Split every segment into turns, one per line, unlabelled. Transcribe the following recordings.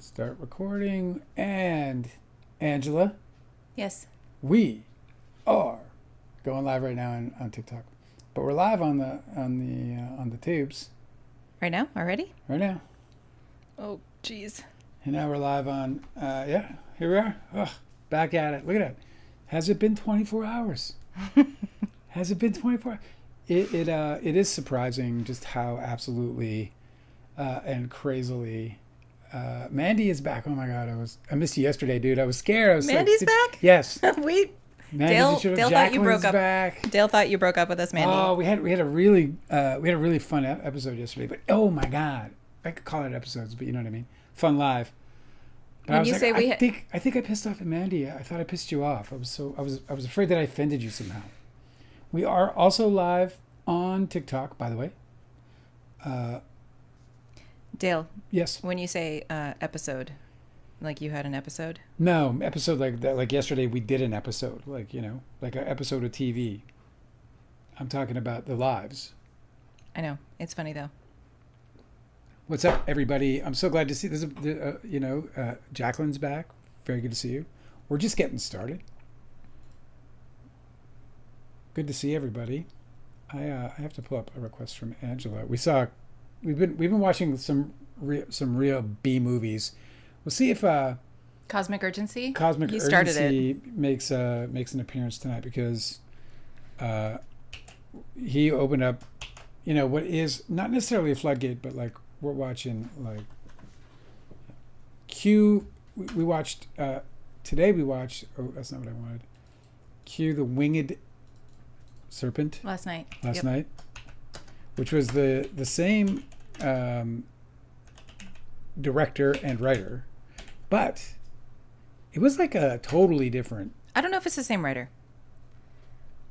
Start recording. And Angela,
Yes.
we are going live right now on TikTok, but we're live on the tubes
Right now? Already?
right now.
Oh, jeez.
And now we're live on. Here we are. Ugh, back at it. Look at that. Has it been 24 hours? Has it been 24? It is surprising just how absolutely and crazily. Mandy is back. Oh my God, I missed you yesterday, dude. I was scared. I was
Mandy's back?
Yes.
Wait.
Mandy,
Dale thought you broke up.
Back.
Dale thought you broke up with us, Mandy.
Oh, we had a really fun episode yesterday. But oh my God, I could call it episodes, but you know what I mean. Fun live. But
When you say
I think I pissed off Mandy. I thought I pissed you off. I was afraid that I offended you somehow. We are also live on TikTok, by the way.
Dale.
Yes.
When you say episode, like you had an episode?
No, episode like that. Like yesterday, we did an episode, like an episode of TV. I'm talking about the lives.
I know. It's funny though.
What's up, everybody? I'm so glad to see this. Jacqueline's back. Very good to see you. We're just getting started. Good to see everybody. I have to pull up a request from Angela. We've been watching some real B movies. We'll see if
Cosmic Urgency?
Cosmic
You started
Urgency makes an appearance tonight because he opened up, what is not necessarily a floodgate, but like we're watching like Q. We watched today. We watched. Oh, that's not what I wanted. Q, the Winged Serpent.
Last night,
which was the same director and writer, but it was like a totally different.
I don't know if it's the same writer.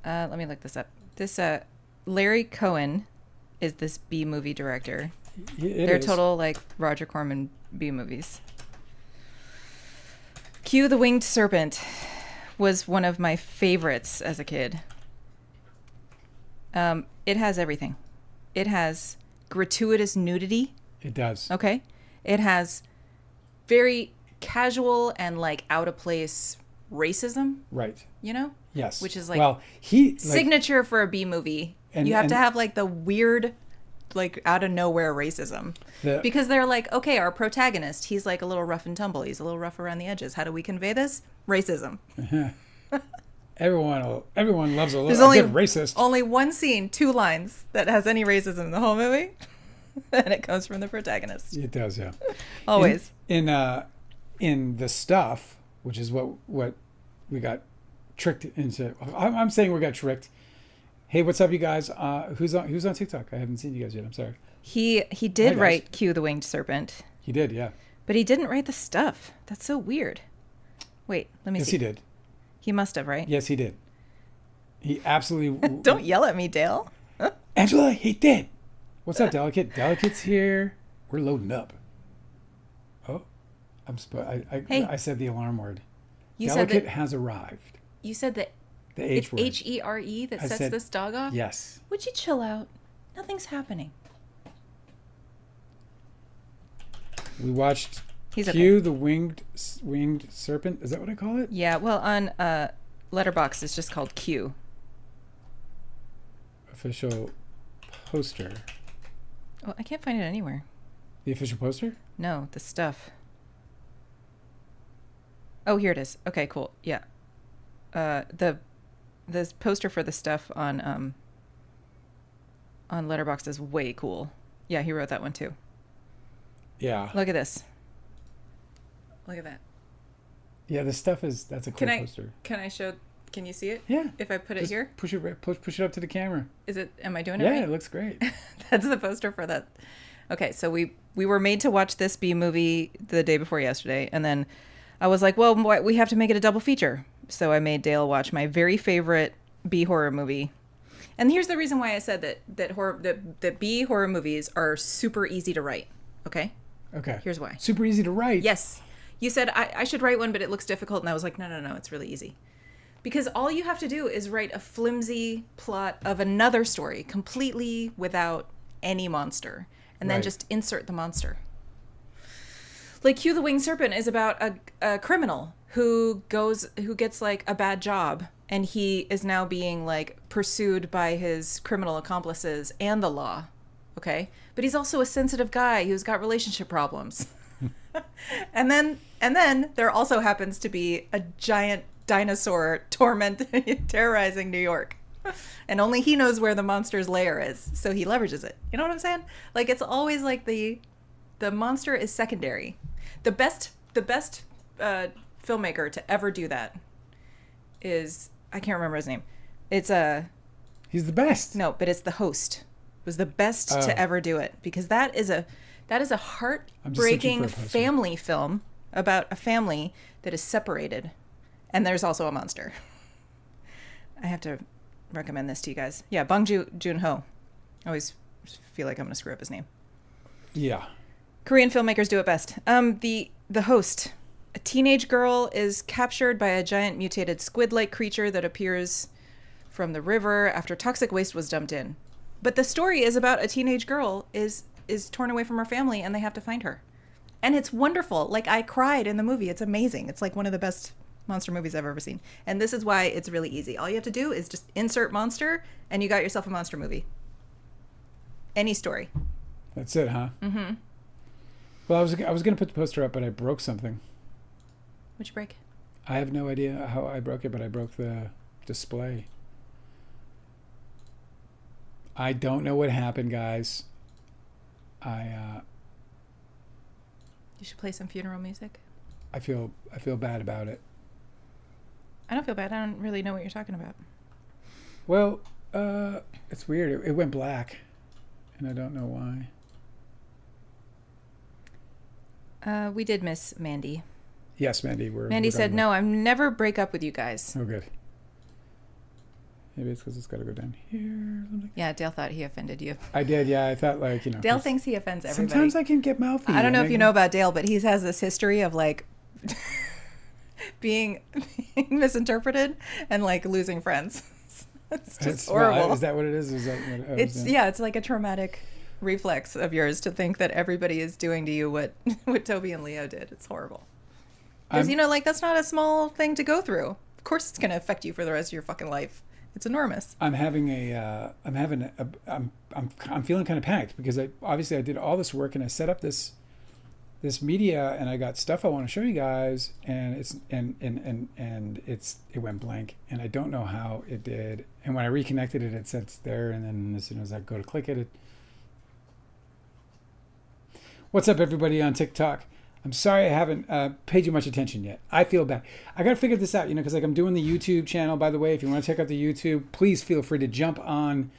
Let me look this up. This Larry Cohen is this B movie director. They're total like Roger Corman B movies. Q, the Winged Serpent was one of my favorites as a kid. It has everything. It has gratuitous nudity.
It does.
Okay. It has very casual and like out of place racism.
Right. Yes.
Which is like signature for a B movie. You have to have like the weird, like out of nowhere racism. Because they're like, okay, our protagonist, he's like a little rough and tumble. He's a little rough around the edges. How do we convey this? Racism.
Everyone loves a good racist.
Only one scene, 2 lines that has any racism in the whole movie, and it comes from the protagonist.
It does, yeah.
Always.
In The Stuff, which is what we got tricked into. I'm saying we got tricked. Hey, what's up, you guys? Who's on TikTok? I haven't seen you guys yet. I'm sorry.
He did write Q, the Winged Serpent.
He did, yeah.
But he didn't write The Stuff. That's so weird. Wait, let me see.
Yes, he did.
He must have, right?
Yes, he did. He absolutely...
Don't yell at me, Dale.
Angela, he did. What's up, Delicate? Delicate's here. We're loading up. Oh, I said the alarm word. Delicate has arrived.
You said that
the H word.
It's HERE that sets this dog off?
Yes.
Would you chill out? Nothing's happening.
We watched...
He's
Q,
okay.
the winged serpent. Is that what I call it?
Yeah, well, on Letterboxd, it's just called Q.
Official poster.
Oh, I can't find it anywhere.
The official poster?
No, the stuff. Oh, here it is. Okay, cool. Yeah. The poster for the stuff on Letterboxd is way cool. Yeah, he wrote that one too.
Yeah.
Look at this. Look at that.
Yeah, that's a cool poster.
Can you see it?
Yeah.
If I put it here?
Push it up to the camera.
Am I doing it
Yeah,
right?
it looks great.
That's the poster for that. Okay, so we were made to watch this B movie the day before yesterday, and then I was like, well, we have to make it a double feature. So I made Dale watch my very favorite B horror movie. And here's the reason why I said that B horror movies are super easy to write. Okay?
Okay.
Here's why.
Super easy to write.
Yes. You said, I should write one, but it looks difficult. And I was like, no, it's really easy. Because all you have to do is write a flimsy plot of another story, completely without any monster. And then just insert the monster. Like Hugh the Winged Serpent is about a criminal who gets like a bad job, and he is now being like pursued by his criminal accomplices and the law. Okay? But he's also a sensitive guy who's got relationship problems. and then there also happens to be a giant dinosaur terrorizing New York. And only he knows where the monster's lair is, so he leverages it. You know what I'm saying? Like, it's always like the monster is secondary. The best filmmaker to ever do that is, I can't remember his name. It's
He's the best.
No, but it's The Host. Was the best to ever do it, because that is a heartbreaking family film about a family that is separated, and there's also a monster. I have to recommend this to you guys. Yeah, Bong Joon-ho. I always feel like I'm going to screw up his name.
Yeah.
Korean filmmakers do it best. The Host. A teenage girl is captured by a giant mutated squid-like creature that appears from the river after toxic waste was dumped in. But the story is about a teenage girl is torn away from her family, and they have to find her. And it's wonderful. Like, I cried in the movie. It's amazing. It's like one of the best monster movies I've ever seen. And this is why it's really easy. All you have to do is just insert monster, and you got yourself a monster movie. Any story.
That's it, huh? Mm-hmm. Well, I was going to put the poster up, but I broke something.
What'd you break?
I have no idea how I broke it, but I broke the display. I don't know what happened, guys.
You should play some funeral music.
I feel bad about it.
I don't feel bad. I don't really know what you're talking about.
Well, it's weird. It went black, and I don't know why.
We did miss Mandy.
Yes, Mandy.
Mandy said, "No, I never break up with you guys."
Oh, good. Maybe it's because it's got to go down here.
Yeah, Dale thought he offended you.
I did, yeah. I thought, like, you know.
Dale thinks he offends everybody.
Sometimes I can get mouthy.
I don't know if you know about Dale, but he has this history of, like, being misinterpreted and, like, losing friends. It's just horrible.
Well, is that what it is? Is that what
it's like a traumatic reflex of yours to think that everybody is doing to you what Toby and Leo did. It's horrible. Because, you know, like, that's not a small thing to go through. Of course it's going to affect you for the rest of your fucking life. It's enormous. I'm feeling
kind of panicked because I did all this work and I set up this media and I got stuff I want to show you guys, and it went blank, and I don't know how it did. And when I reconnected it, it said it's there, and then as soon as I go to click it. What's up, everybody on TikTok? I'm sorry I haven't paid you much attention yet. I feel bad. I got to figure this out, because like I'm doing the YouTube channel, by the way. If you want to check out the YouTube, please feel free to jump on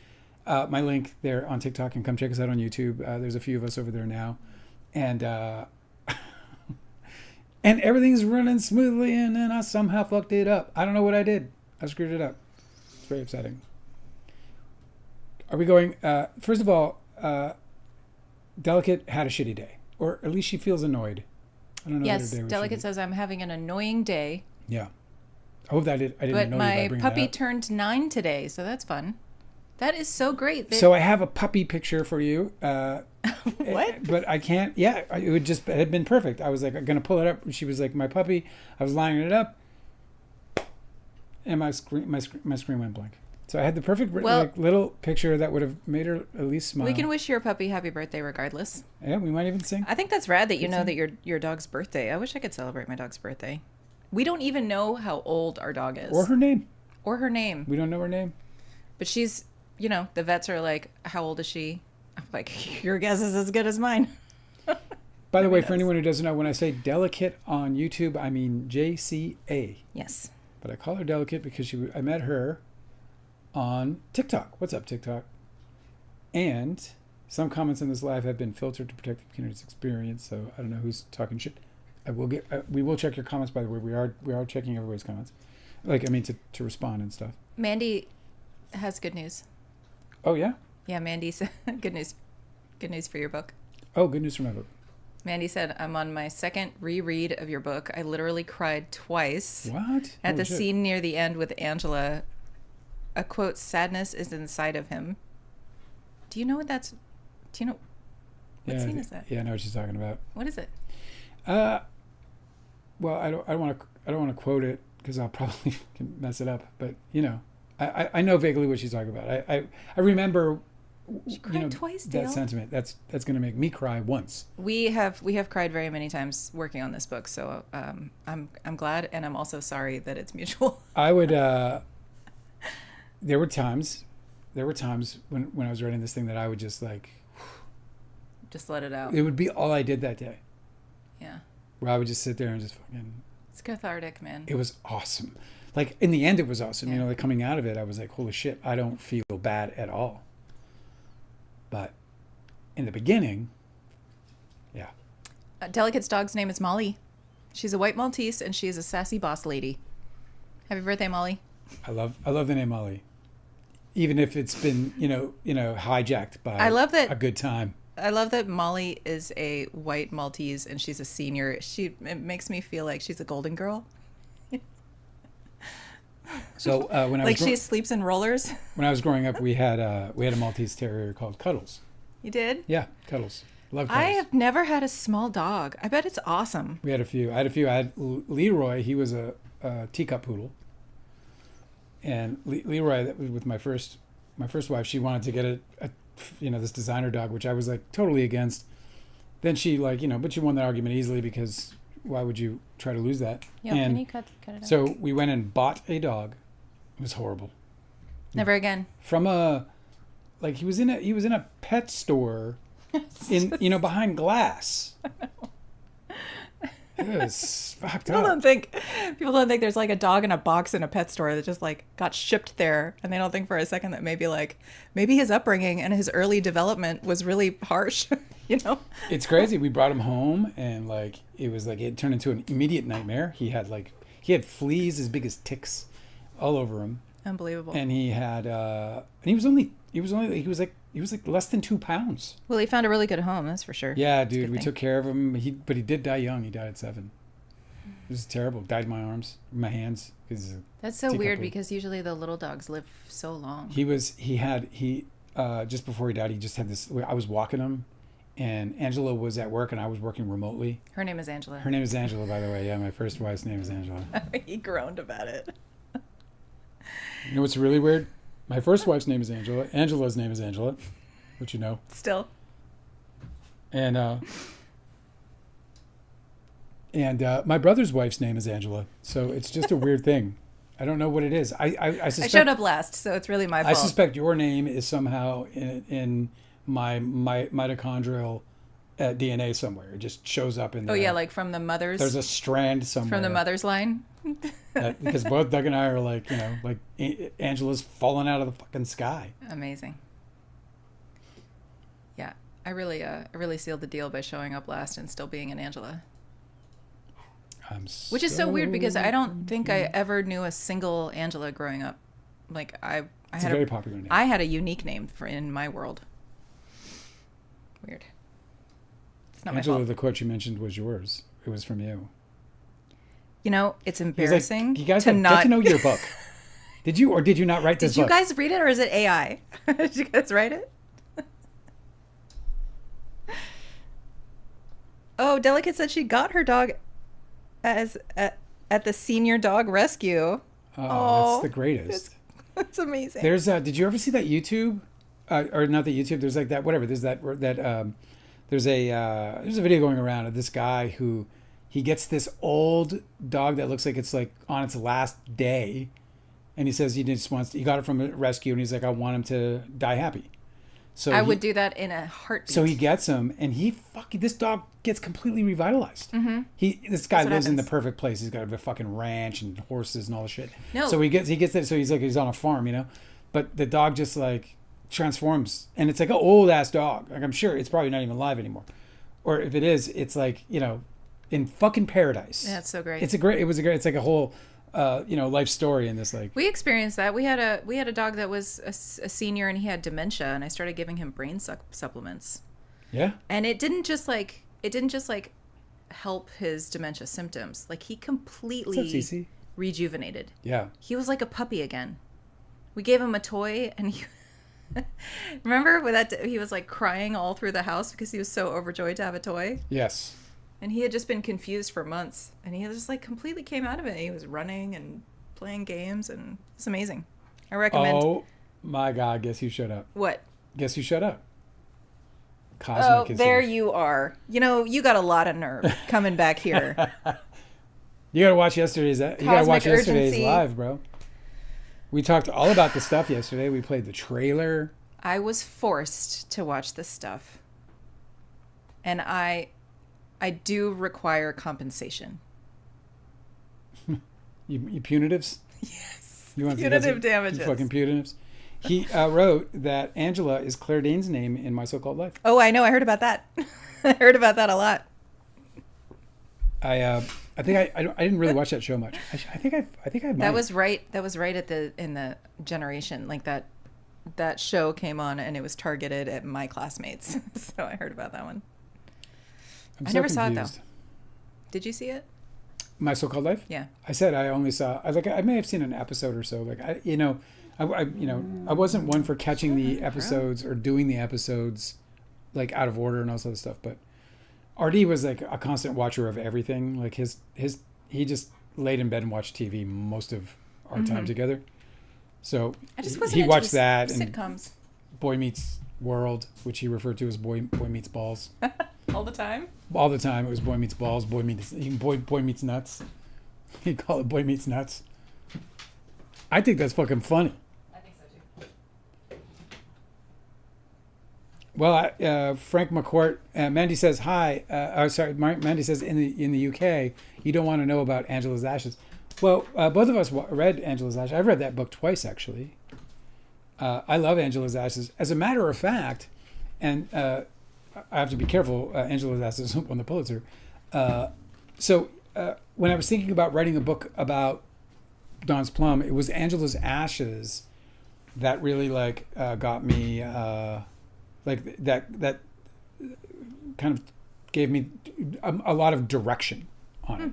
my link there on TikTok and come check us out on YouTube. There's a few of us over there now. And and everything's running smoothly, and then I somehow fucked it up. I don't know what I did. I screwed it up. It's very upsetting. Are we going... first of all, Delicate had a shitty day. Or at least she feels annoyed. I don't know.
Yes, Delicate says, I'm having an annoying day.
Yeah. I hope that I didn't annoy you by bringing that up.
But my puppy turned 9 today, so that's fun. That is so great.
So I have a puppy picture for you.
What?
But I can't. Yeah, it had been perfect. I was like, I'm going to pull it up. She was like, my puppy. I was lining it up. And my screen went blank. So I had the perfect little picture that would have made her at least smile.
We can wish your puppy happy birthday regardless.
Yeah, we might even sing.
I think that's rad that you know that your dog's birthday. I wish I could celebrate my dog's birthday. We don't even know how old our dog is.
Or her name.
We
don't know her name.
But she's, the vets are like, how old is she? I'm like, your guess is as good as mine.
By the way, for anyone who doesn't know, when I say Delicate on YouTube, I mean JCA.
Yes.
But I call her Delicate because I met her on TikTok. What's up, TikTok? And some comments in this live have been filtered to protect the community's experience, so I don't know who's talking shit. We will check your comments, by the way. We are checking everybody's comments. To respond and stuff.
Mandy has good news.
Oh, yeah?
Yeah, Mandy said good news. Good news for your book.
Oh, good news for my book.
Mandy said, I'm on my second reread of your book. I literally cried twice.
What?
At the scene near the end with Angela. A quote, sadness is inside of him. Do you know what scene is that?
Yeah, I know what she's talking about.
What is it?
Well, I don't want to quote it because I'll probably mess it up. But I know vaguely what she's talking about. I remember.
She cried twice, Dale.
That sentiment. That's going to make me cry once.
We have cried very many times working on this book. So I'm glad, and I'm also sorry that it's mutual.
I would. There were times when I was writing this thing that I would just like.
Just let it out.
It would be all I did that day.
Yeah.
Where I would just sit there and just fucking.
It's cathartic, man.
It was awesome. Like in the end, it was awesome.
Yeah.
Like coming out of it, I was like, holy shit, I don't feel bad at all. But in the beginning, yeah.
Delicate's dog's name is Molly. She's a white Maltese, and she is a sassy boss lady. Happy birthday, Molly.
I love the name Molly, even if it's been hijacked by a good time.
I love that Molly is a white Maltese and she's a senior. It makes me feel like she's a golden girl.
So when I was
she sleeps in rollers.
When I was growing up, we had a Maltese Terrier called Cuddles.
You did?
Yeah, Cuddles. Love Cuddles.
I have never had a small dog. I bet it's awesome.
We had a few. I had Leroy. He was a teacup poodle. And Leroy, with my first wife, she wanted to get this designer dog, which I was like totally against. Then she but she won that argument easily because why would you try to lose that?
Yeah, can you cut it out?
So we went and bought a dog. It was horrible.
Never again.
From he was in a pet store behind glass. It was fucked
People
up.
don't think there's like a dog in a box in a pet store that just like got shipped there, and they don't think for a second that maybe his upbringing and his early development was really harsh.
It's crazy. We brought him home, and it turned into an immediate nightmare. He had fleas as big as ticks all over him.
Unbelievable.
And he had he was like less than 2 pounds.
Well, he found a really good home, that's for sure.
Yeah, dude, we took care of him. But he did die young. He died at 7. It was terrible. Died in my arms, my hands.
That's so weird because usually the little dogs live so long.
Just before he died, he just had this. I was walking him, and Angela was at work, and I was working remotely.
Her name is Angela.
Her name is Angela, by the way. Yeah, my first wife's name is Angela.
He groaned about it.
You know what's really weird? My first wife's name is Angela. Angela's name is Angela, which you know.
Still.
And my brother's wife's name is Angela. So it's just a weird thing. I don't know what it is. I suspect,
I showed up last, so it's really my fault.
I suspect your name is somehow in my mitochondrial DNA somewhere. It just shows up in there.
Oh, yeah, like from the mother's.
There's a strand somewhere.
From the mother's line.
Because both Doug and I are like Angela's falling out of the fucking sky.
Amazing. Yeah, I really sealed the deal by showing up last and still being an Angela. Which is so weird because I don't think I ever knew a single Angela growing up. Like it's
a very popular name.
I had a unique name in my world. Weird. It's not
Angela,
my fault.
the quote you mentioned was yours. It was from you.
It's embarrassing.
You guys get to know your book. Did you or did you not write this book?
Did you guys read it or is it AI? Did you guys write it? Oh, Delicate said she got her dog at the senior dog rescue.
Oh, that's the greatest.
That's amazing.
There's did you ever see that YouTube or not the YouTube? There's like that whatever. There's there's a video going around of this guy who he gets this old dog that looks like it's like on its last day, and he says he got it from a rescue, and he's like, I want him to die happy. So
I would do that in a heartbeat.
So he gets him, and this dog gets completely revitalized. Mm-hmm. This guy lives in the perfect place. He's got a fucking ranch and horses and all the shit.
No.
So he gets it. So he's on a farm, but the dog just like transforms, and it's like an old ass dog. Like I'm sure it's probably not even alive anymore, or if it is, it's like in fucking paradise.
Yeah, it's so great.
It's like a whole life story in this. Like
we experienced that. We had a dog that was a senior and he had dementia, and I started giving him brain supplements.
Yeah.
And it didn't just like help his dementia symptoms. Like he completely rejuvenated.
Yeah.
He was like a puppy again. We gave him a toy, and he remember when he was like crying all through the house because he was so overjoyed to have a toy.
Yes.
And he had just been confused for months, and he just like completely came out of it. He was running and playing games, and it's amazing. I recommend.
Oh my God! Guess who showed up?
What?
Guess who showed up? Cosmic is
there
here.
you are. You know, you got a lot of nerve coming back here.
You gotta watch yesterday's. You gotta watch yesterday's
urgency.
live, bro. We talked all about the stuff yesterday. We played the trailer.
I was forced to watch this stuff, and I do require compensation.
You punitives?
Yes.
You want
Punitive damages.
You fucking punitives. He wrote that Angela is Claire Danes' name in My So-Called Life.
Oh, I know. I heard about that. I heard about that a lot.
I think I didn't really watch that show much. I think I might.
That was right. That was right in the generation. Like that show came on and it was targeted at my classmates. So I heard about that one. I never saw it though. Did you see it?
My So-Called Life?
Yeah.
I said I only saw. I may have seen an episode or so. Like I wasn't one for catching the episodes or doing the episodes like out of order and all this other stuff. But RD was like a constant watcher of everything. Like he just laid in bed and watched TV most of our time together. So
I just wasn't
he
into
watched
the
that
sitcoms.
and Boy Meets World, which he referred to as Boy Meets Balls.
All the time.
All the time it was Boy Meets Balls, Boy Meets Nuts. He'd call it Boy Meets Nuts. I think that's fucking funny.
I think so too.
Well, Frank McCourt, Mandy says hi. Mandy says in the UK, you don't want to know about Angela's Ashes. Well, both of us read Angela's Ashes. I've read that book twice actually. I love Angela's Ashes. As a matter of fact, and I have to be careful. Angela's Ashes won the Pulitzer. So when I was thinking about writing a book about Don's Plum, it was Angela's Ashes that really got me that kind of gave me a lot of direction on it.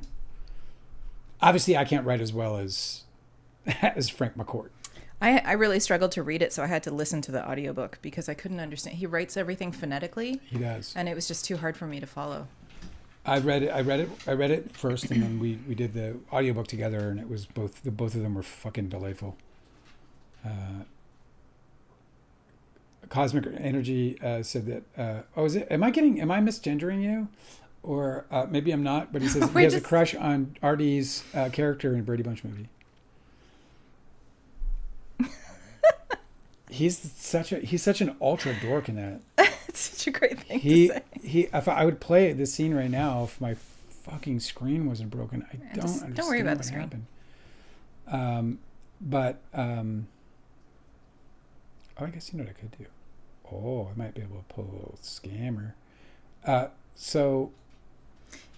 Obviously, I can't write as well as Frank McCourt.
I really struggled to read it, so I had to listen to the audiobook because I couldn't understand. He writes everything phonetically.
He does.
And it was just too hard for me to follow.
I read it first, and then we did the audiobook together, and it was both of them were fucking delightful. Cosmic Energy said that. Am I misgendering you, or maybe I'm not? But he says he has a crush on RD's character in Brady Bunch movie. He's such an ultra dork in that.
It's such a great thing to say.
If I would play this scene right now, if my fucking screen wasn't broken, I don't understand
don't worry about
what
the screen.
happened. I guess you know what I could do. Oh, I might be able to pull a little scammer.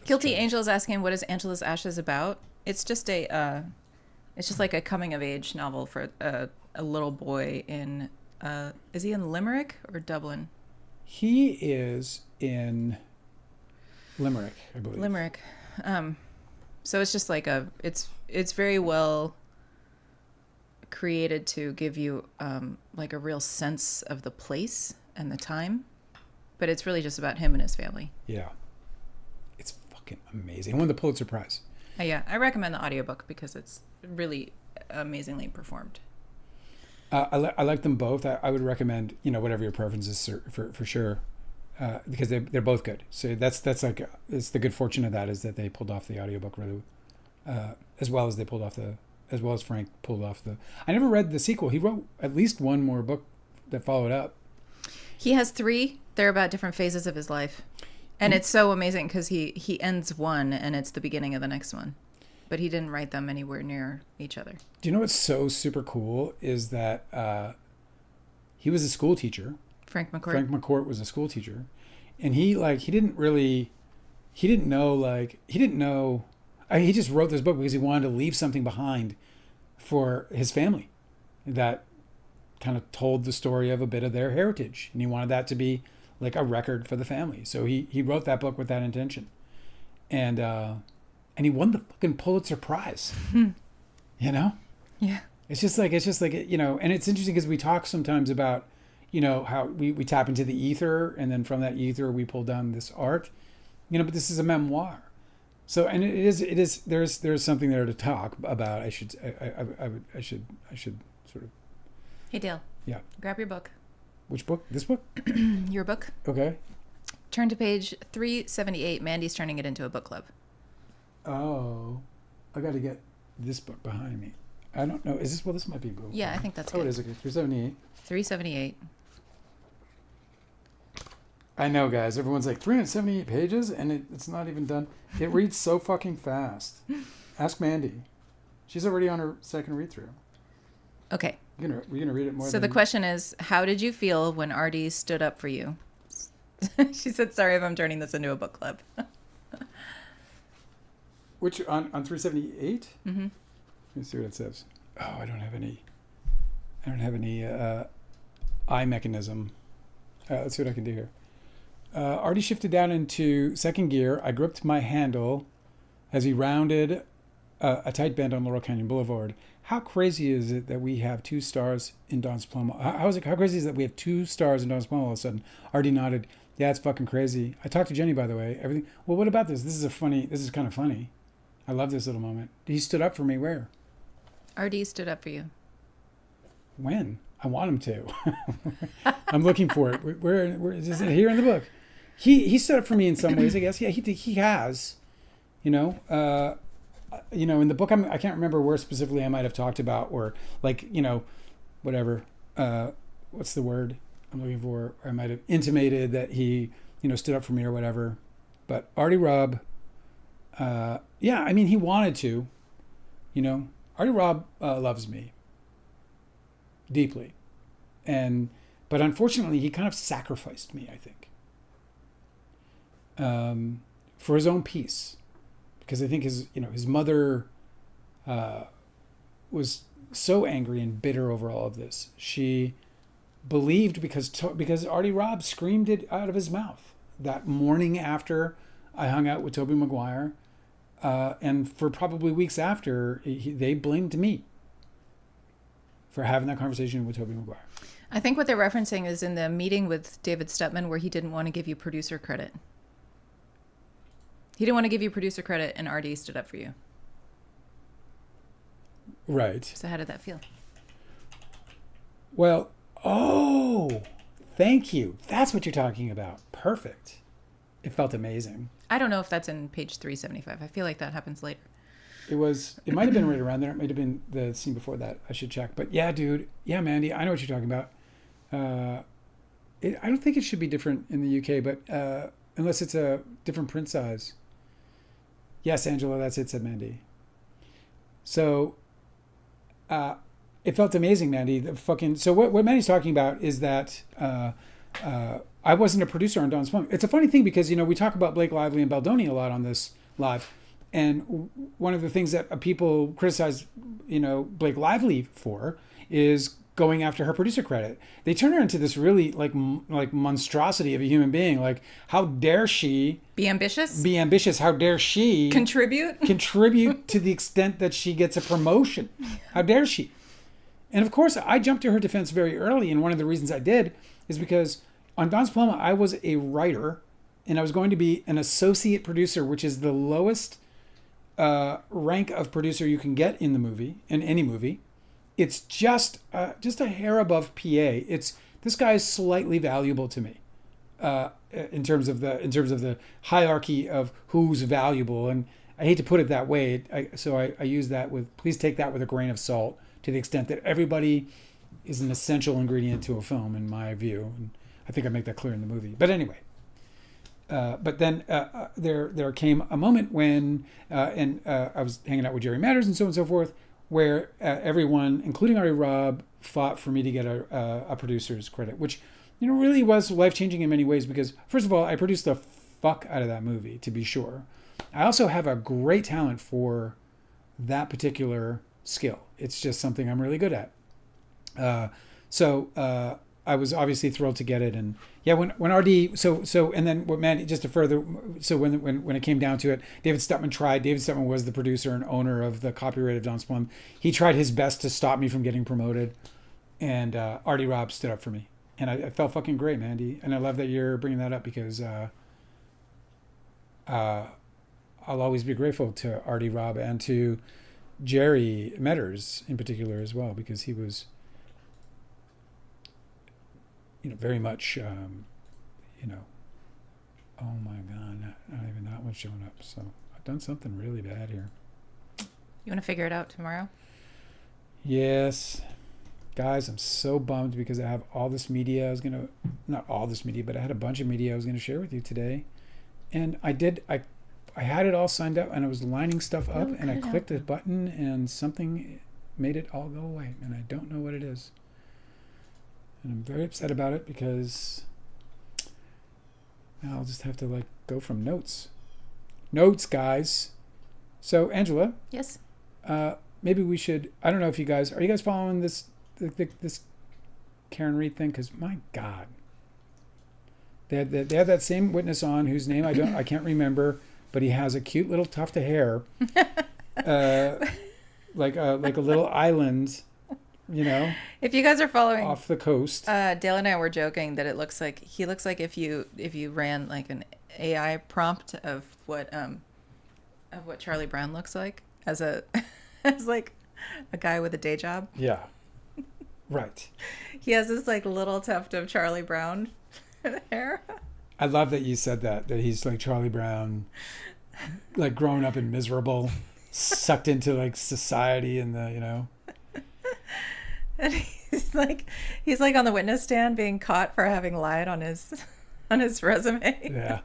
Guilty Angel is asking, what is Angela's Ashes about? It's just it's just like a coming of age novel for a little boy in, is he in Limerick or Dublin?
He is in Limerick, I believe.
Limerick. So it's just like it's very well created to give you like a real sense of the place and the time, but it's really just about him and his family.
Yeah. It's fucking amazing. He won the Pulitzer Prize.
Yeah, I recommend the audiobook because it's really amazingly performed.
I like them both. I would recommend, whatever your preference is for sure, because they're both good. So that's like it's the good fortune of that is that they pulled off the audiobook really, as well as Frank pulled off the. I never read the sequel. He wrote at least one more book that followed up.
He has 3. They're about different phases of his life, and it's so amazing because he ends one and it's the beginning of the next one. But he didn't write them anywhere near each other. Do
you know what's so super cool is that he was a school teacher.
Frank McCourt.
Frank McCourt was a school teacher, and he didn't know. He just wrote this book because he wanted to leave something behind for his family that kind of told the story of a bit of their heritage, and he wanted that to be like a record for the family. So he wrote that book with that intention, and he won the fucking Pulitzer Prize.
Yeah.
It's just like, and it's interesting because we talk sometimes about, how we tap into the ether and then from that ether we pull down this art. But this is a memoir. So, and it is, there's something there to talk about. I should sort of.
Hey, Dale.
Yeah.
Grab your book.
Which book? This book?
Your book.
Okay.
Turn to page 378. Mandy's turning it into a book club.
Oh, I got to get this book behind me. I don't know. Is this, well, this might be a book.
Yeah, I think that's
good.
good.
Oh, it is. Okay. 378.
378.
I know, guys. Everyone's like, 378 pages, and it's not even done. It reads so fucking fast. Ask Mandy. She's already on her second read-through.
Okay.
We're gonna read it more.
So the question is, how did you feel when Artie stood up for you? She said, sorry if I'm turning this into a book club.
Which, on 378?
Mm-hmm.
Let me see what it says. Oh, I don't have any eye mechanism. Let's see what I can do here. Artie shifted down into second gear. I gripped my handle as he rounded a tight bend on Laurel Canyon Boulevard. How crazy is it that we have 2 stars in Don's Plum? How crazy is it that we have 2 stars in Don's Plum all of a sudden? Artie nodded. Yeah, it's fucking crazy. I talked to Jenny, by the way. Everything. Well, what about this? This is kind of funny. I love this little moment. He stood up for me where?
Artie stood up for you.
When? I want him to. I'm looking for it. Where is it here in the book? He stood up for me in some ways, I guess. Yeah, he has. In the book, I can't remember where specifically I might have talked about, or like, whatever. What's the word I'm looking for? I might have intimated that he, stood up for me or whatever. But Artie Robb, he wanted to. Artie Robb loves me deeply, but unfortunately, he kind of sacrificed me, I think, for his own peace. Because I think his mother was so angry and bitter over all of this. She believed because Artie Robb screamed it out of his mouth that morning after I hung out with Tobey Maguire, and for probably weeks after, they blamed me for having that conversation with Tobey Maguire.
I think what they're referencing is in the meeting with David Stutman where he didn't want to give you producer credit. He didn't want to give you producer credit, and Artie stood up for you.
Right.
So how did that feel?
Well, thank you. That's what you're talking about. Perfect. It felt amazing.
I don't know if that's in page 375. I feel like that happens later.
It might have been right around there. It might have been the scene before that. I should check. But yeah, dude. Yeah, Mandy, I know what you're talking about. I don't think it should be different in the UK, but unless it's a different print size. Yes, Angela, that's it, said Mandy. So, it felt amazing, Mandy. So what Mandy's talking about is that I wasn't a producer on Don's Plum. It's a funny thing because, we talk about Blake Lively and Baldoni a lot on this live. And one of the things that people criticize, Blake Lively for is going after her producer credit. They turn her into this really like monstrosity of a human being. Like, how dare she
be ambitious?
How dare she
contribute
to the extent that she gets a promotion? How dare she? And of course, I jumped to her defense very early. And one of the reasons I did is because on Don's Plum, I was a writer and I was going to be an associate producer, which is the lowest rank of producer you can get in any movie. It's just a hair above PA. This guy is slightly valuable to me in terms of the hierarchy of who's valuable. And I hate to put it that way, so I use that please take that with a grain of salt, to the extent that everybody is an essential ingredient to a film, in my view. And I think I make that clear in the movie. But anyway, but then there came a moment when I was hanging out with Jerry Matters and so on and so forth, where everyone, including Artie Robb, fought for me to get a producer's credit, which really was life-changing in many ways because, first of all, I produced the fuck out of that movie, to be sure. I also have a great talent for that particular skill. It's just something I'm really good at. So I was obviously thrilled to get it. And yeah, when RD, and then what Mandy, just to further, so when it came down to it, David Stutman was the producer and owner of the copyright of Don's Plum. He tried his best to stop me from getting promoted. And Artie Robb stood up for me. And I felt fucking great, Mandy. And I love that you're bringing that up because I'll always be grateful to Artie Robb and to Jerry Metters in particular as well, because he was, very much, oh my God, not even that one showing up. So I've done something really bad here.
You want to figure it out tomorrow?
Yes. Guys, I'm so bummed because I have all this media not all this media, but I had a bunch of media I was going to share with you today. And I had it all signed up and I was lining stuff up and I clicked a button and something made it all go away. And I don't know what it is. And I'm very upset about it because now I'll just have to go from notes. Notes, guys. So, Angela.
Yes.
Maybe we should, I don't know if are you guys following this Karen Reed thing? Because my God. They had that same witness on whose name I can't remember, but he has a cute little tuft of hair, like a little island,
If you guys are following
off the coast.
Dale and I were joking that he looks like if you ran like an AI prompt of what Charlie Brown looks like as like a guy with a day job.
Yeah. Right.
He has this little tuft of Charlie Brown hair.
I love that you said that he's like Charlie Brown, growing up and miserable, sucked into society and
And he's on the witness stand being caught for having lied on his resume.
Yeah.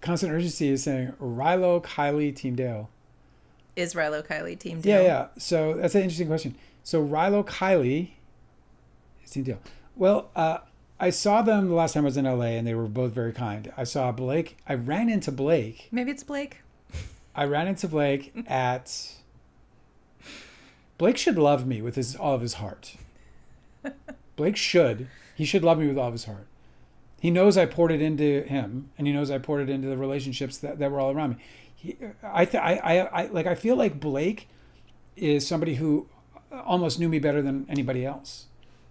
Constant Urgency is saying Rilo, Kylie, Team Dale.
Is Rilo Kiley Team Dale?
Yeah. So that's an interesting question. So Rilo Kiley is Team Dale. Well, I saw them the last time I was in LA and they were both very kind. I saw Blake. I ran into Blake.
Maybe it's Blake.
I ran into Blake at... Blake should love me with all of his heart. Blake should. He should love me with all of his heart. He knows I poured it into him, and he knows I poured it into the relationships that were all around me. I feel like Blake is somebody who almost knew me better than anybody else.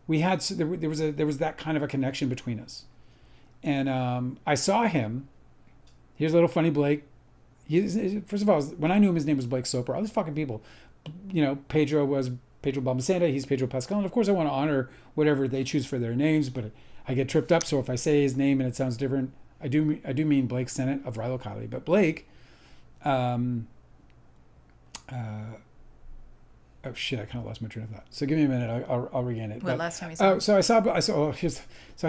There was that kind of a connection between us, and I saw him. Here's a little funny Blake. First of all, when I knew him, his name was Blake Soper. All these fucking people, Pedro was Pedro Balmaceda. He's Pedro Pascal, and of course I want to honor whatever they choose for their names, but I get tripped up. So if I say his name and it sounds different, I do mean Blake Sennett of Rilo Kiley. But Blake, oh shit! I kind of lost my train of thought. So give me a minute. I'll regain it.
Last time you saw?
So I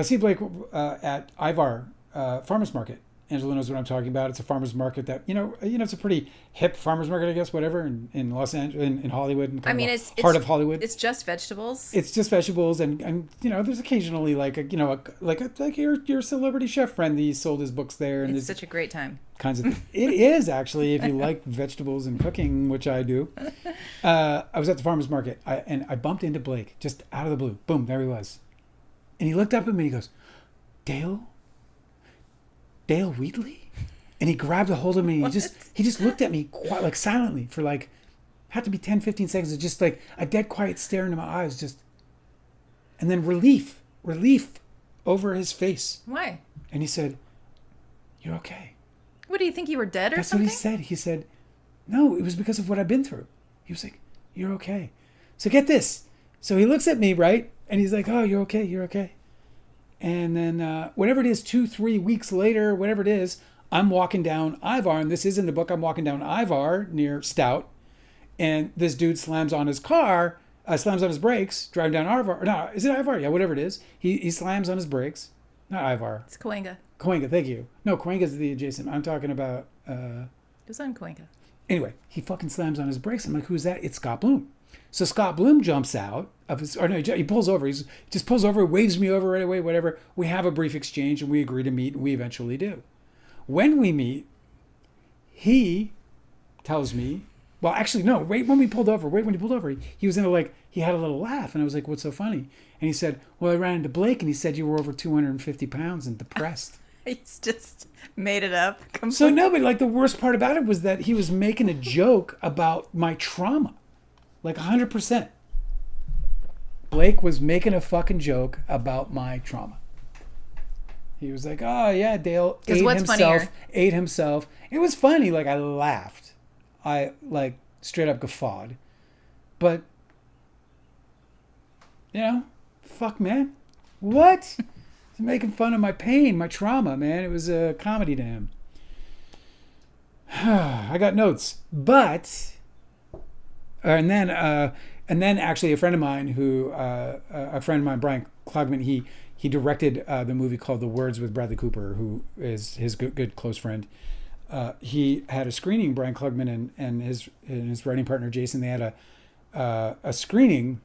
see Blake at Ivar Farmers Market. Angela knows what I'm talking about. It's a farmers market that it's a pretty hip farmers market, I guess, whatever, in Los Angeles, in Hollywood, and it's heart of Hollywood.
It's just vegetables.
It's just vegetables, and there's occasionally your celebrity chef friend that sold his books there, and
it's such a great time.
Kinds of things. It is actually, if you like vegetables and cooking, which I do. I was at the farmers market, and I bumped into Blake just out of the blue. Boom, there he was, and he looked up at me. and He goes, Dale Wheatley? And he grabbed a hold of me. And he just looked at me quite silently for had to be 10, 15 seconds of just a dead quiet stare into my eyes, and then relief over his face.
Why?
And he said, "You're okay."
What, do you think you were dead or something?
That's what he said. He said, "No, it was because of what I've been through." He was like, "You're okay." So get this. So he looks at me, right? And he's like, "Oh, you're okay. You're okay." And then whatever it is, 2-3 weeks later, whatever it is, I'm walking down Ivar, and this is in the book. I'm walking down Ivar near Stout, and this dude slams on his brakes, driving down Ivar. Or no, is it Ivar? Yeah, whatever it is. He slams on his brakes. Not Ivar.
It's Cahuenga.
Cahuenga, thank you. No, Cahuenga's the adjacent. I'm talking about...
it was on Cahuenga.
Anyway, he fucking slams on his brakes. I'm like, who's that? It's Scott Bloom. So Scott Bloom jumps out of his, or no, he pulls over. He just pulls over, waves me over right away, whatever. We have a brief exchange and we agree to meet, and we eventually do. When we meet, he tells me, well, actually, no, when he pulled over, he was in he had a little laugh, and I was like, what's so funny? And he said, well, I ran into Blake, and he said you were over 250 pounds and depressed.
He's just made it up. Completely.
So no, but the worst part about it was that he was making a joke about my trauma. 100%. Blake was making a fucking joke about my trauma. He was like, "Oh yeah, Dale
what's funnier?
ate himself." It was funny. Like I laughed. I like straight up guffawed. But fuck, man. What? He's making fun of my pain, my trauma, man. It was a comedy to him. I got notes, but and then actually a friend of mine Brian Klugman, he directed the movie called The Words with Bradley Cooper, who is his good close friend. He had a screening. Brian Klugman and his writing partner Jason, they had a screening,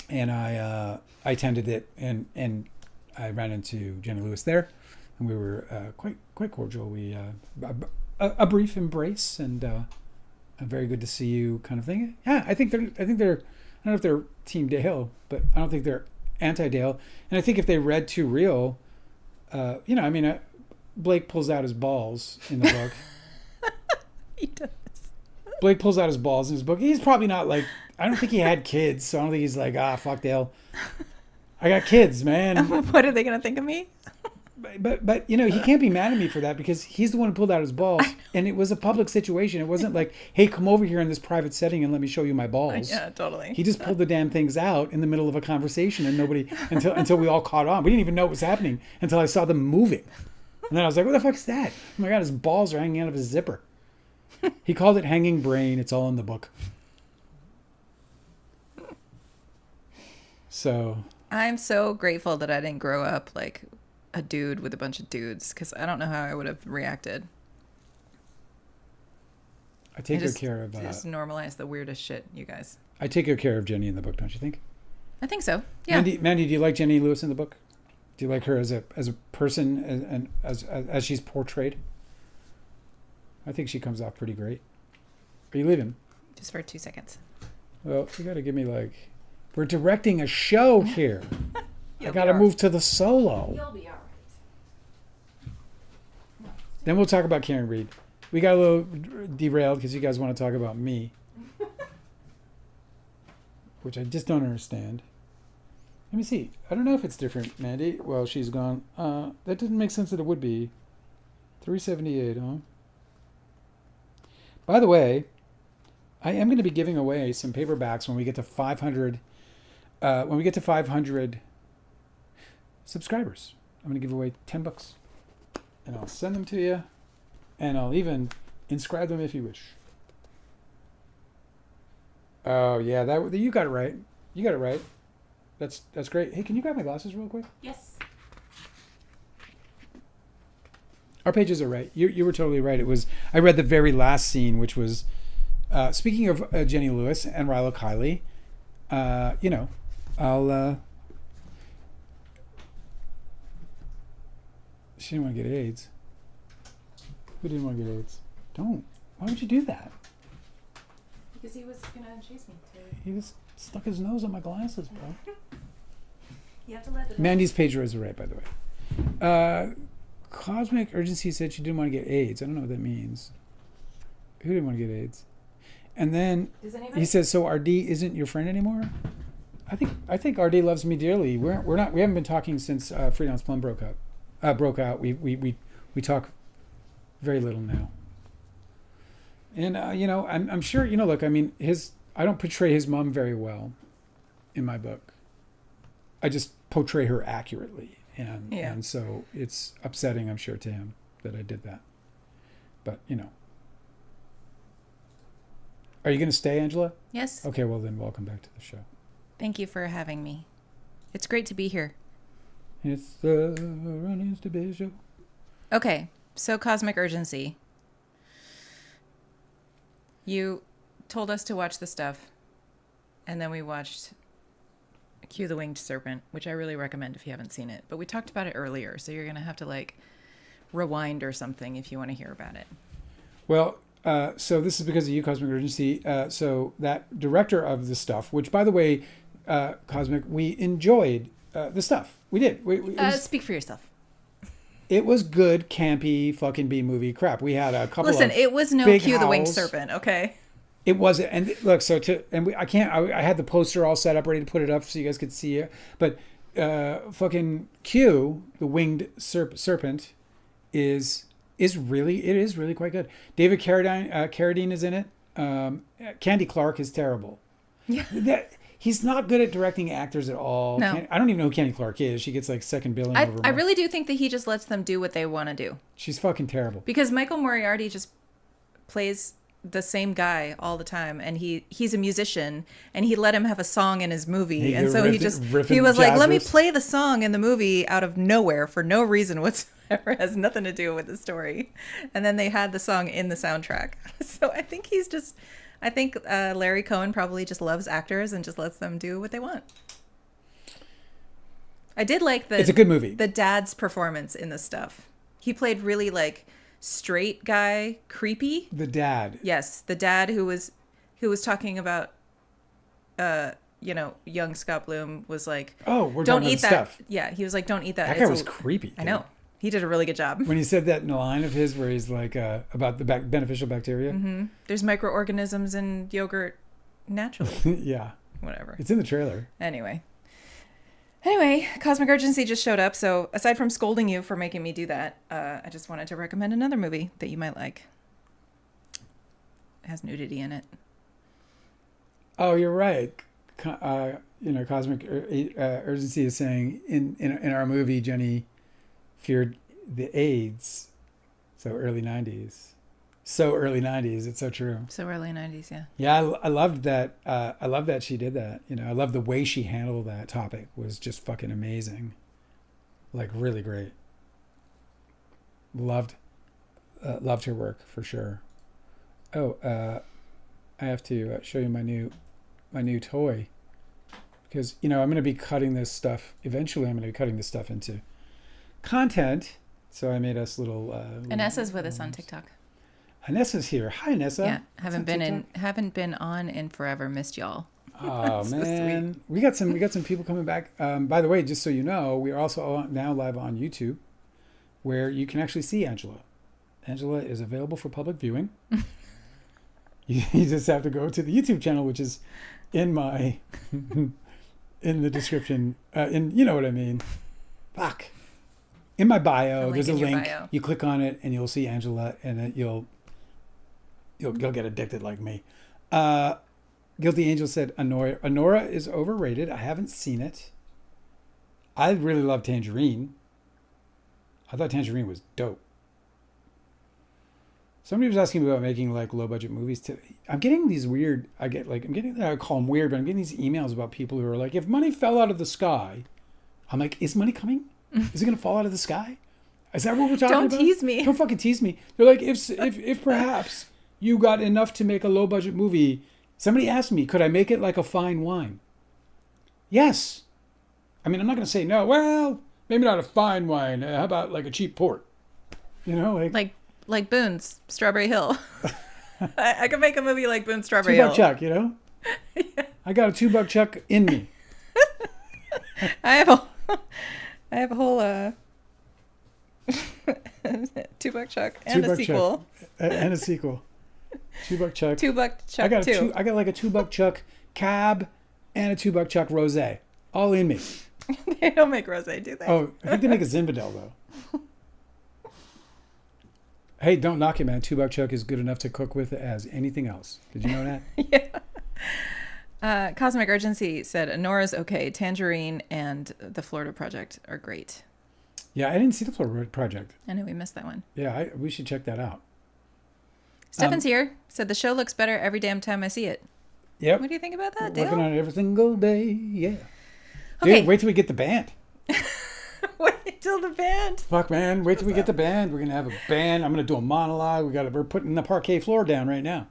and I attended it, and I ran into Jenny Lewis there, and we were quite cordial. We a brief embrace, and very good to see you kind of thing. Yeah, I think they're I don't know if they're Team Dale, but I don't think they're anti-Dale. And I think if they read Too Real, Blake pulls out his balls in the book.
He does.
Blake pulls out his balls in his book. He's probably not like, I don't think he had kids, so I don't think he's like, fuck Dale. I got kids, man.
What are they going to think of me?
But he can't be mad at me for that, because he's the one who pulled out his balls, and it was a public situation. It wasn't like, hey, come over here in this private setting and let me show you my balls.
Yeah, totally.
He just pulled the damn things out in the middle of a conversation, and nobody until we all caught on. We didn't even know what was happening until I saw them moving, and then I was like, what the fuck is that? Oh my god, his balls are hanging out of his zipper. He called it hanging brain. It's all in the book. So
I'm so grateful that I didn't grow up like a dude with a bunch of dudes, because I don't know how I would have reacted.
I take good care of...
just normalize the weirdest shit, you guys.
I take good care of Jenny in the book, don't you think?
I think so, yeah.
Mandy, do you like Jenny Lewis in the book? Do you like her as a person and as she's portrayed? I think she comes off pretty great. Are you leaving?
Just for 2 seconds.
Well, you got to give me like... We're directing a show here. I got to move to the solo.
You'll be all right.
Then we'll talk about Karen Reed. We got a little derailed because you guys want to talk about me, which I just don't understand. Let me see. I don't know if it's different, Mandy. Well, she's gone. That didn't make sense that it would be. 378, huh? By the way, I am going to be giving away some paperbacks when we get to 500. When we get to 500 subscribers, I'm going to give away $10, and I'll send them to you, and I'll even inscribe them if you wish. Oh yeah, that you got it right. You got it right. That's great. Hey, can you grab my glasses real quick?
Yes.
Our pages are right. You were totally right. It was. I read the very last scene, which was speaking of Jenny Lewis and Rilo Kiley. I'll. She didn't want to get AIDS. Who didn't want to get AIDS? Don't. Why would you do that?
Because he was gonna chase me too.
He just stuck his nose on my glasses, bro.
You have to let it.
Mandy's page was right, by the way. Cosmic Urgency said she didn't want to get AIDS. I don't know what that means. Who didn't want to get AIDS? And then he says, "So RD isn't your friend anymore?" I think RD loves me dearly. We haven't been talking since Freedom's Plum broke out. We talk very little now. And I'm sure, look, I mean, I don't portray his mom very well in my book. I just portray her accurately, and so it's upsetting, I'm sure, to him that I did that. But are you going to stay, Angela?
Yes.
Okay, well then, welcome back to the show.
Thank you for having me. It's great to be here.
It's the Runnings to Biz show.
Okay, so Cosmic Urgency. You told us to watch the stuff, and then we watched Cue the Winged Serpent, which I really recommend if you haven't seen it. But we talked about it earlier, so you're going to have to rewind or something if you want to hear about it.
Well, so this is because of you, Cosmic Urgency. So that director of the stuff, which, by the way, Cosmic, we enjoyed the stuff. We did.
Speak for yourself.
It was good, campy, fucking B-movie crap. We had a couple.
Listen, it was no Cue the Winged Serpent, okay?
It wasn't. And look, I had the poster all set up, ready to put it up so you guys could see it. But fucking Q, the winged serpent, is really quite good. David Carradine is in it. Candy Clark is terrible.
Yeah.
He's not good at directing actors at all.
No.
I don't even know who Candy Clark is. She gets like second billing over.
I really do think that he just lets them do what they want to do.
She's fucking terrible.
Because Michael Moriarty just plays the same guy all the time, and he's a musician, and he let him have a song in his movie, and so he was like, let me play the song in the movie out of nowhere for no reason whatsoever, has nothing to do with the story, and then they had the song in the soundtrack. So I think Larry Cohen probably just loves actors and just lets them do what they want. I did like
it's a good movie.
The dad's performance in this stuff. He played really like straight guy, creepy.
The dad.
Yes, the dad who was talking about young Scott Bloom was like,
"Oh, we're
don't
talking
eat
about
that."
Stuff.
Yeah, he was like, "Don't eat that."
That guy was creepy. Dude.
I know. He did a really good job.
When he said that in a line of his where he's like about the beneficial bacteria.
Mm-hmm. There's microorganisms in yogurt naturally.
Yeah.
Whatever.
It's in the trailer.
Anyway, Cosmic Urgency just showed up. So aside from scolding you for making me do that, I just wanted to recommend another movie that you might like. It has nudity in it.
Oh, you're right. Cosmic Urgency is saying in our movie, Jenny feared the AIDS. So early 90s. It's so true.
So early 90s, yeah.
Yeah, I loved that. I love that she did that. I love the way she handled that topic. Was just fucking amazing. Like really great. Loved her work for sure. Oh, I have to show you my new toy, because I'm going to be cutting this stuff. Eventually, I'm going to be cutting this stuff into content. So I made us little.
Anessa's with us on TikTok.
Anessa's here. Hi, Anessa.
Yeah, haven't been on in forever. Missed y'all.
Oh
so
man,
sweet.
we got some people coming back. By the way, just so you know, we are also now live on YouTube, where you can actually see Angela. Angela is available for public viewing. You just have to go to the YouTube channel, which is in the description. You know what I mean. Fuck. In my bio, there's a link.
Bio.
You click on it, and you'll see Angela, and then you'll get addicted like me. Guilty Angel said Honora is overrated. I haven't seen it. I really love Tangerine. I thought Tangerine was dope. Somebody was asking me about making like low budget movies. I'm getting these weird. I call them weird, but I'm getting these emails about people who are like, if money fell out of the sky, I'm like, is money coming? Is it going to fall out of the sky? Is that what we're talking about?
Don't tease me.
Don't fucking tease me. They're like, if perhaps you got enough to make a low budget movie. Somebody asked me, could I make it like a fine wine? Yes. I mean, I'm not going to say no. Well, maybe not a fine wine. How about like a cheap port?
Like Boone's Strawberry Hill. I could make a movie like Boone's Strawberry Hill.
$2 Chuck, Yeah. I got a $2 Chuck in me.
I have a whole $2 Chuck and a sequel.
And a sequel. $2 Chuck.
$2 Chuck too.
I got like a $2 Chuck cab and a $2 Chuck rosé, all in me.
They don't make rosé, do they?
Oh, I think they make a Zinfandel though. Hey, don't knock it, man. $2 Chuck is good enough to cook with as anything else. Did you know
that? Yeah. Cosmic Urgency said Honora's okay. Tangerine and the Florida Project are great.
Yeah, I didn't see the Florida Project.
I know we missed that one.
Yeah, we should check that out.
Stefan's here. Said the show looks better every damn time I see it.
Yep.
What do you think about that, Dale?
Working on it every single day. Yeah.
Okay.
Dude, wait till we get the band.
Wait till the band.
Fuck, man. Wait till we get the band. We're going to have a band. I'm going to do a monologue. We're putting the parquet floor down right now.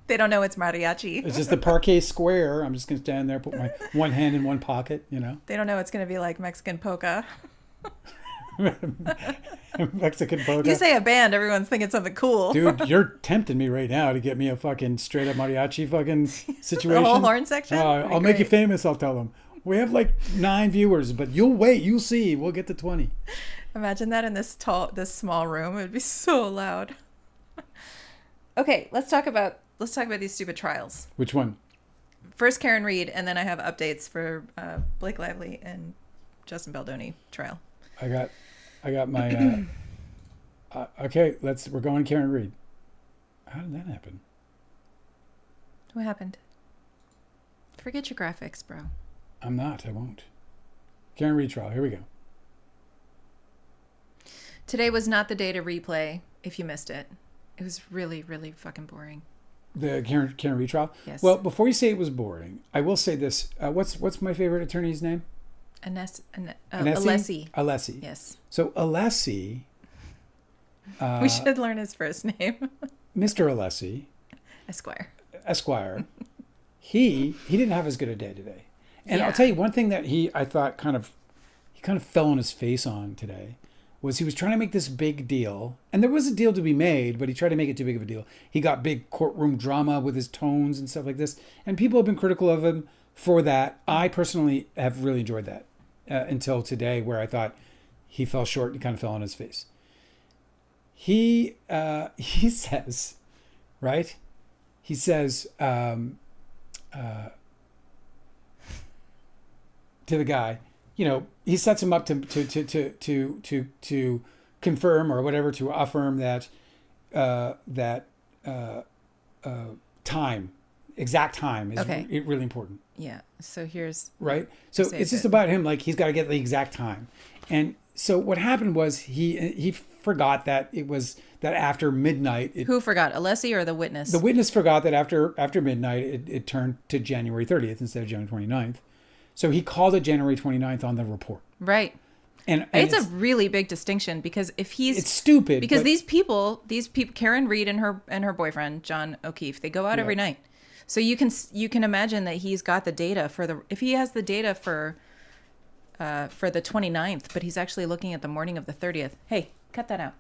They don't know it's mariachi.
It's just the parquet square. I'm just going to stand there, put my one hand in one pocket,
They don't know it's going to be like Mexican polka.
Mexican polka.
You say a band, everyone's thinking something cool.
Dude, you're tempting me right now to get me a fucking straight up mariachi fucking situation.
The whole horn section?
I'll make you famous, I'll tell them. We have like 9 viewers, but you'll wait. You'll see. We'll get to 20.
Imagine that in this small room. It would be so loud. Okay, let's talk about these stupid trials.
Which one?
first Karen Reed, and then I have updates for Blake Lively and Justin Baldoni trial.
I got my. Okay, we're going Karen Reed. How did that happen?
What happened? Forget your graphics, bro.
I'm not. I won't. Karen Reed trial. Here we go.
Today was not the day to replay if you missed it. It was really, really fucking boring.
The Karen Reed trial?
Yes.
Well, before you say it was boring, I will say this. What's my favorite attorney's name?
Alessi.
Alessi.
Yes.
So Alessi.
We should learn his first name.
Mr. Alessi. Esquire. He didn't have as good a day today. And I'll tell you one thing that I thought he kind of fell on his face on today was he was trying to make this big deal. And there was a deal to be made, but he tried to make it too big of a deal. He got big courtroom drama with his tones and stuff like this. And people have been critical of him for that. I personally have really enjoyed that until today, where I thought he fell short and kind of fell on his face. He says, right? He says to the guy, he sets him up to confirm or whatever, to affirm that exact time is really important.
Yeah. So here's
right. So it's just about him. Like, he's got to get the exact time. And so what happened was he forgot that it was that after midnight.
Who forgot, Alessi or the witness?
The witness forgot that after midnight it turned to January 30th instead of January 29th. So he called it January 29th on the report.
Right. And it's a really big distinction, because it's
stupid,
because these people, Karen Reed and her boyfriend John O'Keefe, they go out every night. So you can imagine that he's got the data if he has the data for the 29th, but he's actually looking at the morning of the 30th. Hey, cut that out.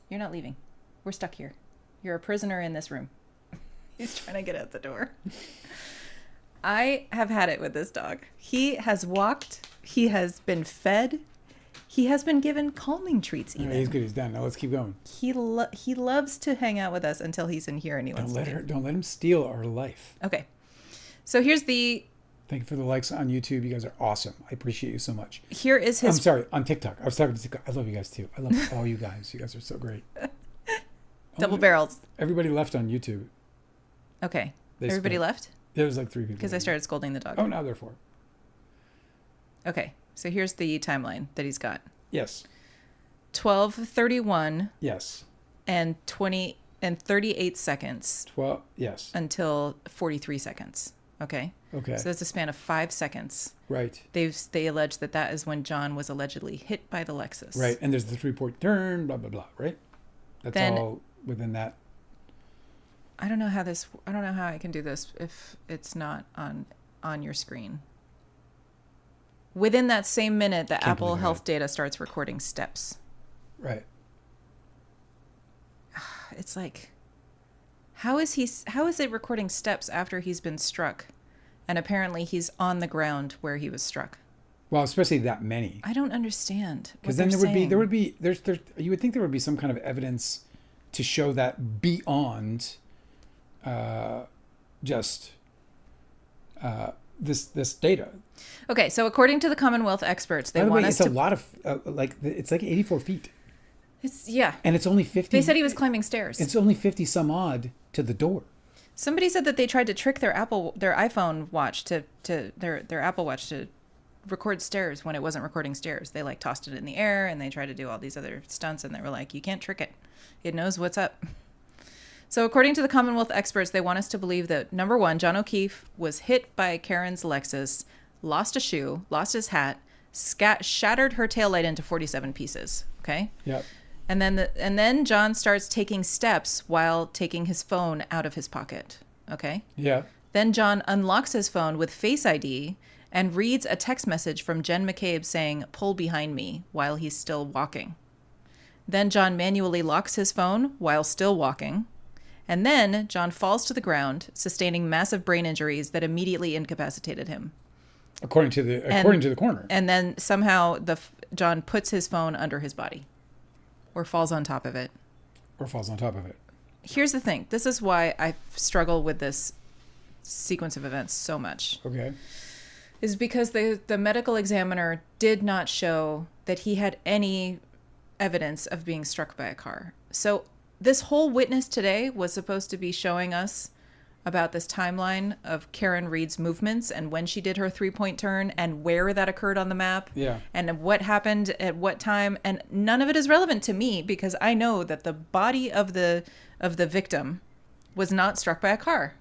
You're not leaving. We're stuck here. You're a prisoner in this room. He's trying to get out the door. I have had it with this dog. He has walked. He has been fed. He has been given calming treats even.
Right, he's good. He's done. Now let's keep going.
He loves to hang out with us until he's in here and he wants to.
Don't let him steal our life.
Okay. So here's the...
Thank you for the likes on YouTube. You guys are awesome. I appreciate you so much.
Here is his...
I'm sorry, on TikTok. I was talking to TikTok. I love you guys too. I love all you guys. You guys are so great.
Double barrels.
Everybody left on YouTube.
Okay. Everybody left?
There was like 3 people.
Because I started scolding the dog.
Oh, now there are 4.
Okay. So here's the timeline that he's got.
Yes.
12:31.
Yes.
And 38 seconds.
12. Yes.
Until 43 seconds. Okay.
Okay.
So that's a span of 5 seconds.
Right.
They allege that is when John was allegedly hit by the Lexus.
Right. And there's the 3-point turn, blah, blah, blah. Right. That's all within that.
I don't know how I can do this if it's not on your screen. Within that same minute, the Apple Health data starts recording steps.
Right.
It's like, how is it recording steps after he's been struck? And apparently he's on the ground where he was struck.
Well, especially that many.
I don't understand.
Because then you would think there would be some kind of evidence to show that beyond just this data.
Okay, so according to the Commonwealth experts, they want us to...
It's a lot of, it's like 84 feet. And it's only 50.
They said he was climbing stairs.
It's only 50 some odd to the door.
Somebody said that they tried to trick their iPhone watch their Apple Watch to record stairs when it wasn't recording stairs. They tossed it in the air and they tried to do all these other stunts, and they were like, you can't trick it. It knows what's up. So according to the Commonwealth experts, they want us to believe that, number one, John O'Keefe was hit by Karen's Lexus, lost a shoe, lost his hat, shattered her taillight into 47 pieces. Okay?
Yep.
And then John starts taking steps while taking his phone out of his pocket. Okay?
Yeah.
Then John unlocks his phone with Face ID and reads a text message from Jen McCabe saying, "Pull behind me," while he's still walking. Then John manually locks his phone while still walking. And then John falls to the ground, sustaining massive brain injuries that immediately incapacitated him.
According to the coroner.
And then somehow John puts his phone under his body, or falls on top of it.
Or falls on top of it.
Here's the thing. This is why I struggle with this sequence of events so much.
Okay.
Is because the medical examiner did not show that he had any evidence of being struck by a car. So this whole witness today was supposed to be showing us about this timeline of Karen Reed's movements and when she did her 3-point turn and where that occurred on the map.
Yeah.
And what happened at what time. And none of it is relevant to me because I know that the body of the victim was not struck by a car.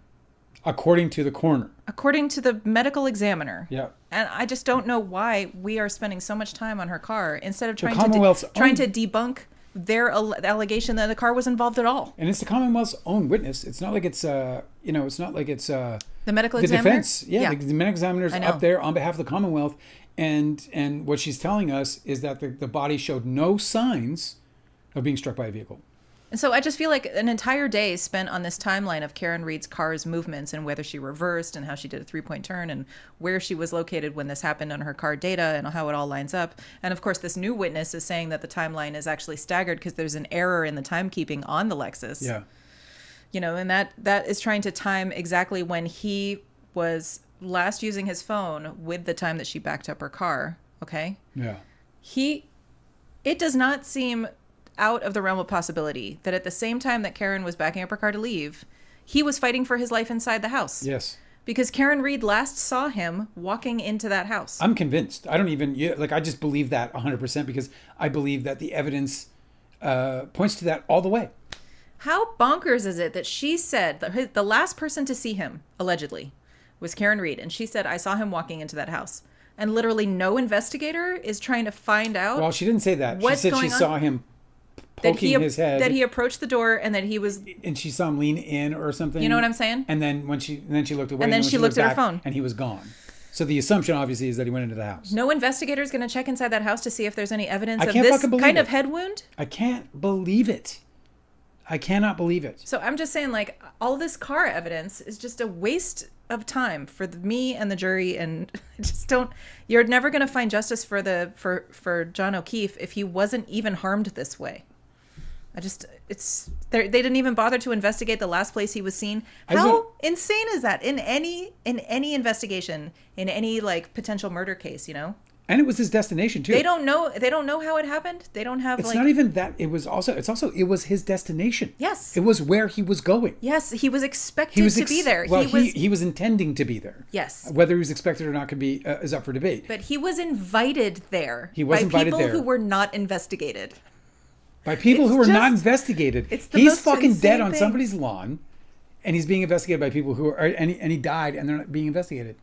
According to the coroner.
According to the medical examiner.
Yeah.
And I just don't know why we are spending so much time on her car instead of trying to debunk their allegation that the car was involved at all.
And it's the Commonwealth's own witness. It's not like it's it's not like it's
the medical
the
examiner.
Defense. Yeah, the medical examiner's up there on behalf of the Commonwealth, and what she's telling us is that the body showed no signs of being struck by a vehicle.
And so I just feel like an entire day spent on this timeline of Karen Reed's car's movements and whether she reversed and how she did a 3-point turn and where she was located when this happened on her car data and how it all lines up. And of course, this new witness is saying that the timeline is actually staggered because there's an error in the timekeeping on the Lexus.
Yeah.
And that is trying to time exactly when he was last using his phone with the time that she backed up her car. Okay.
Yeah.
It does not seem out of the realm of possibility that at the same time that Karen was backing up her car to leave, he was fighting for his life inside the house.
Yes.
Because Karen Reed last saw him walking into that house.
I'm convinced. I don't even, I just believe that 100% because I believe that the evidence points to that all the way.
How bonkers is it that she said that the last person to see him, allegedly, was Karen Reed. And she said, I saw him walking into that house. And literally no investigator is trying to find out.
Well, she didn't say that. She said she saw him poking his head.
That he approached the door and that he was...
And she saw him lean in or something.
You know what I'm saying?
And then when she looked away.
And then she looked at her phone.
And he was gone. So the assumption, obviously, is that he went into the house.
No investigator is going to check inside that house to see if there's any evidence of this kind of head wound?
I can't believe it. I cannot believe it.
So I'm just saying, like, all this car evidence is just a waste of time for me and the jury, and I just don't... You're never going to find justice for John O'Keefe if he wasn't even harmed this way. They didn't even bother to investigate the last place he was seen. How insane is that in any investigation, in any like potential murder case,
And it was his destination too.
They don't know how it happened. They don't have
It's not even that. It was his destination.
Yes.
It was where he was going.
Yes, he was expected to be there.
Well, he was intending to be there.
Yes.
Whether he was expected or not could be is up for debate.
But he was invited there.
He was invited there
by people who were not investigated.
By people who were not investigated. He's fucking dead on somebody's lawn, and he's being investigated by people who are, and he died, and they're not being investigated.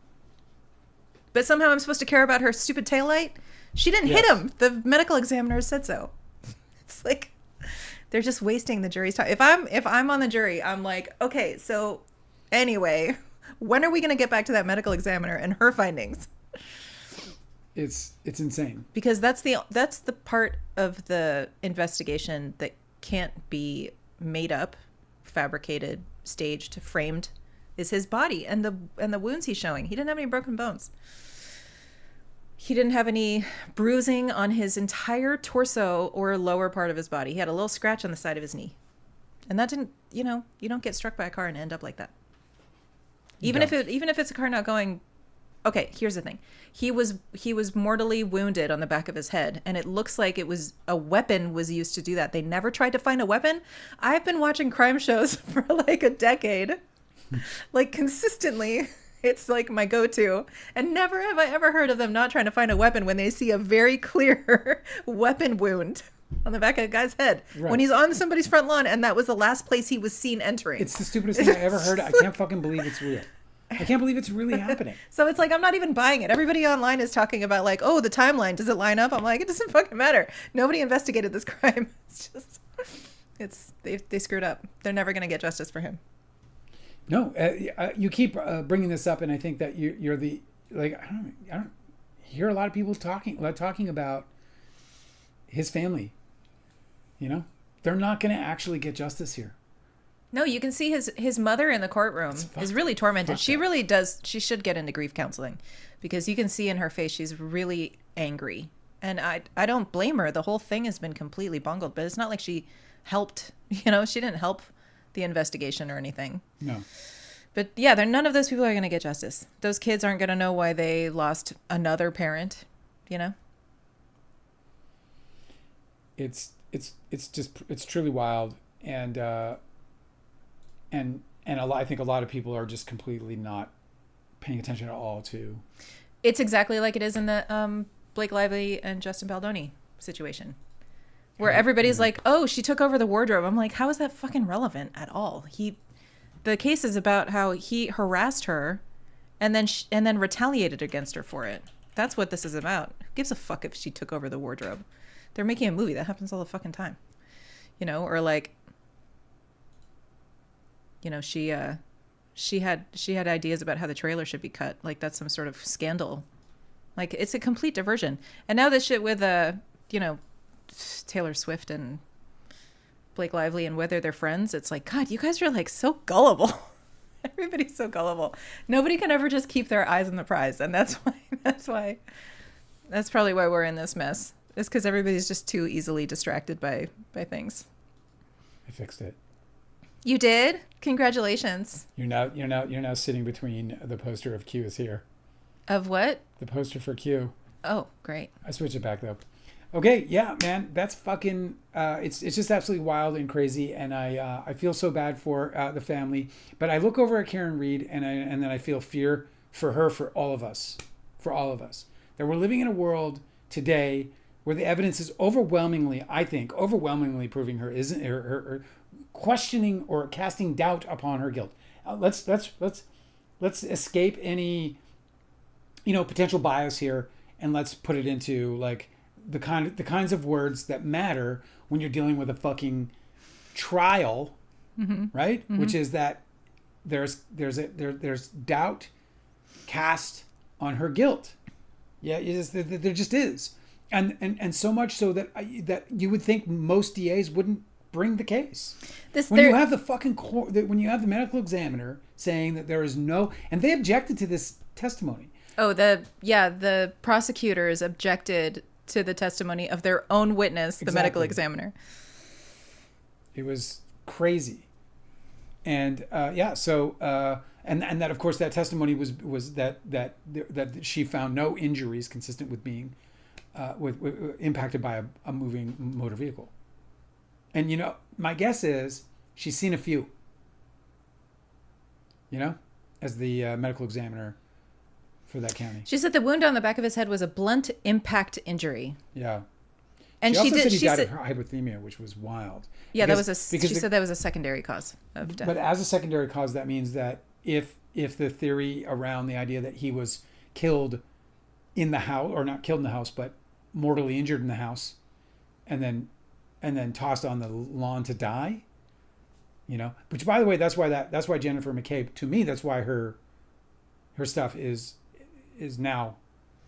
But somehow I'm supposed to care about her stupid taillight? She didn't hit him. The medical examiner said so. It's like they're just wasting the jury's time. If I'm on the jury, I'm like, okay, so anyway, when are we going to get back to that medical examiner and her findings?
It's insane.
Because that's the part of the investigation that can't be made up, fabricated, staged, framed, is his body and the wounds he's showing. He didn't have any broken bones. He didn't have any bruising on his entire torso or lower part of his body. He had a little scratch on the side of his knee. And that didn't, you don't get struck by a car and end up like that. Even if it's a car not going... Okay, here's the thing. He was mortally wounded on the back of his head, and it looks like it was a weapon was used to do that. They never tried to find a weapon. I've been watching crime shows for like a decade. Like consistently. It's like my go-to. And never have I ever heard of them not trying to find a weapon when they see a very clear weapon wound on the back of a guy's head. Right. When he's on somebody's front lawn, and that was the last place he was seen entering.
It's the stupidest thing I ever heard. I can't fucking believe it's real. I can't believe it's really happening.
So it's like, I'm not even buying it. Everybody online is talking about like, oh, the timeline, does it line up? I'm like, it doesn't fucking matter. Nobody investigated this crime. They screwed up. They're never going to get justice for him.
No, you keep bringing this up, and I think that you're the, like, I don't hear a lot of people talking about his family. They're not going to actually get justice here.
No, you can see his mother in the courtroom is really tormented. She really does. She should get into grief counseling because you can see in her face she's really angry. And I don't blame her. The whole thing has been completely bungled, but it's not like she helped. She didn't help the investigation or anything.
No.
But yeah, none of those people are going to get justice. Those kids aren't going to know why they lost another parent, you know?
It's truly wild. And I think a lot of people are just completely not paying attention at all to.
It's exactly like it is in the Blake Lively and Justin Baldoni situation, where everybody's like, "Oh, she took over the wardrobe." I'm like, how is that fucking relevant at all? The case is about how he harassed her, and then retaliated against her for it. That's what this is about. Who gives a fuck if she took over the wardrobe? They're making a movie that happens all the fucking time, you know, or like. You know, she had ideas about how the trailer should be cut. Like that's some sort of scandal. Like it's a complete diversion. And now this shit with you know, Taylor Swift and Blake Lively and whether they're friends, it's like, God, you guys are like so gullible. Everybody's so gullible. Nobody can ever just keep their eyes on the prize, and that's probably why we're in this mess. It's because everybody's just too easily distracted by things.
I fixed it.
You did? Congratulations.
You're now sitting between the poster of Q is here.
Of what?
The poster for Q.
Oh, great.
I switched it back though. Okay, yeah, man, that's fucking. It's just absolutely wild and crazy, and I feel so bad for the family. But I look over at Karen Reed, and then I feel fear for her, for all of us, that we're living in a world today where the evidence is overwhelmingly proving her isn't her questioning or casting doubt upon her guilt. Let's escape any, you know, potential bias here, and let's put it into like the kinds of words that matter when you're dealing with a fucking trial, right? Mm-hmm. Which is that there's doubt cast on her guilt. Yeah, there just is, and so much so that you would think most DAs wouldn't bring the case. You have when you have the medical examiner saying that there is no, and they objected to this testimony.
Oh, the prosecutors objected to the testimony of their own witness, the medical examiner.
It was crazy, and and that of course that testimony was that she found no injuries consistent with being with impacted by a moving motor vehicle. And, you know, my guess is she's seen a few, you know, as the medical examiner for that county.
She said the wound on the back of his head was a blunt impact injury.
Yeah.
And
she said he died of hypothermia, which was wild.
Yeah, she said that was a secondary cause of death.
But as a secondary cause, that means that if the theory around the idea that he was killed in the house, or not killed in the house, but mortally injured in the house, and then tossed on the lawn to die, you know. Which, by the way, that's why Jennifer McCabe, to me, that's why her stuff is now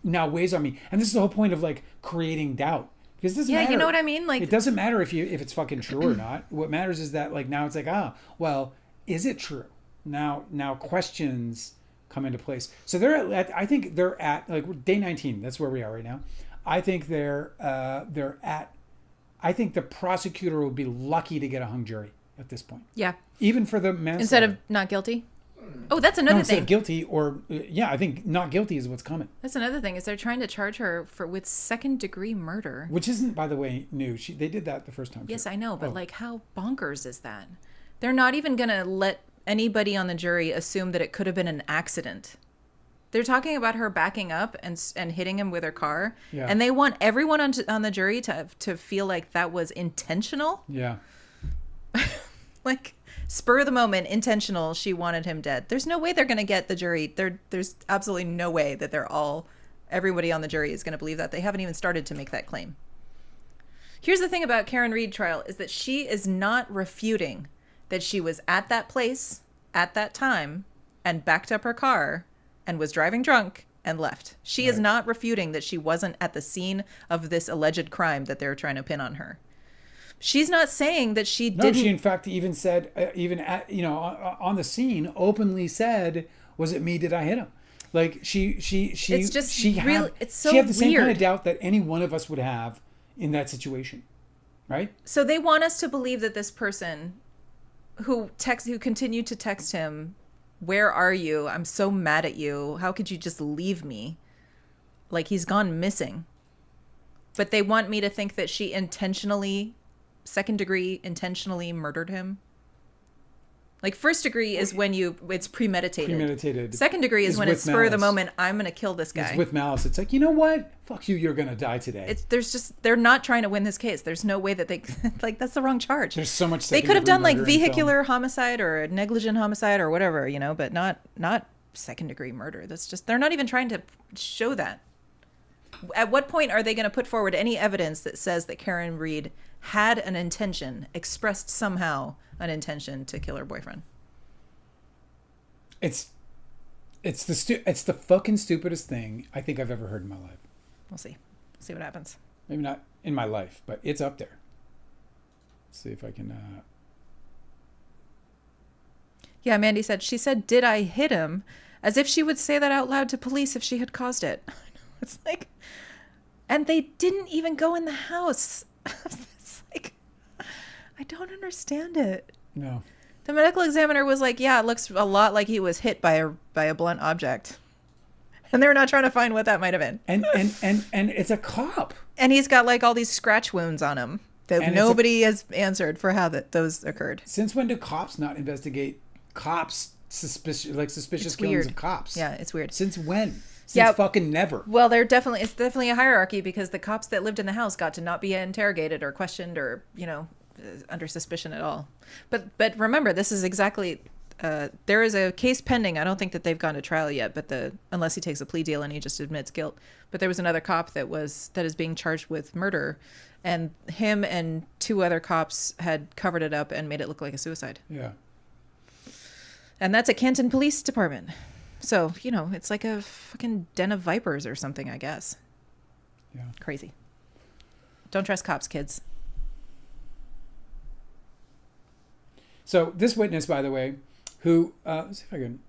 weighs on me. And this is the whole point of like creating doubt, because it doesn't matter.
You know what I mean. Like,
it doesn't matter if it's fucking true or not. What matters is that like now it's like, well, is it true? Now questions come into place. So I think they're at like day 19. That's where we are right now. I think they're at. I think the prosecutor will be lucky to get a hung jury at this point.
Yeah.
Even for the manslaughter.
Instead of not guilty? Oh, that's another thing.
Instead of guilty, or I think not guilty is what's coming.
That's another thing, is they're trying to charge her with second-degree murder.
Which isn't, by the way, new. They did that the first time.
Yes, I know, but like how bonkers is that? They're not even going to let anybody on the jury assume that it could have been an accident. They're talking about her backing up and hitting him with her car. Yeah. And they want everyone on the jury to feel like that was intentional. Yeah. Like, spur of the moment, intentional, she wanted him dead. There's no way they're going to get the jury. There's absolutely no way that everybody on the jury is going to believe that. They haven't even started to make that claim. Here's the thing about Karen Reed trial, is that she is not refuting that she was at that place at that time and backed up her car and was driving drunk and left. She is not refuting that she wasn't at the scene of this alleged crime that they're trying to pin on her. She's not saying that she didn't. No, she in fact even said, on the scene, openly said, "Was it me? Did I hit him?" Like she had the same kind of doubt that any one of us would have in that situation, right? So they want us to believe that this person who continued to text him Where are you? I'm so mad at you. How could you just leave me? Like, he's gone missing. But they want me to think that she intentionally, second degree, intentionally murdered him. Like, first degree is when it's premeditated.
Premeditated.
Second degree is when it's spur of the
malice.
moment, I'm going to kill this guy.
It's with malice. It's like, you know what? Fuck you, you're going to die today.
They're not trying to win this case. There's no way that they, like, that's the wrong charge.
There's so much
They could have
second-degree
done, like,
murder in
vehicular homicide or a negligent homicide or whatever, you know, but not second degree murder. That's just, they're not even trying to show that. At what point are they going to put forward any evidence that says that Karen Reed had an intention, expressed somehow an intention to kill her boyfriend?
It's the fucking stupidest thing I think I've ever heard in my life.
We'll see. See what happens.
Maybe not in my life, but it's up there. Let's see if I can.
Yeah, Mandy said, she said, "Did I hit him?" As if she would say that out loud to police if she had caused it. It's like, and they didn't even go in the house. It's like, I don't understand it.
No.
The medical examiner was like, yeah, it looks a lot like he was hit by a blunt object. And they're not trying to find what that might have been.
And it's a cop.
And he's got like all these scratch wounds on him that nobody has answered for how those occurred.
Since when do cops not investigate cops suspicious killings of cops?
Yeah, it's weird.
Since when? Since fucking never.
Well, it's definitely a hierarchy because the cops that lived in the house got to not be interrogated or questioned or, you know, under suspicion at all. But remember, this is exactly there is a case pending. I don't think that they've gone to trial yet, but unless he takes a plea deal and he just admits guilt. But there was another cop that is being charged with murder, and him and two other cops had covered it up and made it look like a suicide.
Yeah.
And that's at Canton Police Department. So, you know, it's like a fucking den of vipers or something, I guess.
Yeah.
Crazy. Don't trust cops, kids.
So this witness, by the way, who let's see if I can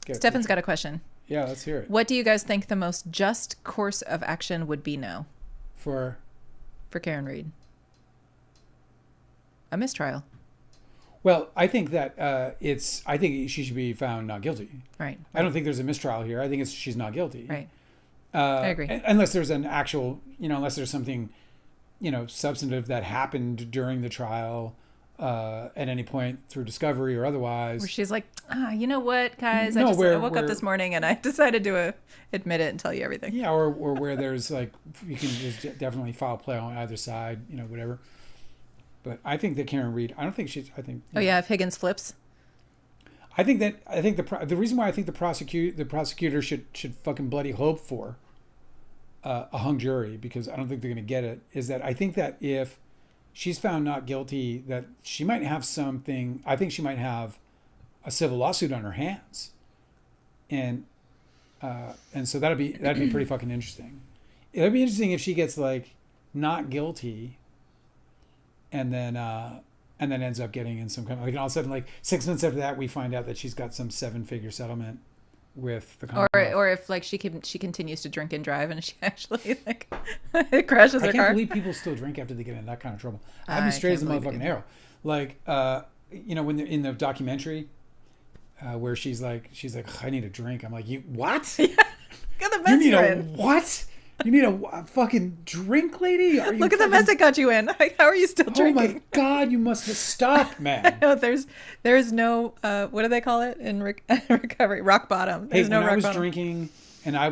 get
Stefan's got a question.
Yeah, let's hear it.
What do you guys think the most just course of action would be now
For
Karen Reed? A mistrial.
Well, I think that I think she should be found not guilty.
Right.
I don't think there's a mistrial here. I think she's not guilty.
Right. I agree.
Unless there's an actual, unless there's something, substantive that happened during the trial at any point through discovery or otherwise.
Where she's like, you know what, guys?
No,
I woke up this morning and I decided to admit it and tell you everything.
Yeah, or where there's like, you can just definitely foul play on either side, whatever. But I think that Karen Reed, I think.
Oh yeah, if Higgins flips.
I think the reason why I think the prosecutor should fucking bloody hope for a hung jury, because I don't think they're going to get it, is that I think that if she's found not guilty, that she might have something. I think she might have a civil lawsuit on her hands, and so that'd be pretty fucking interesting. It'd be interesting if she gets like not guilty, and then ends up getting in some kind of, like, all of a sudden, like 6 months after that, we find out that she's got some 7-figure settlement with the Commonwealth.
Or if like she continues to drink and drive and she actually like crashes her car.
I can't believe people still drink after they get in that kind of trouble. I'd be straight as a motherfucking arrow. Like when they're in the documentary where she's like, I need a drink. I'm like, you what?
Yeah. Look at the mess
you need
you're
a
in.
what? You need a fucking drink, lady?
Look at the mess it got you in. How are you still drinking?
Oh my God, you must have stopped, man.
No, there's no, what do they call it in recovery? Rock bottom. There's no rock bottom.
I was drinking and I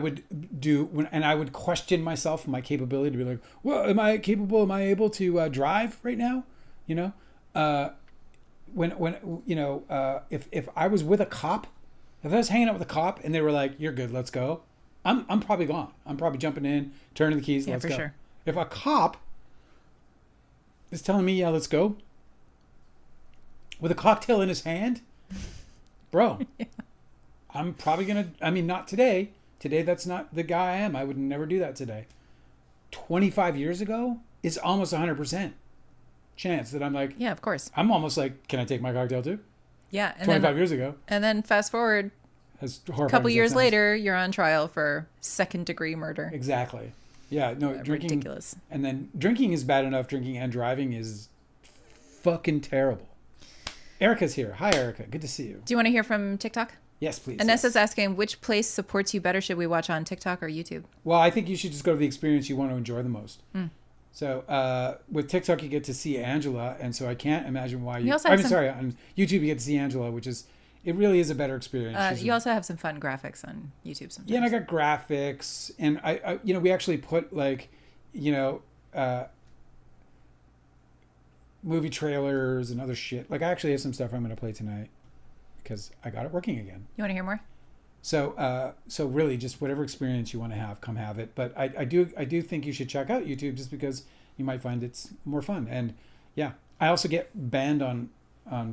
would question myself and my capability to be like, well, am I capable? Am I able to drive right now? If I was with a cop, if I was hanging out with a cop and they were like, you're good, let's go. I'm probably gone. I'm probably jumping in, turning the keys, let's go.
Sure.
If a cop is telling me, yeah, let's go, with a cocktail in his hand, bro, yeah. I'm probably going to, not today. Today, that's not the guy I am. I would never do that today. 25 years ago, it's almost 100% chance that I'm like,
yeah, of course.
I'm almost like, can I take my cocktail too?
Yeah.
25 years ago.
And then fast forward, a couple years later, you're on trial for second-degree murder.
Exactly. Yeah, no, drinking.
Ridiculous.
And then drinking is bad enough. Drinking and driving is fucking terrible. Erica's here. Hi, Erica. Good to see you.
Do you want to hear from TikTok?
Yes, please.
Anessa's
yes.
asking, which place supports you better? Should we watch on TikTok or YouTube?
Well, I think you should just go to the experience you want to enjoy the most. So with TikTok, you get to see Angela, and so I can't imagine why you.
Also have
on YouTube you get to see Angela, which is it really is a better experience.
You also have some fun graphics on YouTube sometimes.
Yeah, and I got graphics, and I we actually put like, movie trailers and other shit. Like I actually have some stuff I'm going to play tonight because I got it working again.
You want to hear more?
So really, just whatever experience you want to have, come have it. But I do think you should check out YouTube just because you might find it's more fun. And yeah, I also get banned on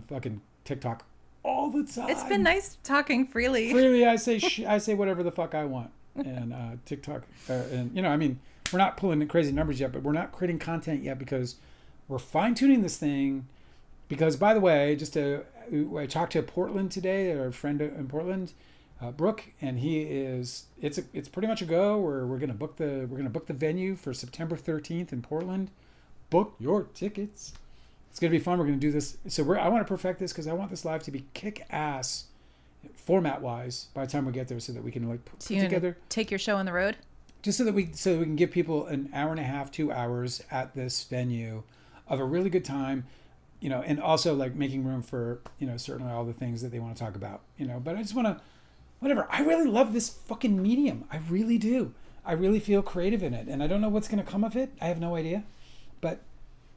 fucking TikTok all the time.
It's been nice talking freely.
Freely, I say whatever the fuck I want. And TikTok, and I mean, we're not pulling the crazy numbers yet, but we're not creating content yet because we're fine tuning this thing. Because by the way, I talked to Portland today, our friend in Portland. Brooke, and it's pretty much a go. We're gonna book the venue for September 13th in Portland. Book your tickets. It's gonna be fun. We're gonna do this. So I want to perfect this because I want this live to be kick ass, format wise. By the time we get there, so that we can put together.
Take your show on the road.
Just so that we can give people an hour and a half, 2 hours at this venue, of a really good time. And also making room for certainly all the things that they want to talk about. But I just want to. Whatever. I really love this fucking medium. I really do. I really feel creative in it. And I don't know what's going to come of it. I have no idea. But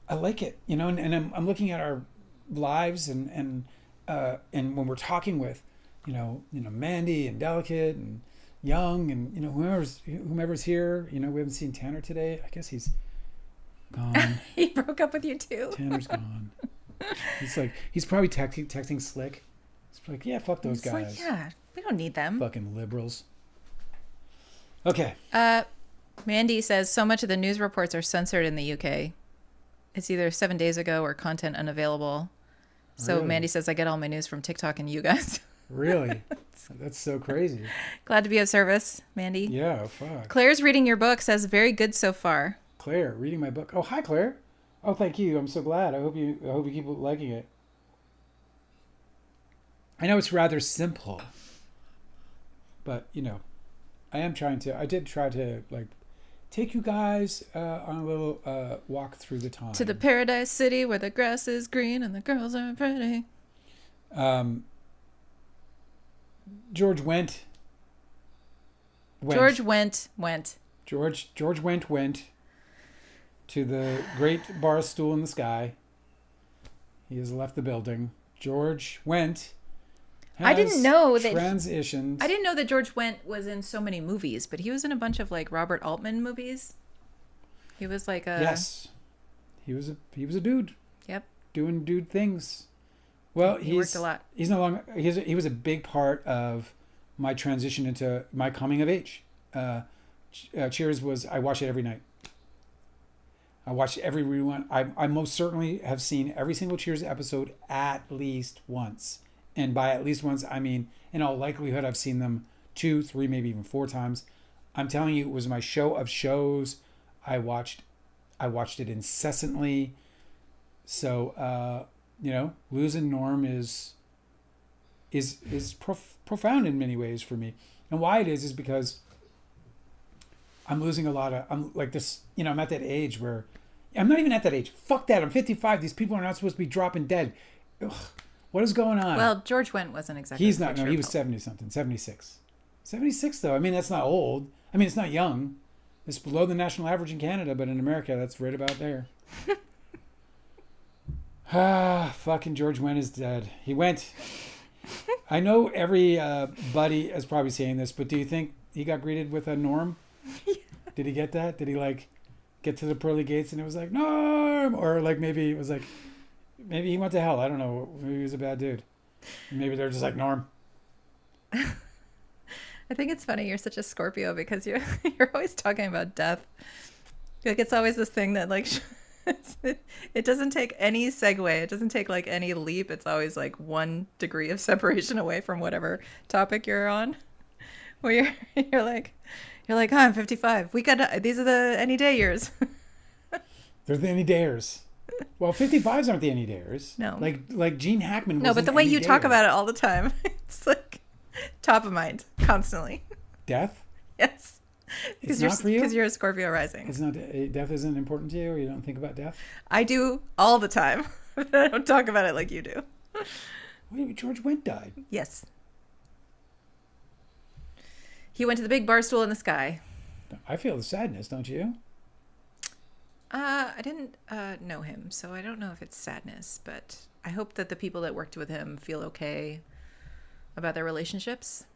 I like it. And I'm looking at our lives and when we're talking with, Mandy and Delicate and Young and, whomever's here. We haven't seen Tanner today. I guess he's gone.
He broke up with you too.
Tanner's gone. He's probably texting Slick. He's like, yeah, fuck those guys.
Yeah. We don't need them.
Fucking liberals. Okay.
Mandy says so much of the news reports are censored in the UK. It's either 7 days ago or content unavailable. So
Really?
Mandy says I get all my news from TikTok and you guys.
Really? That's so crazy.
Glad to be of service, Mandy.
Yeah, fuck.
Claire's reading your book, says very good so far.
Claire, reading my book. Oh, hi, Claire. Oh, thank you. I'm so glad. I hope you keep liking it. I know it's rather simple. But, I did try to take you guys on a little walk through the time.
To the paradise city where the grass is green and the girls are pretty.
George went.
George went.
George went to the great bar stool in the sky. He has left the building. George went.
I didn't know that
transitions.
I didn't know that George Wendt was in so many movies, but he was in a bunch of Robert Altman movies. He was
yes, he was a dude.
Yep,
doing dude things. Well,
he worked a lot.
He's no longer. He was a big part of my transition into my coming of age. Cheers was. I watch it every night. I watched every rerun. I most certainly have seen every single Cheers episode at least once. And by at least once, I mean, in all likelihood, I've seen them 2, 3, maybe even 4 times. I'm telling you, it was my show of shows. I watched it incessantly. So, losing Norm is profound in many ways for me. And why it is because I'm losing I'm like this, I'm at that age where, I'm not even at that age. Fuck that, I'm 55. These people are not supposed to be dropping dead. Ugh. What is going on?
Well, George Wendt wasn't exactly.
He's not. No, he was 70-something. 76. 76 though. I mean, that's not old. I mean, it's not young. It's below the national average in Canada, but in America, that's right about there. Fucking George Wendt is dead. He went. I know every buddy is probably saying this, but do you think he got greeted with a Norm? Yeah. Did he get that? Did he get to the pearly gates and it was like Norm, or maybe it was like. Maybe he went to hell. I don't know. Maybe he was a bad dude. Maybe they're just like Norm.
I think it's funny. You're such a Scorpio because you're always talking about death. It's always this thing that it doesn't take any segue. It doesn't take any leap. It's always 1 degree of separation away from whatever topic you're on. Where you're like, I'm 55. These are the any day years.
They're the any dayers. Well, 55s aren't the any dares.
No.
Like Gene Hackman was
No, but the
an
way
any
you talk
dare.
about it all the time, it's like top of mind constantly.
Death?
Yes.
It's not for you?
Because you're a Scorpio rising.
It's not death isn't important to you, or you don't think about death?
I do all the time. But I don't talk about it like you do.
Wait, George Wendt died.
Yes. He went to the big bar stool in the sky.
I feel the sadness, don't you?
I didn't know him, so I don't know if it's sadness, but I hope that the people that worked with him feel okay about their relationships.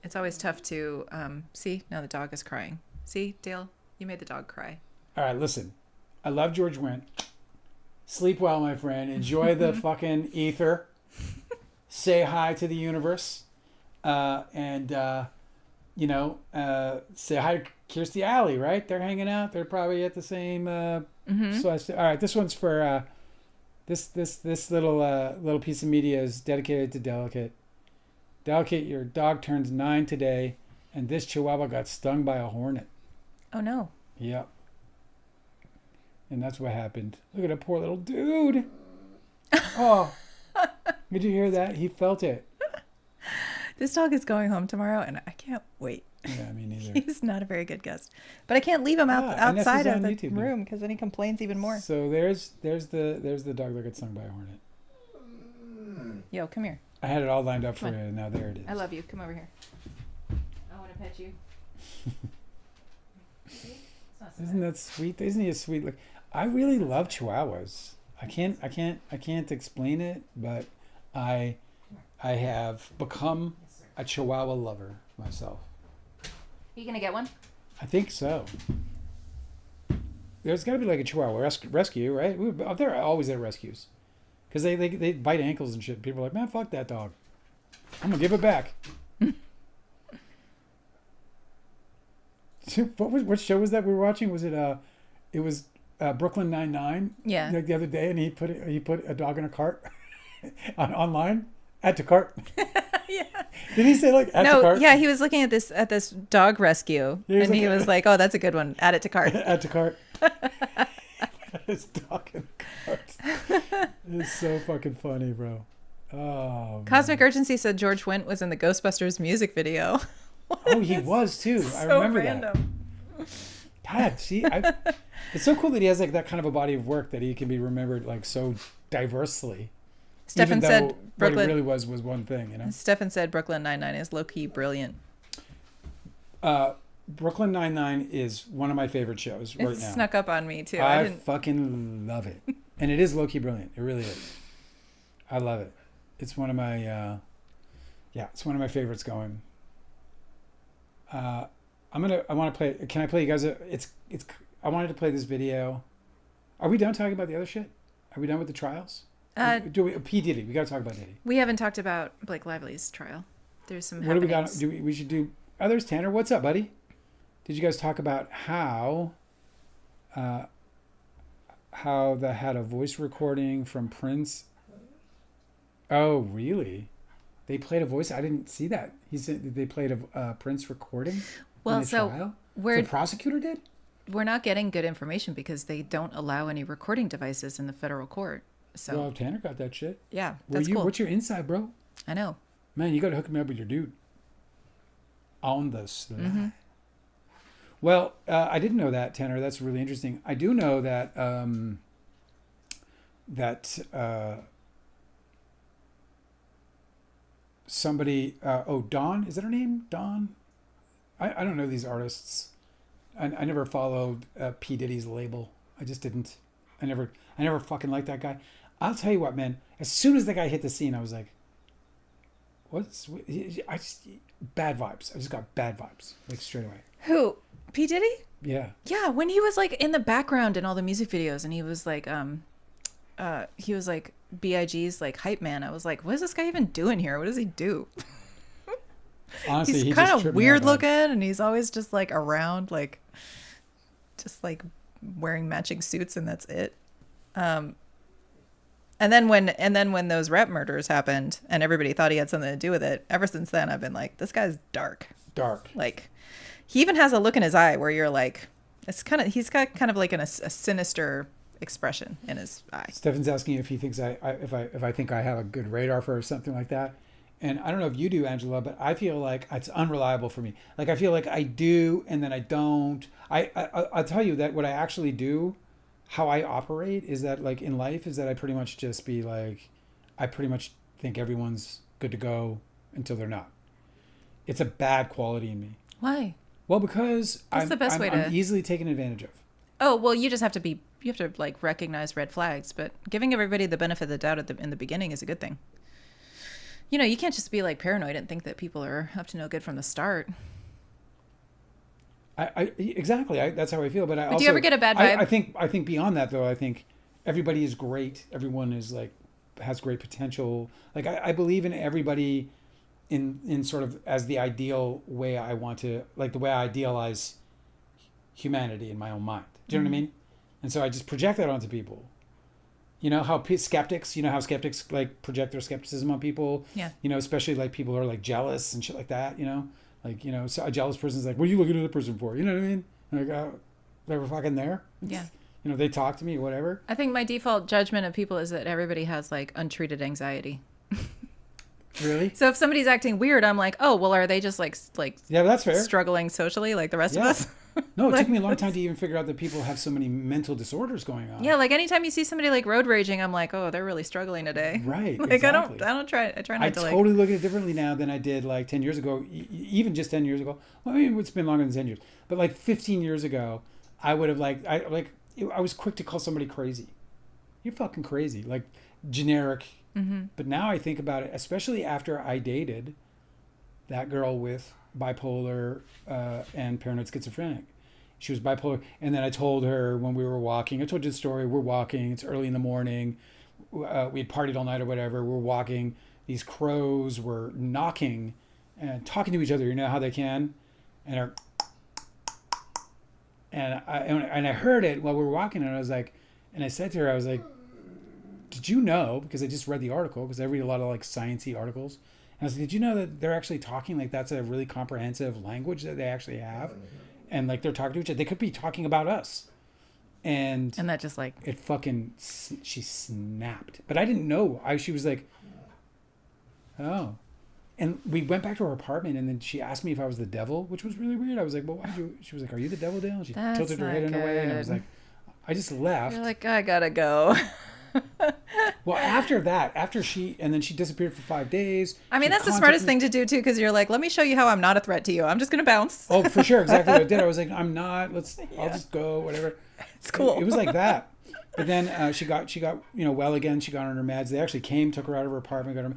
It's always tough to see, now the dog is crying. See, Dale, you made the dog cry.
All right, listen. I love George Wendt. Sleep well, my friend. Enjoy the fucking ether. Say hi to the universe. And say hi to Kirstie Alley, right? They're hanging out. They're probably at the same. So all right, this one's for this little piece of media is dedicated to Delicate. Delicate, your dog turns 9 today, and this Chihuahua got stung by a hornet.
Oh no!
Yep. And that's what happened. Look at that poor little dude. Oh, did you hear that? He felt it.
This dog is going home tomorrow, and I can't wait.
Yeah, me neither.
He's not a very good guest, but I can't leave him outside of the room because then he complains even more.
So there's the dog that got stung by a hornet.
Yo, come here.
I had it all lined up for you, and now there it is.
I love you. Come over here. I want to pet you.
Isn't that sweet? Isn't he a sweet? Like, I really love Chihuahuas. I can't explain it, but I have become a Chihuahua lover myself.
You gonna get one?
I think so. There's got to be like a Chihuahua rescue, right? They're always at rescues. Because they bite ankles and shit. People are like, man, fuck that dog. I'm going to give it back. What show was that we were watching? Was it it was Brooklyn Nine-Nine?
Yeah.
Like the other day, and he put a dog in a cart online. Add to cart.
Yeah.
Did he say like add to cart?
Yeah, he was looking at this dog rescue, and he was like, "Oh, that's a good one. Add it to cart."
Add to cart. His dog in a cart. It's so fucking funny, bro. Oh.
Cosmic Urgency said George Wendt was in the Ghostbusters music video.
Oh, he was too. I remember that. God, see, it's so cool that he has like that kind of a body of work that he can be remembered like so diversely.
Stefan said Brooklyn.
What it really was one thing, you know.
Stefan said Brooklyn Nine-Nine is low-key brilliant.
Brooklyn Nine-Nine is one of my favorite shows right now.
It snuck up on me too.
I fucking love it, and it is low-key brilliant. It really is. I love it. It's one of my, it's one of my favorites going. I want to play. Can I play you guys? I wanted to play this video. Are we done talking about the other shit? Are we done with the trials? P. Diddy. We got to talk about Diddy.
We haven't talked about Blake Lively's trial. There's some.
What do we got? We should do. Oh, there's Tanner. What's up, buddy? Did you guys talk about how they had a voice recording from Prince? Oh, really? They played a voice. I didn't see that. He said they played a Prince recording.
Well,
in the trial? The prosecutor did.
We're not getting good information because they don't allow any recording devices in the federal court. So
well, Tanner got that shit.
Yeah, that's cool.
What's your inside, bro?
I know.
Man, you got to hook me up with your dude. On the slide. Mm-hmm. Well, I didn't know that, Tanner. That's really interesting. I do know that somebody, Dawn, is that her name? Dawn? I don't know these artists. I never followed P. Diddy's label. I just didn't. I never fucking liked that guy. I'll tell you what, man. As soon as the guy hit the scene, I was like, bad vibes. I just got bad vibes, like straight away.
Who? P. Diddy?
Yeah.
Yeah, when he was like in the background in all the music videos, and he was like B.I.G.'s like hype man. I was like, what is this guy even doing here? What does he do?
Honestly,
he's kind of weird looking, and he's always just like around, like just like wearing matching suits, and that's it. And then when those rap murders happened, and everybody thought he had something to do with it, ever since then I've been like, this guy's dark. Like, he even has a look in his eye where you're like, he's got kind of like a sinister expression in his eye.
Stefan's asking if he thinks if I think I have a good radar for something like that. And I don't know if you do, Angela, but I feel like it's unreliable for me. Like I feel like I do and then I don't. I'll tell you that what I actually do, how I operate is that like in life is that I pretty much just be like, I pretty much think everyone's good to go until they're not. It's a bad quality in me.
Why?
Well, because
That's the best way to...
I'm easily taken advantage of.
Oh, well, you just have to you have to like recognize red flags, but giving everybody the benefit of the doubt in the beginning is a good thing. You know, you can't just be like paranoid and think that people are up to no good from the start.
Exactly. That's how I feel. But I also,
do you ever get a bad vibe?
I think beyond that though, I think everybody is great. Everyone is like, has great potential. Like I believe in everybody in sort of as the ideal way I want to, like the way I idealize humanity in my own mind. Do you know what I mean? And so I just project that onto people. You know how skeptics, like project their skepticism on people.
Yeah.
You know, especially like people who are like jealous and shit like that. You know, like so a jealous person's like, "What are you looking at the person for?" You know what I mean? Like, they were fucking there.
Yeah.
You know, they talk to me, whatever.
I think my default judgment of people is that everybody has like untreated anxiety.
Really?
So if somebody's acting weird, I'm like, oh, well, are they just like
yeah, that's fair.
Struggling socially like the rest of us?
No, it took me a long time to even figure out that people have so many mental disorders going on.
Yeah, like anytime you see somebody like road raging, I'm like, oh, they're really struggling today.
Right.
Like
exactly.
I try not to like.
I totally look at it differently now than I did like 10 years ago, even just 10 years ago. Well, I mean, it's been longer than 10 years, but like 15 years ago, I would have I was quick to call somebody crazy. You're fucking crazy, like generic.
Mm-hmm.
But now I think about it, especially after I dated that girl with bipolar and paranoid schizophrenic. She was bipolar. And then I told her when we were walking, I told you the story, we're walking, it's early in the morning. We had partied all night or whatever. We're walking. These crows were knocking and talking to each other. You know how they can? And I heard it while we were walking. And I was like, and I said to her, I was like, did you know, because I just read the article, because I read a lot of like sciencey articles. And I was like, did you know that they're actually talking like that's a really comprehensive language that they actually have? And like they're talking to each other. They could be talking about us. And
that just like...
It fucking... She snapped. But I didn't know. She was like, oh. And we went back to her apartment and then she asked me if I was the devil, which was really weird. I was like, well, why'd you... She was like, are you the devil, Dale? And she tilted her head in a way. And I was like, I just left.
You're like, I gotta go.
Well, after that, and then she disappeared for 5 days.
I mean, that's the smartest thing to do too, because you're like, let me show you how I'm not a threat to you. I'm just gonna bounce.
Oh, for sure, exactly what I did. I was like, I'm not. I'll just go, whatever.
It's cool.
It was like that. But then she got well again. She got on her meds. They actually came, took her out of her apartment, got her.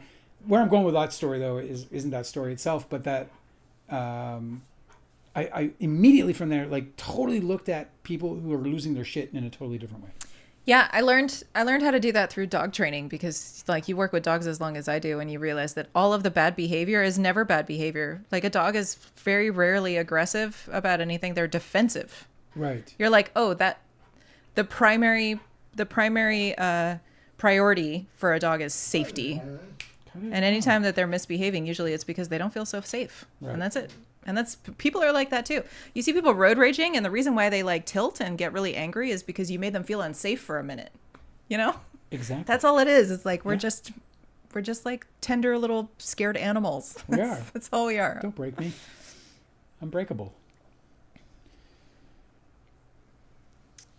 Where I'm going with that story though isn't that story itself, but that I immediately from there like totally looked at people who are losing their shit in a totally different way.
Yeah, I learned how to do that through dog training, because like you work with dogs as long as I do, and you realize that all of the bad behavior is never bad behavior. Like a dog is very rarely aggressive about anything. They're defensive.
Right.
You're like, oh, that the primary priority for a dog is safety. And anytime that they're misbehaving, usually it's because they don't feel so safe. Right. And that's it. And people are like that too. You see people road raging, and the reason why they like tilt and get really angry is because you made them feel unsafe for a minute. You know?
Exactly.
That's all it is. It's like we're just like tender little scared animals.
We are.
That's all we are.
Don't break me. I'm breakable.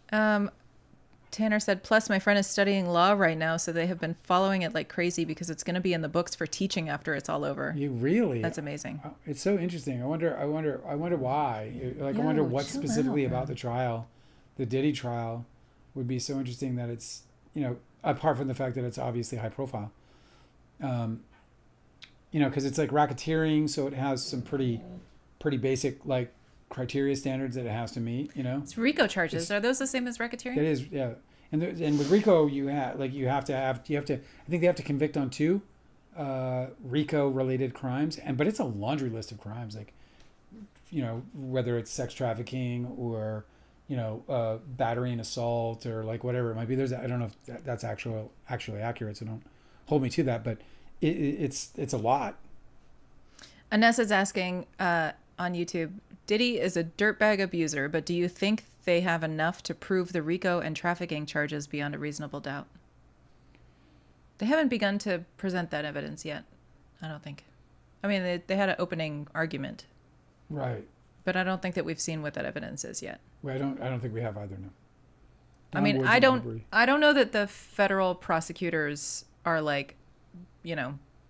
Tanner said, plus my friend is studying law right now, so they have been following it like crazy because it's going to be in the books for teaching after it's all over.
You really?
That's amazing.
It's so interesting. I wonder why. Like, I wonder what specifically about the trial, the Diddy trial, would be so interesting that it's, apart from the fact that it's obviously high profile. Because it's like racketeering, so it has some pretty basic like criteria standards that it has to meet.
It's RICO charges. Are those the same as racketeering?
It is, yeah. And with RICO, you have to I think they have to convict on 2 RICO related crimes, but it's a laundry list of crimes, like whether it's sex trafficking or battery and assault or like whatever it might be. I don't know if that's actually accurate, so don't hold me to that, but it's a lot. Anessa's
asking on YouTube, Diddy is a dirtbag abuser, but do you think they have enough to prove the RICO and trafficking charges beyond a reasonable doubt. They haven't begun to present that evidence yet, I don't think. I mean, they had an opening argument.
Right.
But I don't think that we've seen what that evidence is yet.
Well, I don't think we have either, no.
I mean, I don't know that the federal prosecutors are like,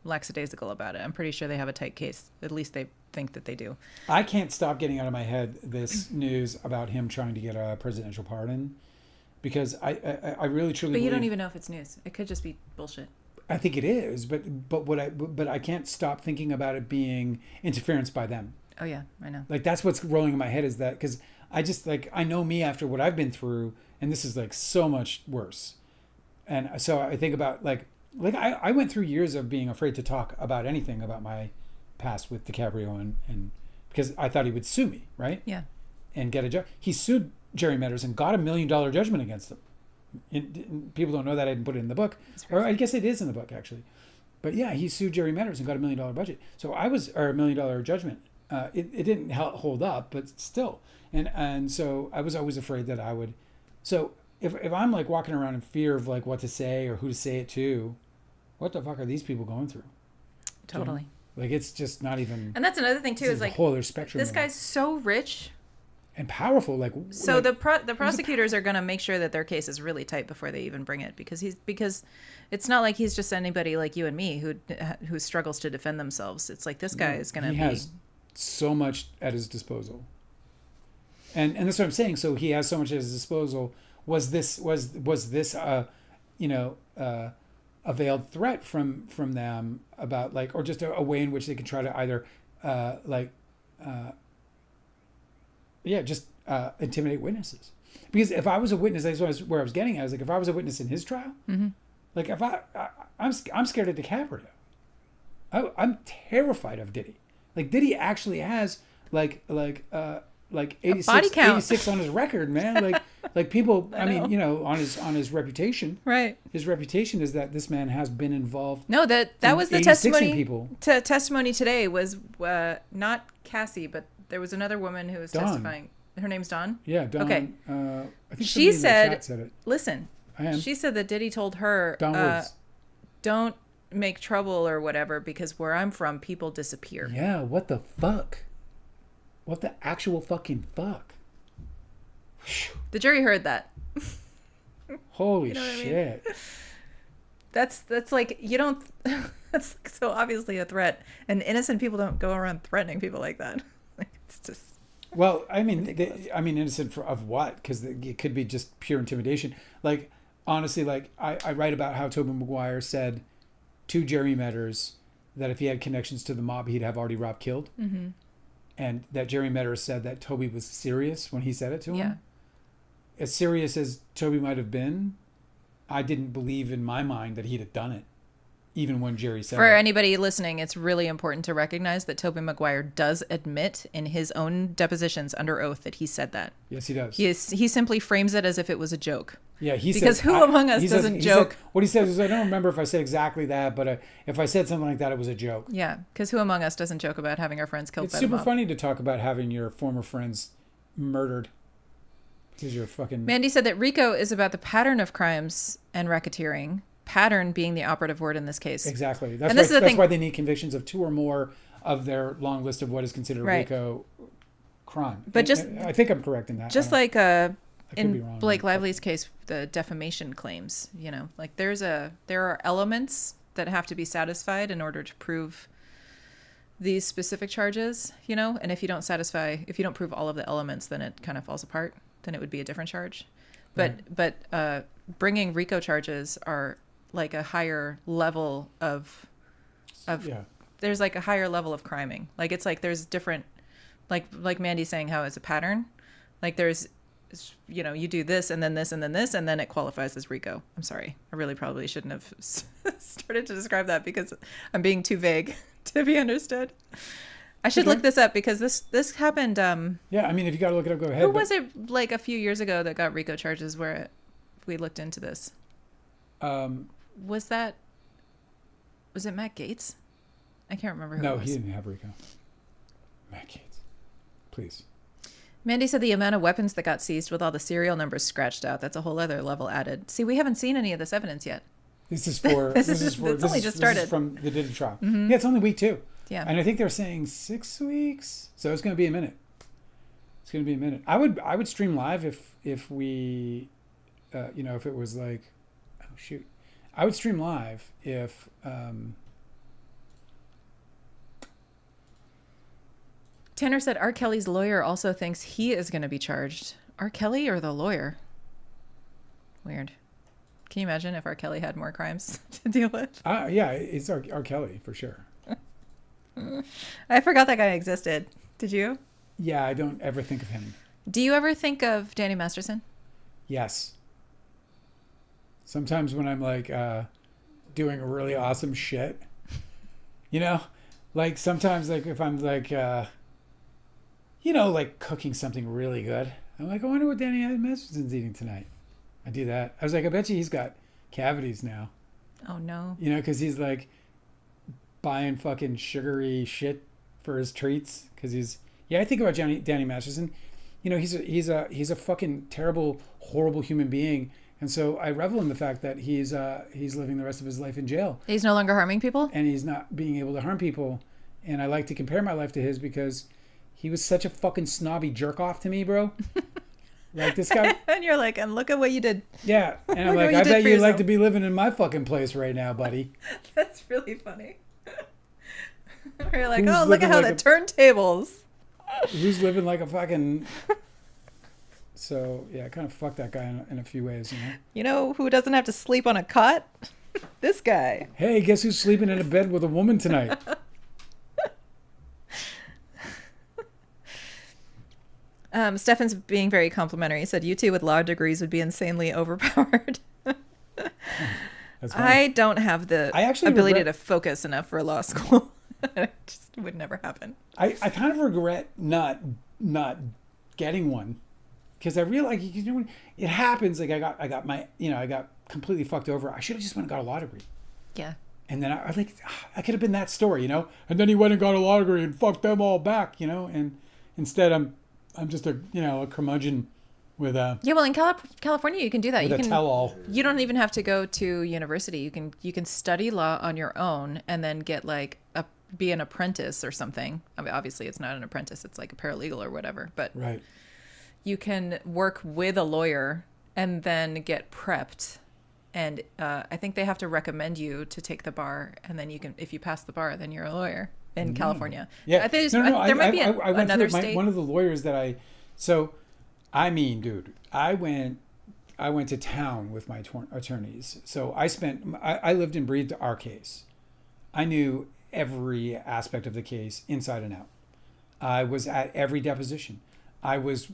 lackadaisical about it. I'm pretty sure they have a tight case. At least they think that they do.
I can't stop getting out of my head this news about him trying to get a presidential pardon, because I really truly.
But you don't even know if it's news. It could just be bullshit.
I think it is, but I can't stop thinking about it being interference by them.
Oh yeah, I know.
Like that's what's rolling in my head, is that because I just I know me after what I've been through, and this is like so much worse. And so I think about like I went through years of being afraid to talk about anything about my past with DiCaprio, and because I thought he would sue me, right?
Yeah.
And get a job. He sued Jerry Meadors and got $1 million judgment against him. People don't know that. I didn't put it in the book, or I guess it is in the book actually. But yeah, he sued Jerry Meadors and got $1 million budget. So $1 million judgment. It didn't hold up, but still. And so I was always afraid that I would. So if I'm like walking around in fear of like what to say or who to say it to, what the fuck are these people going through?
Totally.
You know? Like it's just not even.
And that's another thing too, is like
a whole other spectrum.
This guy's so rich
and powerful. Like
so, the prosecutors are going to make sure that their case is really tight before they even bring it, because it's not like he's just anybody like you and me who struggles to defend themselves. It's like this guy is going to be.
He has so much at his disposal. And that's what I'm saying. So he has so much at his disposal. Was this a veiled threat from them about like, or just a way in which they can try to either intimidate witnesses? Because if I was a witness, that's where I was getting at. I was like, if I was a witness in his trial,
mm-hmm.
like if I'm scared of DiCaprio. I'm terrified of Diddy. Like Diddy actually has like 86,
body count.
86 on his record, man. Like people, I mean, on his reputation.
Right.
His reputation is that this man has been involved.
No, that was the testimony.
People.
Testimony today was not Cassie, but there was another woman who was
Dawn.
testifying. Her name's Dawn?
Yeah, Dawn.
Okay.
I think
she said,
in the chat said it.
Listen, she said that Diddy told her,
Dawn Woods.
Don't make trouble or whatever, because where I'm from, people disappear.
Yeah, what the fuck? What the actual fucking fuck?
The jury heard that.
Holy shit.
I mean? That's like, you don't, that's so obviously a threat. And innocent people don't go around threatening people like that. Like, it's just.
Well, I mean, innocent of what? Because it could be just pure intimidation. Like, honestly, like I write about how Tobey Maguire said to Jerry Meadors that if he had connections to the mob, he'd have already robbed, killed.
Mm-hmm.
And that Jerry Meadors said that Toby was serious when he said it to him.
Yeah.
As serious as Toby might have been, I didn't believe in my mind that he'd have done it, even when Jerry said it.
For anybody listening, it's really important to recognize that Tobey Maguire does admit in his own depositions under oath that he said that.
Yes, he does.
He simply frames it as if it was a joke.
Yeah,
because who among us doesn't joke?
What he says is, I don't remember if I said exactly that, but if I said something like that, it was a joke.
Yeah, because who among us doesn't joke about having our friends killed by the mob?
It's super funny to talk about having your former friends murdered because you're fucking...
Mandy said that RICO is about the pattern of crimes and racketeering, pattern being the operative word in this case.
Exactly. That's why they need convictions of 2 or more of their long list of what is considered a RICO crime.
But
I think I'm correct in that.
Just like in Blake Lively's case, the defamation claims, like there are elements that have to be satisfied in order to prove these specific charges, and if you don't prove all of the elements, then it kind of falls apart. Then it would be a different charge. But bringing RICO charges are like a higher level of there's like a higher level of criming. Like it's like there's different, like Mandy's saying how it's a pattern. Like there's, you do this and then this and then this, and then it qualifies as RICO. I'm sorry. I really probably shouldn't have started to describe that because I'm being too vague to be understood. I should look this up because this happened.
Yeah, I mean, if you got to look it up, go ahead.
Who was it like a few years ago that got RICO charges where we looked into this? Was it Matt Gaetz? I can't remember who it was.
No, he didn't have RICO. Matt Gaetz. Please.
Mandy said the amount of weapons that got seized with all the serial numbers scratched out, that's a whole other level added. See, we haven't seen any of this evidence yet.
This is for
It's only just started.
This is from the did trial. Yeah, it's only week 2.
Yeah.
And I think they're saying 6 weeks. So it's going to be a minute. It's going to be a minute. I would stream live if we if it was like, oh shoot. I would stream live if
Tanner said R. Kelly's lawyer also thinks he is going to be charged. R. Kelly or the lawyer? Weird. Can you imagine if R. Kelly had more crimes to deal with?
yeah, it's R. Kelly for sure.
I forgot that guy existed. Did you?
Yeah, I don't ever think of him.
Do you ever think of Danny Masterson?
Yes. Sometimes when I'm like doing really awesome shit, like sometimes like if I'm like like cooking something really good, I'm like, I wonder what Danny Masterson's eating tonight. I do that. I was like, I bet you he's got cavities now.
Oh no.
Because he's like buying fucking sugary shit for his treats. Because I think about Danny Masterson. He's a fucking terrible, horrible human being. And so I revel in the fact that he's living the rest of his life in jail.
He's no longer harming people?
And he's not being able to harm people. And I like to compare my life to his because he was such a fucking snobby jerk off to me, bro. Like this guy.
And you're like, and look at what you did.
Yeah. And I'm like, I bet you'd like to be living in my fucking place right now, buddy.
That's really funny. You're like, oh, look at how the turntables.
Who's living like a fucking... So, yeah, I kind of fucked that guy in a few ways,
You know who doesn't have to sleep on a cot? This guy.
Hey, guess who's sleeping in a bed with a woman tonight?
Stefan's being very complimentary. He said, you two with law degrees would be insanely overpowered. I don't have the ability to focus enough for law school. It just would never happen.
I kind of regret not getting one. Because I realize it happens. Like I got completely fucked over. I should have just went and got a law degree.
Yeah.
And then I could have been that story, And then he went and got a law degree and fucked them all back, And instead I'm just a curmudgeon with a
well in California you can do that.
With a tell-all.
You don't even have to go to university. You can study law on your own and then get be an apprentice or something. I mean, obviously it's not an apprentice. It's like a paralegal or whatever. But
right.
You can work with a lawyer and then get prepped. And I think they have to recommend you to take the bar. And then if you pass the bar, then you're a lawyer in California.
Yeah.
There might be another state.
One of the lawyers that I went to town with my attorneys. So I lived and breathed our case. I knew every aspect of the case inside and out. I was at every deposition. I was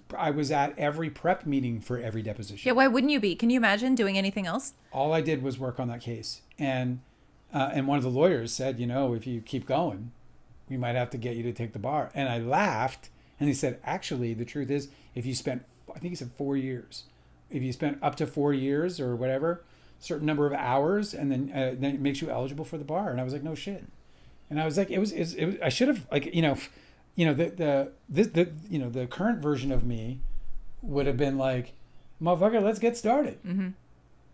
at every prep meeting for every deposition.
Yeah, why wouldn't you be? Can you imagine doing anything else?
All I did was work on that case. And one of the lawyers said, if you keep going, we might have to get you to take the bar. And I laughed. And he said, actually, the truth is, if you spent, I think he said 4 years. If you spent up to 4 years or whatever, certain number of hours, and then it makes you eligible for the bar. And I was like, no shit. And I was like, it was I should have, the current version of me would have been like, motherfucker, let's get started.
Mm-hmm.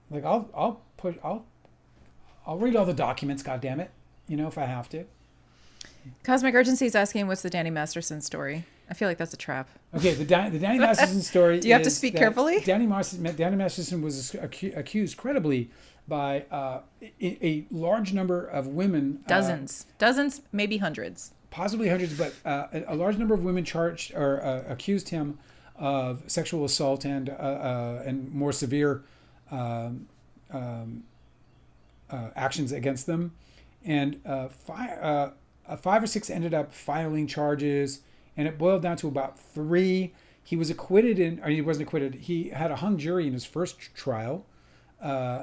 Like I'll read all the documents, goddammit, if I have to.
Cosmic Urgency is asking, what's the Danny Masterson story? I feel like that's a trap.
Okay, the Danny Masterson story.
Do you have to speak carefully?
Danny Masterson was accused credibly by a large number of women.
Dozens, maybe hundreds.
Possibly hundreds, but a large number of women charged or accused him of sexual assault and more severe actions against them, and 5 or 6 ended up filing charges, and it boiled down to about 3. He was acquitted he wasn't acquitted. He had a hung jury in his first trial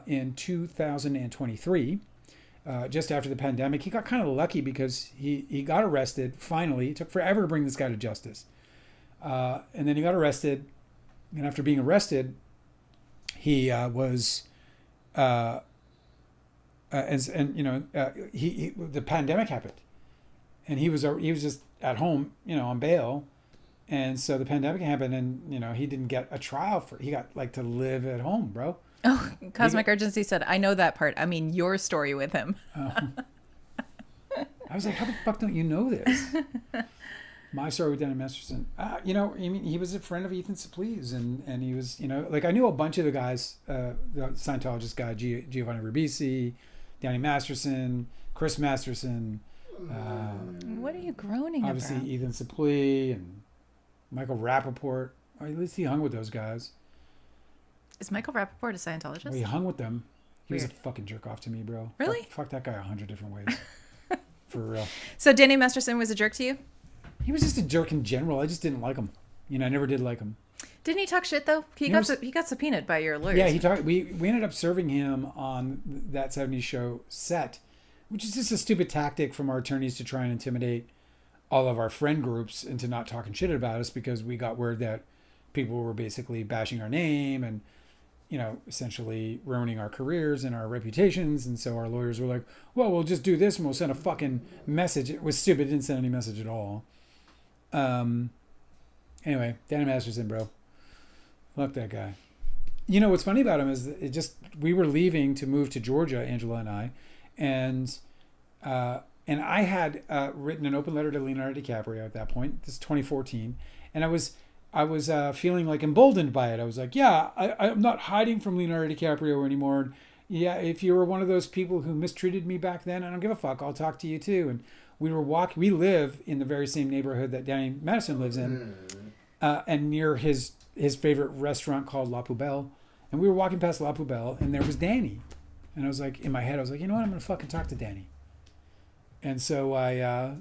in 2023. Just after the pandemic. He got kind of lucky because he got arrested finally. It took forever to bring this guy to justice. And then he got arrested. And after being arrested, he the pandemic happened. And he was just at home, on bail. And so the pandemic happened, and he didn't get a trial he got like to live at home, bro.
Oh, Cosmic Urgency said, I know that part. I mean, your story with him.
I was like, how the fuck don't you know this? My story with Danny Masterson. I mean, he was a friend of Ethan Suplee's, and he was, like, I knew a bunch of the guys, the Scientologist guy, Giovanni Ribisi, Danny Masterson, Chris Masterson.
What are you groaning
obviously
about?
Ethan Suplee and Michael Rappaport. Or at least he hung with those guys.
Is Michael Rappaport a Scientologist?
Well, he hung with them. He was a
Weird.
fucking jerk off to me, bro.
Really?
Fuck that guy 100 different ways. For real.
So Danny Masterson was a jerk to you?
He was just a jerk in general. I just didn't like him. I never did like him.
Didn't he talk shit though? He got subpoenaed by your lawyers.
Yeah, he talked. We ended up serving him on that '70s show set, which is just a stupid tactic from our attorneys to try and intimidate all of our friend groups into not talking shit about us, because we got word that people were basically bashing our name and essentially ruining our careers and our reputations. And so our lawyers were like, well, we'll just do this and we'll send a fucking message. It was stupid. It didn't send any message at all. Anyway, Danny Masterson, bro. Fuck that guy. What's funny about him is we were leaving to move to Georgia, Angela and I, and I had written an open letter to Leonardo DiCaprio at that point. This is 2014, and I was feeling like emboldened by it. I was like, yeah, I'm not hiding from Leonardo DiCaprio anymore. Yeah, if you were one of those people who mistreated me back then, I don't give a fuck. I'll talk to you too. And we live in the very same neighborhood that Danny Madison lives in, and near his favorite restaurant called La Poubelle. And we were walking past La Poubelle, and there was Danny. And I was like, in my head, I was like, you know what? I'm going to fucking talk to Danny. And so I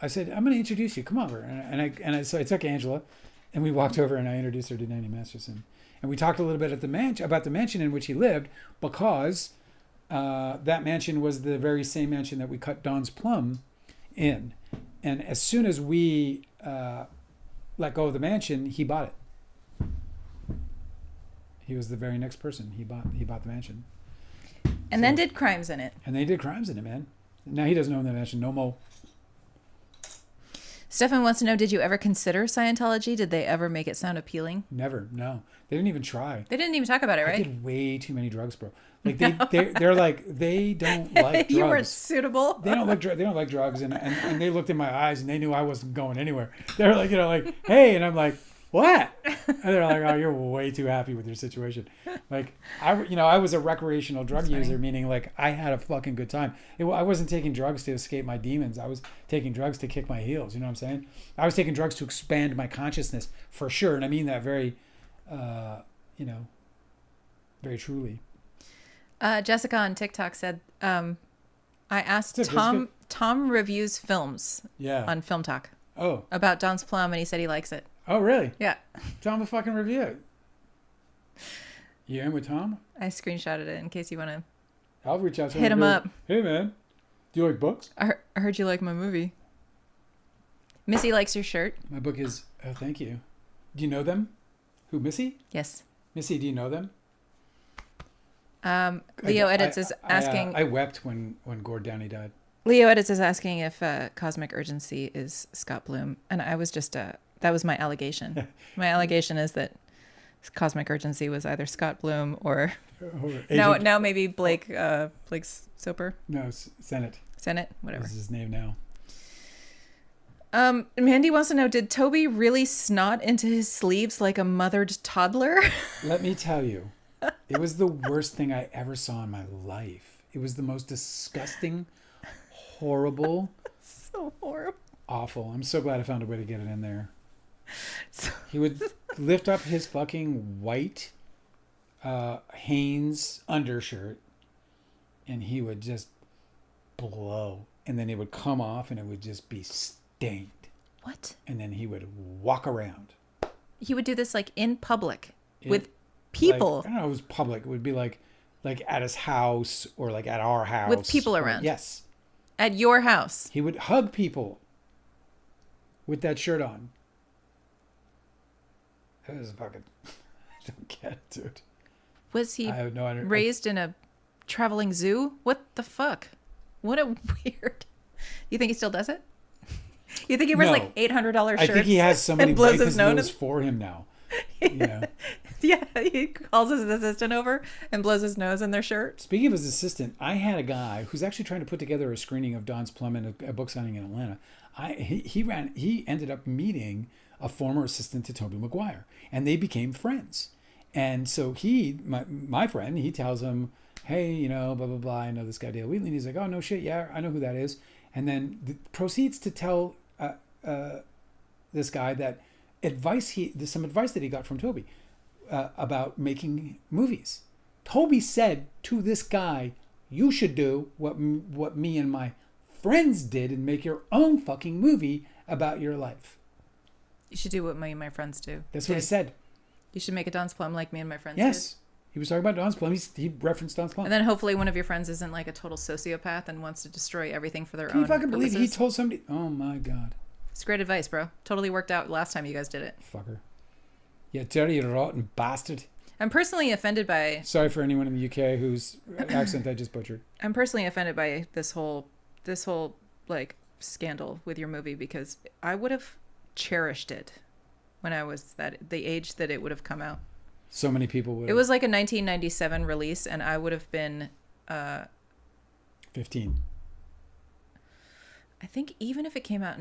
said, I'm going to introduce you. Come over. So I took Angela, and we walked over, and I introduced her to Danny Masterson. And we talked a little bit about the mansion in which he lived, because that mansion was the very same mansion that we cut Don's Plum in. And as soon as we let go of the mansion, he bought it. He was the very next person. He bought the mansion.
And then did crimes in it.
And they did crimes in it, man. Now he doesn't own the mansion no more.
Stefan wants to know, did you ever consider Scientology? Did they ever make it sound appealing?
Never, no. They didn't even try.
They didn't even talk about it, right?
I did way too many drugs, bro. Like they're like, they don't like drugs.
You weren't suitable.
They don't like drugs, and they looked in my eyes and they knew I wasn't going anywhere. They're like, like, hey, and I'm like, what? And they're like, oh, you're way too happy with your situation. Like, I was a recreational drug user, meaning like I had a fucking good time. I wasn't taking drugs to escape my demons. I was taking drugs to kick my heels. You know what I'm saying? I was taking drugs to expand my consciousness, for sure. And I mean that very, very truly.
Jessica on TikTok said, I asked Tom reviews films on Film Talk.
Oh.
About Don's Plum, and he said he likes it.
Oh, really?
Yeah.
Tell him to fucking review it. You in with Tom?
I screenshotted it in case you want to.
I'll reach out to him.
Hit him up.
Hey, man. Do you like books?
I heard you like my movie. Missy likes your shirt.
My book is... Oh, thank you. Do you know them? Who, Missy?
Yes.
Missy, do you know them?
Leo Edits is asking...
I wept when Gord Downey died.
Leo Edits is asking if Cosmic Urgency is Scott Bloom. And I was just... that was my allegation. My allegation is that Cosmic Urgency was either Scott Bloom or... now maybe Blake Soper.
No, Senate,
whatever.
This is his name now.
Mandy wants to know, did Toby really snot into his sleeves like a mothered toddler?
Let me tell you, it was the worst thing I ever saw in my life. It was the most disgusting, horrible.
So horrible.
Awful. I'm so glad I found a way to get it in there. He would lift up his fucking white Hanes undershirt, and he would just blow, and then it would come off, and it would just be stained.
What?
And then he would walk around.
He would do this like in public with people.
Like, I don't know if it was public. It would be like at his house or like at our house.
With people around.
Yes.
At your house.
He would hug people with that shirt on. It was fucking... I don't get it, dude.
Was he
I have no idea.
raised in a traveling zoo? What the fuck? What a weird... You think he still does it? You think he wears
No.
like $800 shirts?
I think he has somebody
and blows
wipe
his
his nose
nose
for him now. Yeah.
Yeah, he calls his assistant over and blows his nose in their shirt.
Speaking of his assistant, I had a guy who's actually trying to put together a screening of Don's Plum at a book signing in Atlanta. He ended up meeting a former assistant to Tobey Maguire, and they became friends. And so my friend, he tells him, hey, you know, blah, blah, blah, I know this guy Dale Wheatley. And he's like, oh, no shit, yeah, I know who that is. And then proceeds to tell this guy that there's some advice that he got from Tobey about making movies. Tobey said to this guy, you should do what me and my friends did and make your own fucking movie about your life.
You should do what me and my friends do.
That's what he said.
You should make a Don's Plum like me and my friends
Yes.
did.
He was talking about Don's Plum. He referenced Don's Plum.
And then hopefully one of your friends isn't like a total sociopath and wants to destroy everything for their
Can
own
you fucking believe
purposes.
he told somebody? Oh my God.
It's great advice, bro. Totally worked out last time you guys did it.
Fucker. You dirty, rotten bastard.
I'm personally offended by...
Sorry for anyone in the UK whose accent I just butchered.
I'm personally offended by this whole like scandal with your movie because I would have cherished it when I was the age that it would have come out.
So many people would.
It was like a 1997 release, and I would have been
15.
I think even if it came out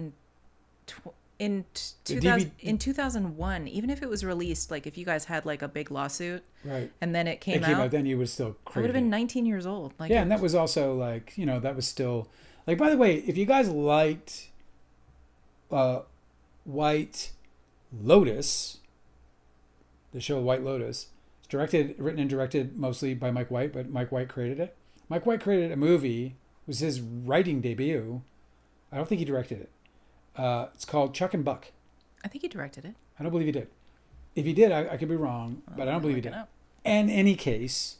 in 2001, even if it was released, like if you guys had like a big lawsuit,
right,
and then it came out,
then you would still
I
crave
would have been
it.
19 years old. Like,
Yeah, and that was also like, you know, that was still like. By the way, if you guys liked White Lotus, the show White Lotus, it's written and directed mostly by Mike White, but Mike White created it. Mike White created a movie. It was his writing debut. I don't think he directed it. It's called Chuck and Buck.
I think he directed it.
I don't believe he did. If he did, I could be wrong, but I don't believe he did. In any case,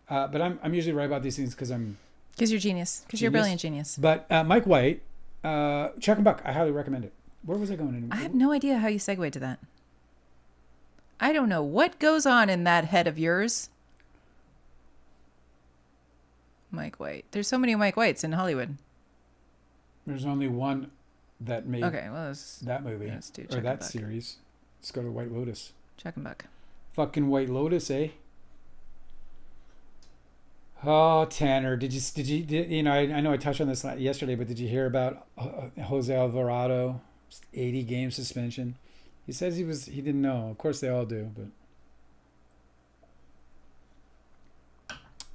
but I'm usually right about these things because
you're genius. Because you're a brilliant genius.
But Mike White, Chuck and Buck, I highly recommend it. Where was I going?
I have no idea how you segued to that. I don't know what goes on in that head of yours. Mike White. There's so many Mike Whites in Hollywood.
There's only one that made that movie or that series. Let's go to White Lotus.
Chuck and Buck.
Fucking White Lotus, eh? Oh, Tanner, did you know? I know I touched on this yesterday, but did you hear about Jose Alvarado? 80-game suspension. He says he didn't know. Of course, they all do, but.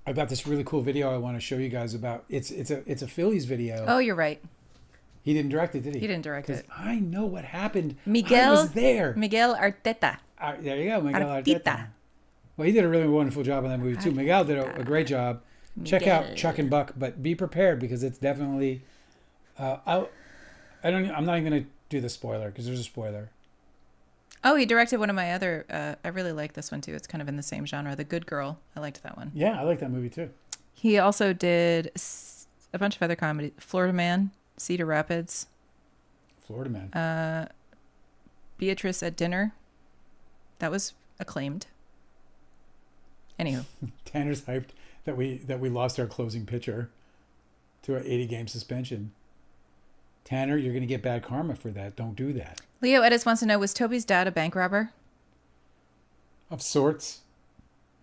I've got this really cool video I want to show you guys about. It's a Phillies video.
Oh, you're right.
He didn't direct it, did he?
He didn't direct it.
I know what happened.
Miguel
I was there.
Miguel Arteta.
There you go, Miguel Arteta. Well, he did a really wonderful job on that movie too. Miguel did a great job. Check out Chuck and Buck, but be prepared because it's definitely. I'm not even gonna do the spoiler because there's a spoiler.
Oh, he directed one of my other. I really like this one too. It's kind of in the same genre. The Good Girl. I liked that one.
Yeah, I like that movie too.
He also did a bunch of other comedy. Florida Man, Cedar Rapids.
Florida Man.
Beatrice at Dinner. That was acclaimed. Anywho.
Tanner's hyped that we lost our closing pitcher to an 80-game suspension. Tanner, you're going to get bad karma for that. Don't do that.
Leo Edis wants to know, was Toby's dad a bank robber?
Of sorts.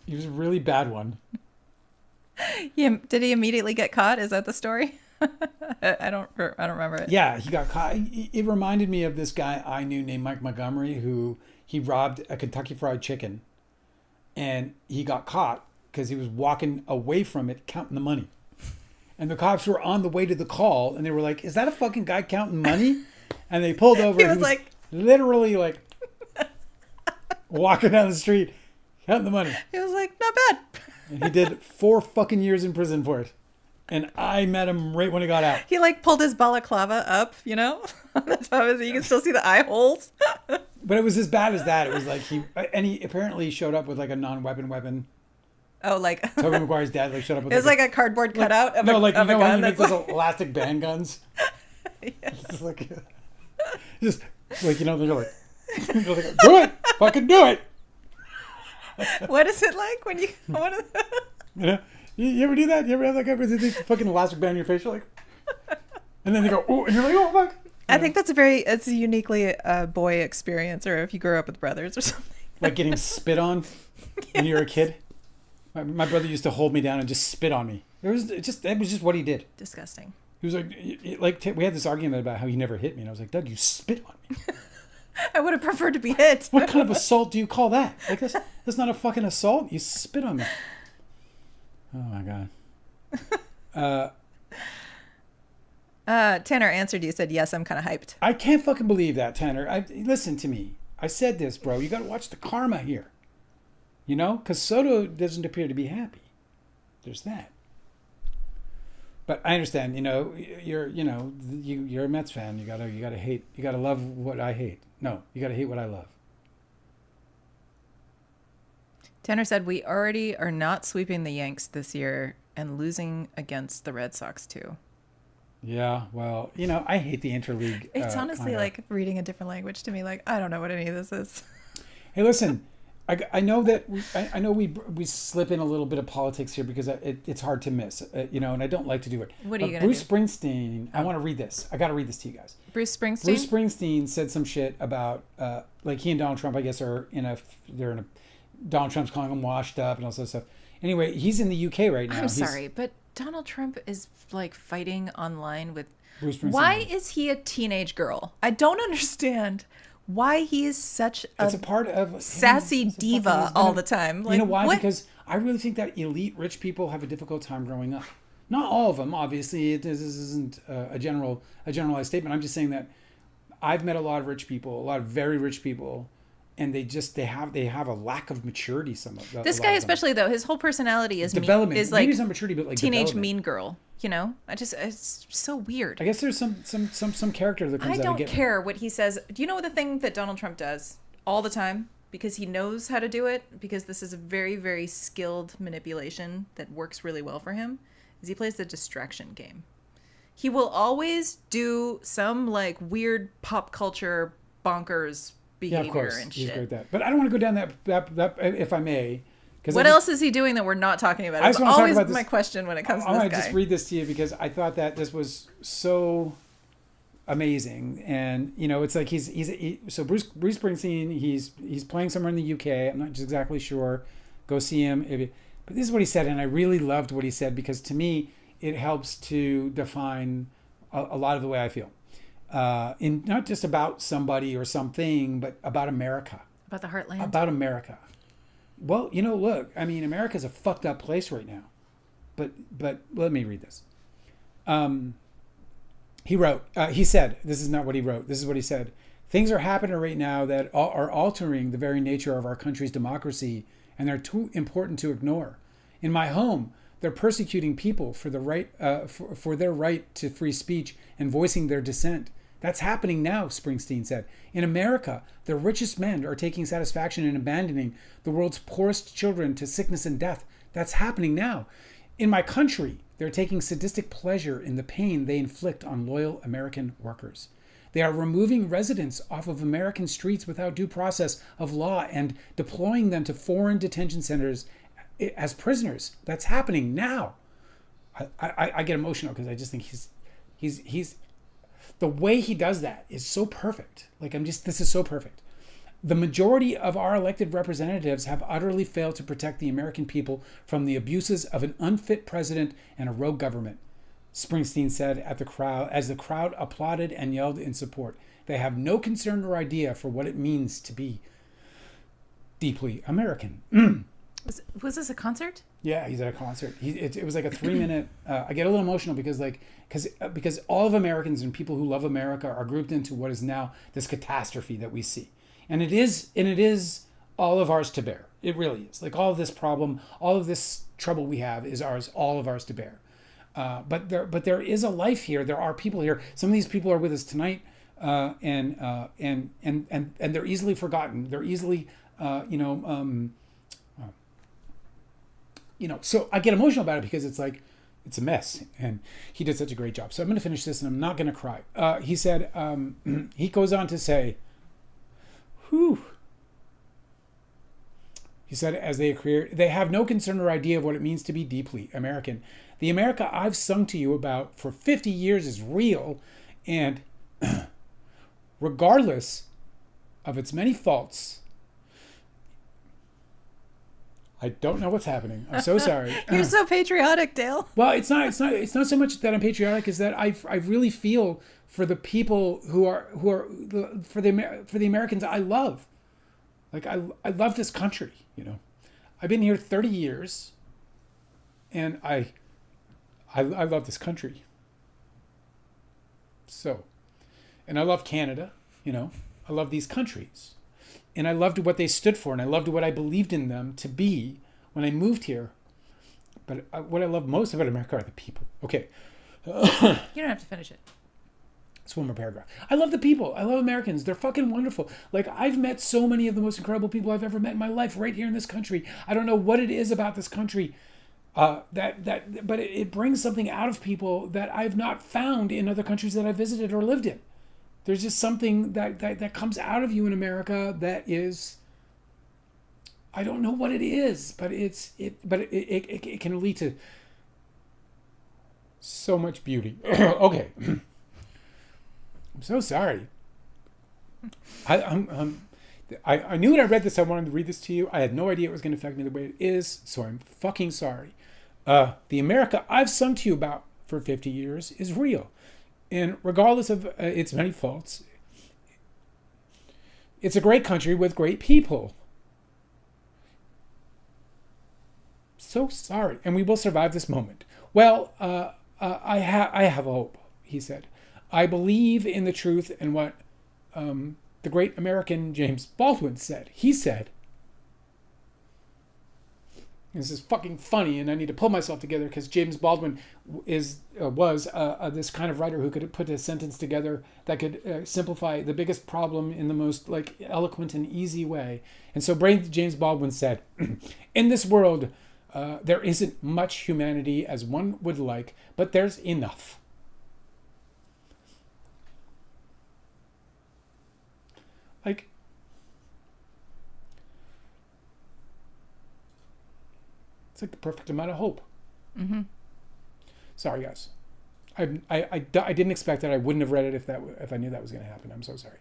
He was a really bad one.
Did he immediately get caught? Is that the story? I don't remember it.
Yeah, he got caught. It reminded me of this guy I knew named Mike Montgomery who he robbed a Kentucky Fried Chicken. And he got caught because he was walking away from it counting the money. And the cops were on the way to the call, and they were like, "Is that a fucking guy counting money?" And they pulled over.
He
and
was like,
literally like walking down the street, counting the money.
He was like, "Not bad."
And he did 4 fucking years in prison for it. And I met him right when he got out.
He like pulled his balaclava up, you know, on the top of it. You can still see the eye holes.
But it was as bad as that. It was like he apparently showed up with like a non-weapon weapon.
Oh, like
Tobey Maguire's dad like showed up with
it was like a cardboard cutout of
no,
a,
like
of
you know
a
when
gun.
you make those elastic band guns.
Yeah.
Just like you know they're like do it, fucking do it.
What is it like when you?
You know, you ever do that? You ever have that guy with the fucking elastic band in your face? You're like, and then they go, oh, and you're like, oh fuck.
I think it's a uniquely boy experience, or if you grew up with brothers or something.
Like getting spit on when you were a kid. My brother used to hold me down and just spit on me. That was just what he did.
Disgusting.
He was we had this argument about how he never hit me, and I was like, Doug, you spit on me.
I would have preferred to be hit.
What kind of assault do you call that? Like that's not a fucking assault. You spit on me. Oh my god.
Tanner answered you, said, yes, I'm kind of hyped.
I can't fucking believe that, Tanner. Listen to me. I said this, bro. You got to watch the karma here. You know? Because Soto doesn't appear to be happy. There's that. But I understand, you're a Mets fan. You gotta hate, you gotta love what I hate. No, you gotta hate what I love.
Tanner said, we already are not sweeping the Yanks this year and losing against the Red Sox too.
Yeah, well, I hate the interleague.
It's honestly like reading a different language to me. Like, I don't know what any of this is.
Hey, listen, I know that I know we slip in a little bit of politics here because it's hard to miss, and I don't like to do it.
What are you going
to do? Bruce Springsteen, I want to read this. I got to read this to you guys.
Bruce Springsteen?
Bruce Springsteen said some shit about, like he and Donald Trump, I guess, Donald Trump's calling him washed up and all that stuff. Anyway, he's in the UK right now.
I'm sorry, but Donald Trump is like fighting online with
Bruce Springsteen.
Why is he a teenage girl? I don't understand why he is such
a part of
sassy diva all the time.
Like, you know why? What? Because I really think that elite rich people have a difficult time growing up. Not all of them, obviously. This isn't a generalized statement. I'm just saying that I've met a lot of rich people, a lot of very rich people, and they have a lack of maturity.
This guy especially, though, his whole personality is
development.
Is like
maybe it's not maturity, but like
teenage mean girl. It's so weird.
I guess there's some character that comes out.
I don't care what he says. Do you know the thing that Donald Trump does all the time? Because he knows how to do it, because this is a very, very skilled manipulation that works really well for him, is he plays the distraction game. He will always do some like weird pop culture bonkers behavior
of course.
And
He's
shit.
great at that. But I don't want to go down that if I may.
What else is he doing that we're not talking about? It's always my question when it comes to this guy.
I want to just read this to you because I thought that this was so amazing. And, it's like so Bruce Springsteen, he's playing somewhere in the UK. I'm not just exactly sure. Go see him. But this is what he said, and I really loved what he said because to me, it helps to define a lot of the way I feel. In not just about somebody or something, but about America.
About the heartland.
About America. Well, look, I mean, America's a fucked up place right now. But let me read this. He said, this is not what he wrote. This is what he said. Things are happening right now that are altering the very nature of our country's democracy, and they're too important to ignore. In my home, they're persecuting people for the right, for their right to free speech and voicing their dissent. That's happening now, Springsteen said. In America, the richest men are taking satisfaction in abandoning the world's poorest children to sickness and death. That's happening now. In my country, they're taking sadistic pleasure in the pain they inflict on loyal American workers. They are removing residents off of American streets without due process of law and deploying them to foreign detention centers as prisoners. That's happening now. I get emotional because I just think he's the way he does that is so perfect. This is so perfect. The majority of our elected representatives have utterly failed to protect the American people from the abuses of an unfit president and a rogue government, Springsteen said as the crowd applauded and yelled in support. They have no concern or idea for what it means to be deeply American.
Was this a concert?
Yeah, he's at a concert. It was like a 3-minute. I get a little emotional because all of Americans and people who love America are grouped into what is now this catastrophe that we see, and it is all of ours to bear. It really is. Like all of this problem, all of this trouble we have is all of ours to bear. But there is a life here. There are people here. Some of these people are with us tonight, and they're easily forgotten. They're easily, so I get emotional about it because it's like, it's a mess. And he did such a great job. So I'm going to finish this and I'm not going to cry. He said, he goes on to say, whew. He said, as they have no concern or idea of what it means to be deeply American. The America I've sung to you about for 50 years is real. And regardless of its many faults. I don't know what's happening. I'm so sorry.
You're so patriotic, Dale.
Well, it's not so much that I'm patriotic as that I really feel for the people who are for the Americans I love. Like I love this country, you know. I've been here 30 years and I love this country. So, and I love Canada, you know. I love these countries. And I loved what they stood for, and I loved what I believed in them to be when I moved here. But what I love most about America are the people. Okay.
You don't have to finish it.
It's one more paragraph. I love the people. I love Americans. They're fucking wonderful. Like, I've met so many of the most incredible people I've ever met in my life right here in this country. I don't know what it is about this country but it brings something out of people that I've not found in other countries that I've visited or lived in. There's just something that comes out of you in America that is, I don't know what it is, but it can lead to so much beauty. Okay. I'm so sorry. I knew when I read this, I wanted to read this to you. I had no idea it was going to affect me the way it is, so I'm fucking sorry. The America I've sung to you about for 50 years is real. And regardless of its many faults, it's a great country with great people. So sorry. And we will survive this moment. Well, I have a hope, he said. I believe in the truth and what the great American James Baldwin said. He said, this is fucking funny, and I need to pull myself together because James Baldwin was this kind of writer who could put a sentence together that could simplify the biggest problem in the most like eloquent and easy way. And so James Baldwin said, in this world, there isn't much humanity as one would like, but there's enough. Like, it's like the perfect amount of hope. Mm-hmm. Sorry, guys. I didn't expect that. I wouldn't have read it if I knew that was going to happen. I'm so sorry.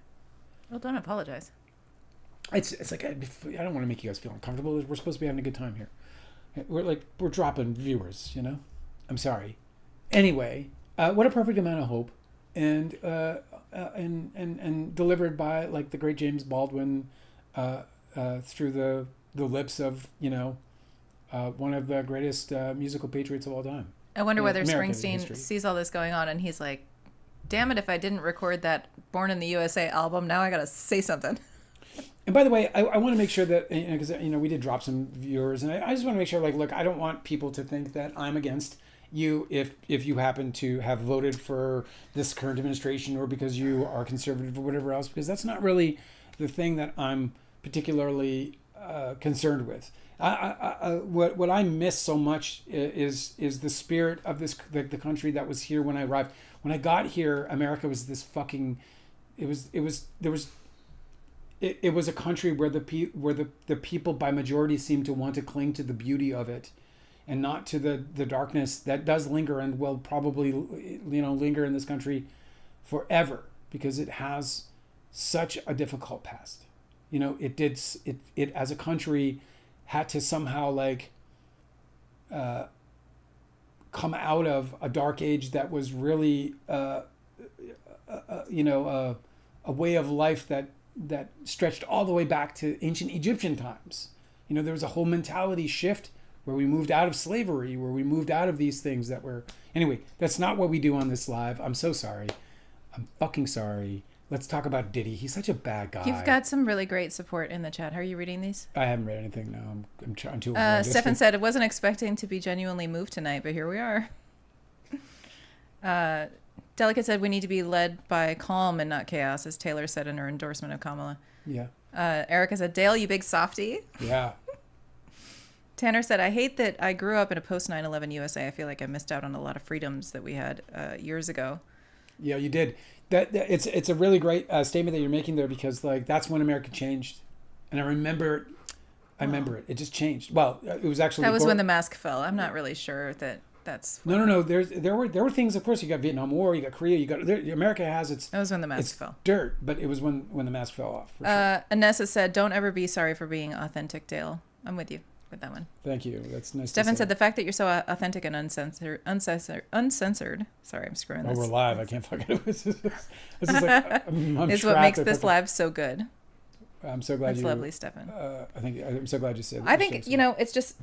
Well, don't apologize.
It's like I don't want to make you guys feel uncomfortable. We're supposed to be having a good time here. We're dropping viewers, you know. I'm sorry. Anyway, what a perfect amount of hope, and delivered by like the great James Baldwin through the lips of, you know, one of the greatest musical patriots of all time.
I wonder whether
American
Springsteen
history.
sees all this going on and he's like, damn it, if I didn't record that Born in the USA album, now I gotta say something.
And by the way, I want to make sure that, because you know, we did drop some viewers, and I just want to make sure, like, look, I don't want people to think that I'm against you if you happen to have voted for this current administration or because you are conservative or whatever else, because that's not really the thing that I'm particularly concerned with. What I miss so much is the spirit of the country that was here when I arrived. When I got here, America was this fucking. It was a country where the people by majority seemed to want to cling to the beauty of it, and not to the darkness that does linger and will probably, you know, linger in this country forever because it has such a difficult past. You know, it as a country had to somehow like come out of a dark age that was really a way of life that stretched all the way back to ancient Egyptian times. You know, there was a whole mentality shift where we moved out of slavery, where we moved out of these things that were... Anyway, that's not what we do on this live. I'm so sorry. I'm fucking sorry. Let's talk about Diddy. He's such a bad guy.
You've got some really great support in the chat. How are you reading these?
I haven't read anything, no. I'm trying to...
Stefan said, I wasn't expecting to be genuinely moved tonight, but here we are. Delicate said, we need to be led by calm and not chaos, as Taylor said in her endorsement of Kamala.
Yeah.
Erica said, Dale, you big softy.
Yeah.
Tanner said, I hate that I grew up in a post 9/11 USA. I feel like I missed out on a lot of freedoms that we had years ago.
Yeah, you did. That it's a really great statement that you're making there, because like that's when America changed, and I remember it. It just changed. Well, it was actually
that was when the mask fell. I'm not really sure that That's
No. There were things. Of course, you got Vietnam War, you got Korea, America has its.
That was when the mask fell.
Dirt, but it was when the mask fell off. For sure.
Anessa said, "Don't ever be sorry for being authentic, Dale." I'm with you with that one.
Thank you. That's nice.
Stefan said, "The fact that you're so authentic and uncensored. Sorry, I'm screwing this.
Oh, we're live. I can't fucking. This is like I'm
is what makes this live so good."
I'm so glad
That's lovely, Stefan.
I'm so glad you said that.
I think it's just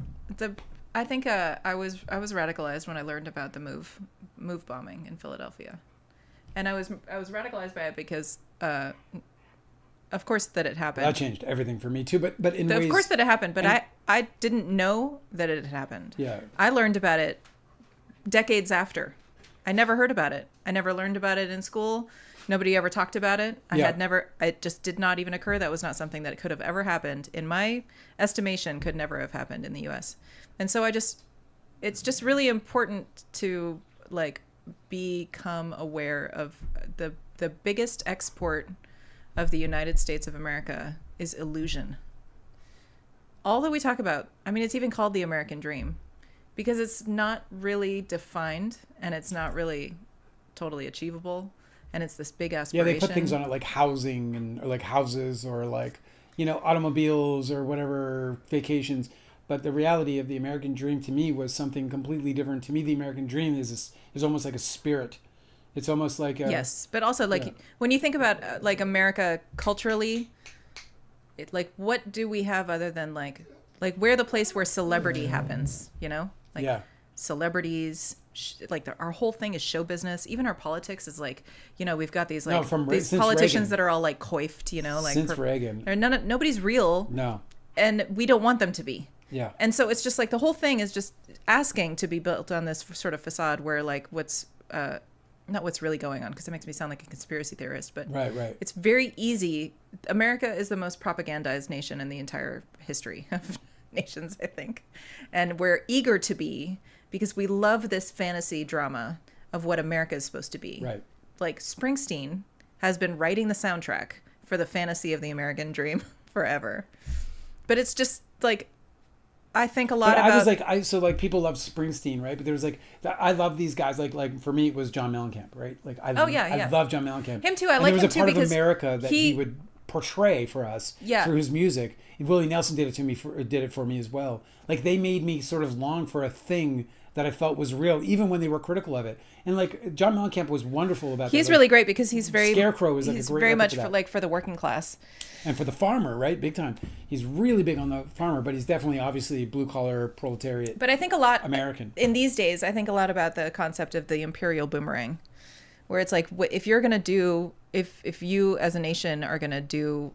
I think I was radicalized when I learned about the move bombing in Philadelphia, and I was radicalized by it because, of course, that it happened.
Well, that changed everything for me too. But in ways,
of course that it happened. But I didn't know that it had happened.
Yeah.
I learned about it decades after. I never heard about it. I never learned about it in school. Nobody ever talked about it. It just did not even occur. That was not something that could have ever happened. In my estimation, could never have happened in the U.S. And so it's just really important to like become aware of the biggest export of the United States of America is illusion. All that we talk about, I mean, it's even called the American dream because it's not really defined and it's not really totally achievable. And it's this big aspiration.
Yeah, they put things on it like housing or like houses or like, automobiles or whatever, vacations. But the reality of the American dream to me was something completely different. To me, the American dream is almost like a spirit. It's almost like a...
Yes, but also like when you think about like America culturally, like what do we have other than like we're the place where celebrity happens, Like celebrities... like our whole thing is show business. Even our politics is like, we've got these like these politicians Reagan. That are all like coiffed, like
since Reagan.
Nobody's real.
No.
And we don't want them to be.
Yeah.
And so it's just like the whole thing is just asking to be built on this sort of facade where like what's not what's really going on, because it makes me sound like a conspiracy theorist, but
right.
It's very easy. America is the most propagandized nation in the entire history of nations, I think. And we're eager to be, because we love this fantasy drama of what America is supposed to be.
Right.
Like Springsteen has been writing the soundtrack for the fantasy of the American dream forever. But it's just like, I think a lot about...
I was like, people love Springsteen, right? But there was like, I love these guys. Like for me, it was John Mellencamp, right? Like I love John Mellencamp.
Him too. I like him too because...
there was a part of America that he would portray for us through his music. Willie Nelson did it for me as well. Like they made me sort of long for a thing that I felt was real, even when they were critical of it. And like John Mellencamp was wonderful about that.
He's really great because he's very
Scarecrow is like
he's
a great
very much
for
for the working class
and for the farmer, right? Big time. He's really big on the farmer, but he's definitely obviously blue collar proletariat.
But I think a lot
American
in these days. I think a lot about the concept of the imperial boomerang, where it's like if you're gonna do if you as a nation are gonna do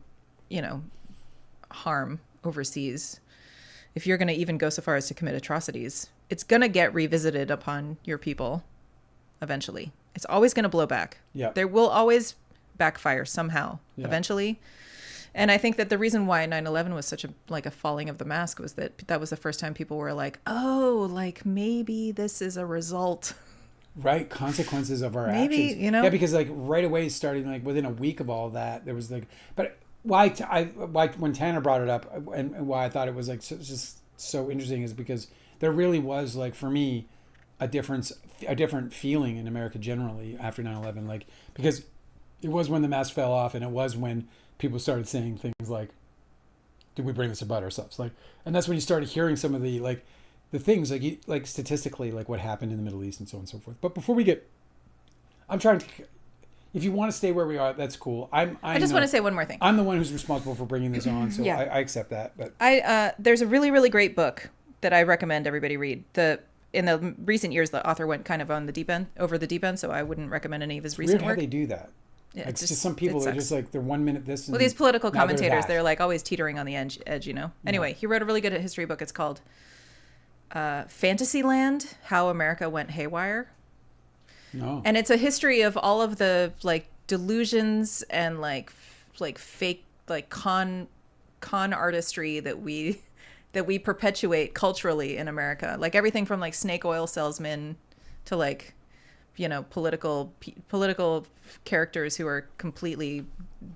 harm overseas, if you're gonna even go so far as to commit atrocities, it's going to get revisited upon your people eventually. It's always going to blow back.
Yeah.
There will always backfire somehow eventually. And I think that the reason why 9/11 was such a falling of the mask was that was the first time people were like, oh, like maybe this is a result.
Right. Consequences of our actions. Yeah, because like right away, starting like within a week of all that, there was like, but why when Tanner brought it up and why I thought it was like just so interesting is because there really was, like, for me, a different feeling in America generally after 9/11, like, because it was when the mask fell off, and it was when people started saying things like, "Did we bring this about ourselves?" Like, and that's when you started hearing some of the things like statistically, like what happened in the Middle East and so on and so forth. But before we get, I'm trying to. If you want to stay where we are, that's cool. I just
want to say one more thing.
I'm the one who's responsible for bringing this on, so I accept that. But
there's a really, really great book that I recommend everybody read. In the recent years, the author went kind of over the deep end, so I wouldn't recommend any of his recent work.
Weird how they do that. Yeah, it's just some people are just like they're 1 minute this. And
these political commentators, they're like always teetering on the edge. Anyway, he wrote a really good history book. It's called Fantasyland: How America Went Haywire.
No.
And it's a history of all of the like delusions and like fake like con artistry that we perpetuate culturally in America. Like everything from like snake oil salesmen to like, political characters who are completely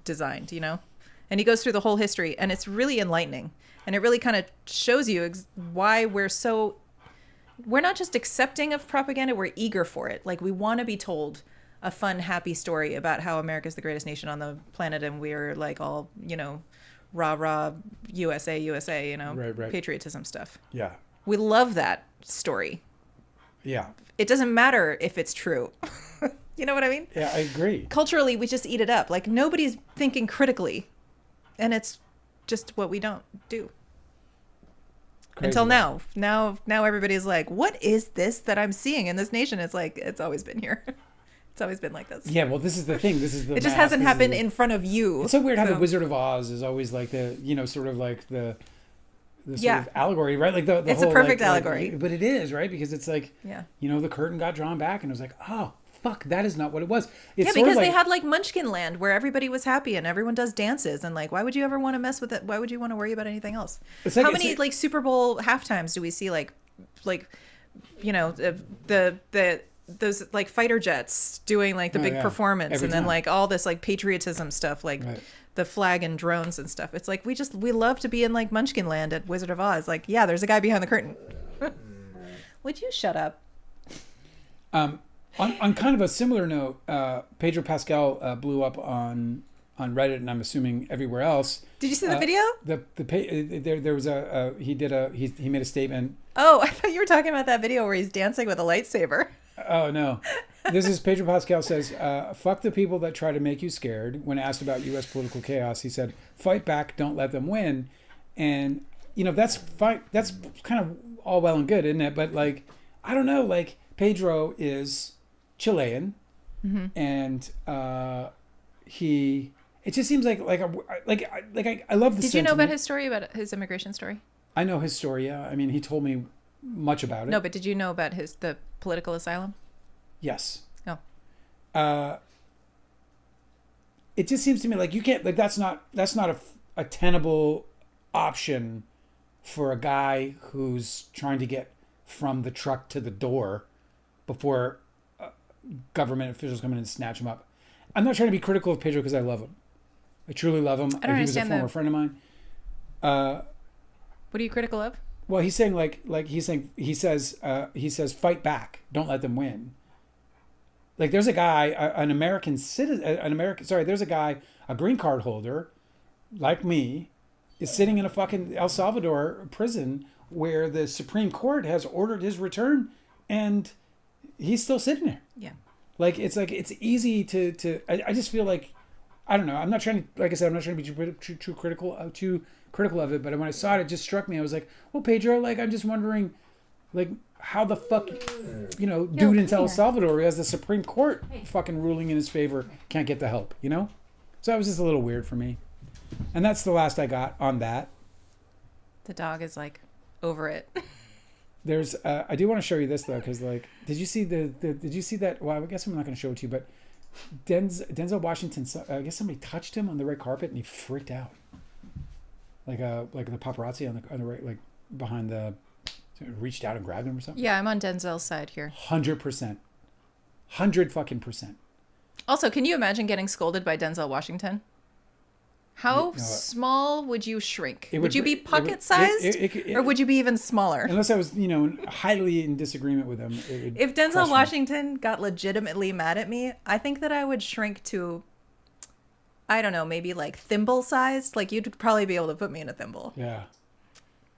designed, And he goes through the whole history, and it's really enlightening. And it really kind of shows you why we're so we're not just accepting of propaganda, we're eager for it. Like, we want to be told a fun, happy story about how America's the greatest nation on the planet, and we're like all, rah rah USA, USA,
Right.
patriotism stuff.
Yeah.
We love that story.
Yeah.
It doesn't matter if it's true. You know what I mean?
Yeah, I agree.
Culturally, we just eat it up. Like, nobody's thinking critically, and it's just what we don't do.
Crazy.
Until now. Now everybody's like, what is this that I'm seeing in this nation? It's like, it's always been here. It's always been like this.
Yeah, well, this is the thing. This is the
It just
mask.
hasn't happened in front of you.
It's so weird how the Wizard of Oz is always like the, sort of like the sort of allegory, right? Like the
it's
whole,
a perfect
like,
allegory.
but it is, right? Because it's like, the curtain got drawn back and it was like, oh, fuck, that is not what it was. It's
because they had like Munchkin Land where everybody was happy and everyone does dances, and like, why would you ever want to mess with it? Why would you want to worry about anything else? How many like Super Bowl halftimes do we see like those like fighter jets doing like the big performance
every
and then
time.
like all this like patriotism stuff, like the flag and drones and stuff. It's like we love to be in like Munchkin Land at Wizard of Oz. Like, yeah, there's a guy behind the curtain. Would you shut up?
On kind of a similar note, Pedro Pascal blew up on Reddit, and I'm assuming everywhere else.
Did you see the video?
There was he made a statement.
Oh, I thought you were talking about that video where he's dancing with a lightsaber.
Oh no, this is Pedro Pascal says, "Fuck the people that try to make you scared." When asked about U.S. political chaos, he said, "Fight back, don't let them win." And that's fine. That's kind of all well and good, isn't it? But like, I don't know. Like, Pedro is Chilean, and it just seems like I love the.
Did you know about his story, about his immigration story?
I know his story. Yeah, I mean, he told me much about it.
No, but did you know about the political asylum?
Yes.
Oh.
It just seems to me like you can't, like, that's not a tenable option for a guy who's trying to get from the truck to the door before government officials come in and snatch him up. I'm not trying to be critical of Pedro because I love him. I truly love him.
I don't
He was a
understand
former friend of mine.
What are you critical of?
Well, he's saying he says fight back, don't let them win. Like, there's a guy, there's a guy, a green card holder, like me, is sitting in a fucking El Salvador prison where the Supreme Court has ordered his return, and he's still sitting there.
Yeah.
Like, it's easy to I just feel like, I don't know. I'm not trying to, like I said, I'm not trying to be too critical of it. But when I saw it, it just struck me. I was like, well, Pedro, like, I'm just wondering, like, how the fuck, dude in El Salvador who has the Supreme Court fucking ruling in his favor can't get the help, So that was just a little weird for me. And that's the last I got on that.
The dog is like over it.
There's, I do want to show you this though, because like, did you see did you see that? Well, I guess I'm not going to show it to you, but Denzel Washington, I guess somebody touched him on the red carpet and he freaked out. Like the paparazzi on the right, like behind the, reached out and grabbed him or something.
Yeah, I'm on Denzel's side here.
100%, 100%.
Also, can you imagine getting scolded by Denzel Washington? How small would you shrink? Would you be pocket sized, or would you be even smaller?
Unless I was, highly in disagreement with him.
If Denzel Washington got legitimately mad at me, I think that I would shrink to, I don't know, maybe like thimble sized. Like, you'd probably be able to put me in a thimble.
Yeah.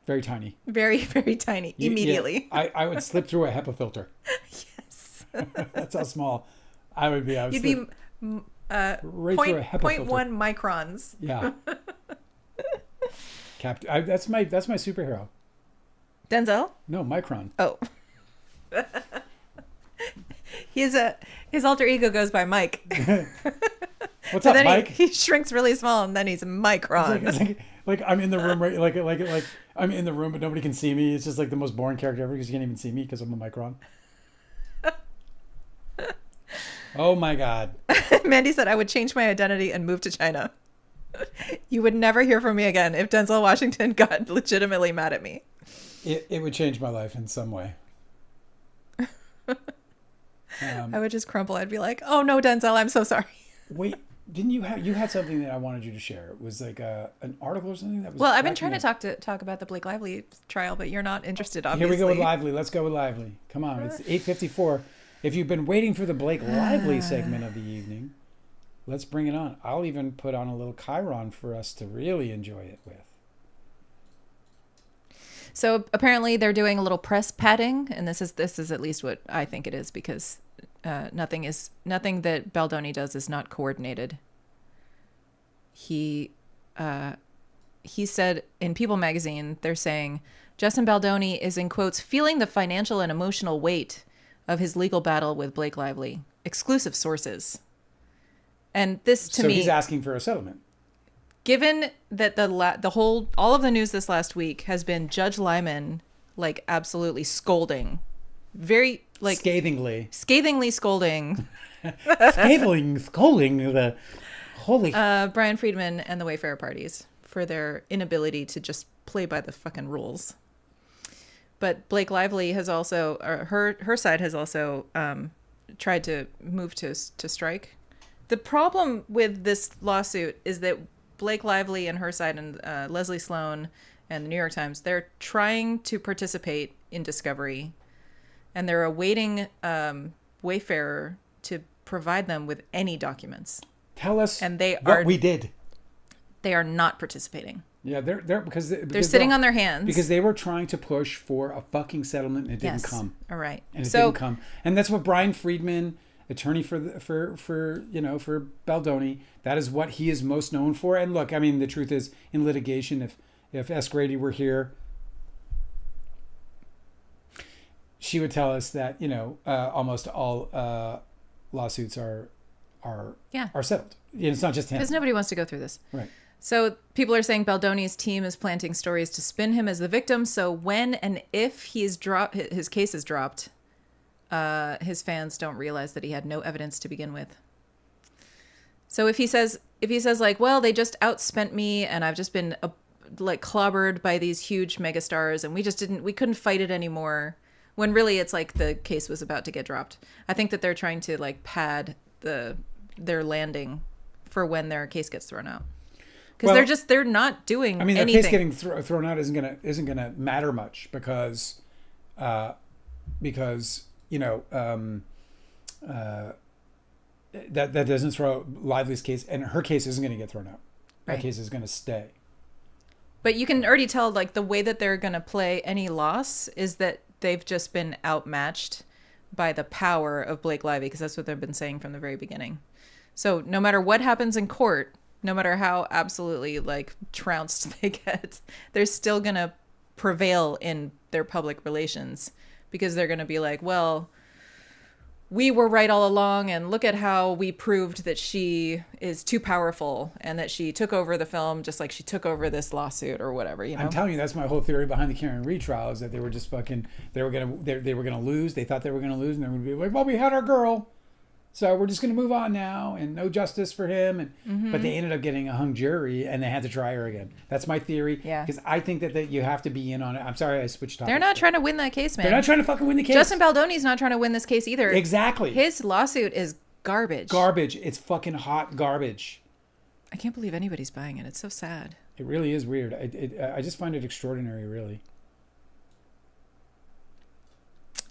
Very tiny.
Very, very tiny. Immediately.
Yeah, I would slip through a HEPA filter.
Yes.
That's how small I would be.
You'd be
right through a HEPA
0.1
filter.
microns.
Yeah. That's my superhero.
Denzel?
No, Micron.
Oh. His alter ego goes by Mike.
What's up, Mike?
He shrinks really small, and then he's Micron.
It's like I'm in the room, right? Like I'm in the room, but nobody can see me. It's just like the most boring character ever because you can't even see me because I'm a Micron. Oh my God.
Mandy said I would change my identity and move to China. You would never hear from me again if Denzel Washington got legitimately mad at me.
It would change my life in some way.
I would just crumple. I'd be like, oh no, Denzel, I'm so sorry.
Wait, Didn't you had something that I wanted you to share? It was like an article or something that was.
Well, I've been trying to talk about the Blake Lively trial, but you're not interested, obviously.
Here we go with Lively. Let's go with Lively. Come on, it's 8:54. If you've been waiting for the Blake Lively segment of the evening, let's bring it on. I'll even put on a little Chiron for us to really enjoy it with.
So apparently they're doing a little press padding, and this is at least what I think it is, because nothing that Baldoni does is not coordinated. He said in People magazine, they're saying Justin Baldoni is, in quotes, feeling the financial and emotional weight of his legal battle with Blake Lively. Exclusive sources. And this to me,
so he's asking for a settlement.
Given that all of the news this last week has been Judge Lyman like absolutely scolding, very like scathingly scolding,
scolding the holy
Brian Friedman and the Wayfarer parties for their inability to just play by the fucking rules. But Blake Lively has also, or her side has also tried to move to strike. The problem with this lawsuit is that Blake Lively and her side, and Leslie Sloan and the New York Times, they're trying to participate in discovery, and they're awaiting Wayfarer to provide them with any documents.
Tell us
and
we did.
They are not participating.
Yeah, they're because
they're sitting on their hands
because they were trying to push for a fucking settlement and it didn't come.
All right,
and it didn't come, and that's what Brian Friedman, attorney for Baldoni, that is what he is most known for. And look, I mean, the truth is, in litigation, if S. Grady were here, she would tell us that almost all lawsuits are settled. It's not just him,
because nobody wants to go through this,
right?
So people are saying Baldoni's team is planting stories to spin him as the victim. So when and if his case is dropped, his fans don't realize that he had no evidence to begin with. So if he says like, well, they just outspent me and I've just been like clobbered by these huge megastars and we couldn't fight it anymore, when really it's like the case was about to get dropped. I think that they're trying to like pad their landing for when their case gets thrown out. Because they're not doing anything.
I mean, their case getting thrown out isn't gonna matter much because that doesn't throw out Lively's case, and her case isn't gonna get thrown out. That
Right.
case is gonna stay.
But you can already tell, like, the way that they're gonna play any loss is that they've just been outmatched by the power of Blake Lively, because that's what they've been saying from the very beginning. So no matter what happens in court, no matter how absolutely like trounced they get, they're still going to prevail in their public relations, because they're going to be like, well, we were right all along, and look at how we proved that she is too powerful and that she took over the film just like she took over this lawsuit or whatever,
I'm telling you, that's my whole theory behind the Karen retrial, is that they were just they were gonna lose. They thought they were gonna lose, and they would be like, well, we had our girl, so we're just gonna move on now, and no justice for him. And but they ended up getting a hung jury, and they had to try her again. That's my theory.
Yeah.
Because I think that you have to be in on it. I'm sorry, I switched topics.
They're not trying to win that case, man.
They're not trying to fucking win the case.
Justin Baldoni's not trying to win this case either.
Exactly.
His lawsuit is garbage.
Garbage. It's fucking hot garbage.
I can't believe anybody's buying it. It's so sad.
It really is weird. I just find it extraordinary, really.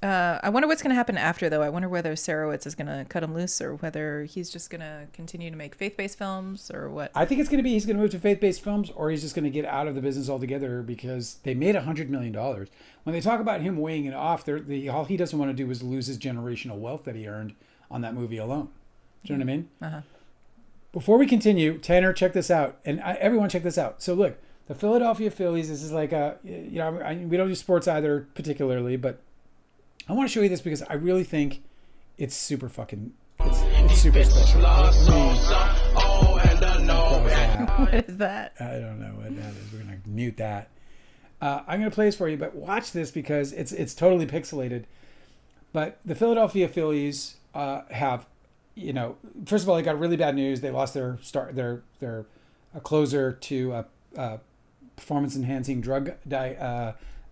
I wonder what's going to happen after, though. I wonder whether Sarowitz is going to cut him loose, or whether he's just going to continue to make faith-based films, or what.
I think it's going to be he's going to move to faith-based films, or he's just going to get out of the business altogether, because they made $100 million. When they talk about him weighing it off, all he doesn't want to do is lose his generational wealth that he earned on that movie alone. Do you know what I mean?
Uh-huh.
Before we continue, Tanner, check this out. And everyone check this out. So look, the Philadelphia Phillies, this is like we don't do sports either particularly, but I want to show you this because I really think it's super fucking, it's super special.
What is that?
I don't know what that is. We're going to mute that. I'm going to play this for you, but watch this because it's totally pixelated. But the Philadelphia Phillies have, first of all, they got really bad news. They lost their closer to a performance-enhancing drug,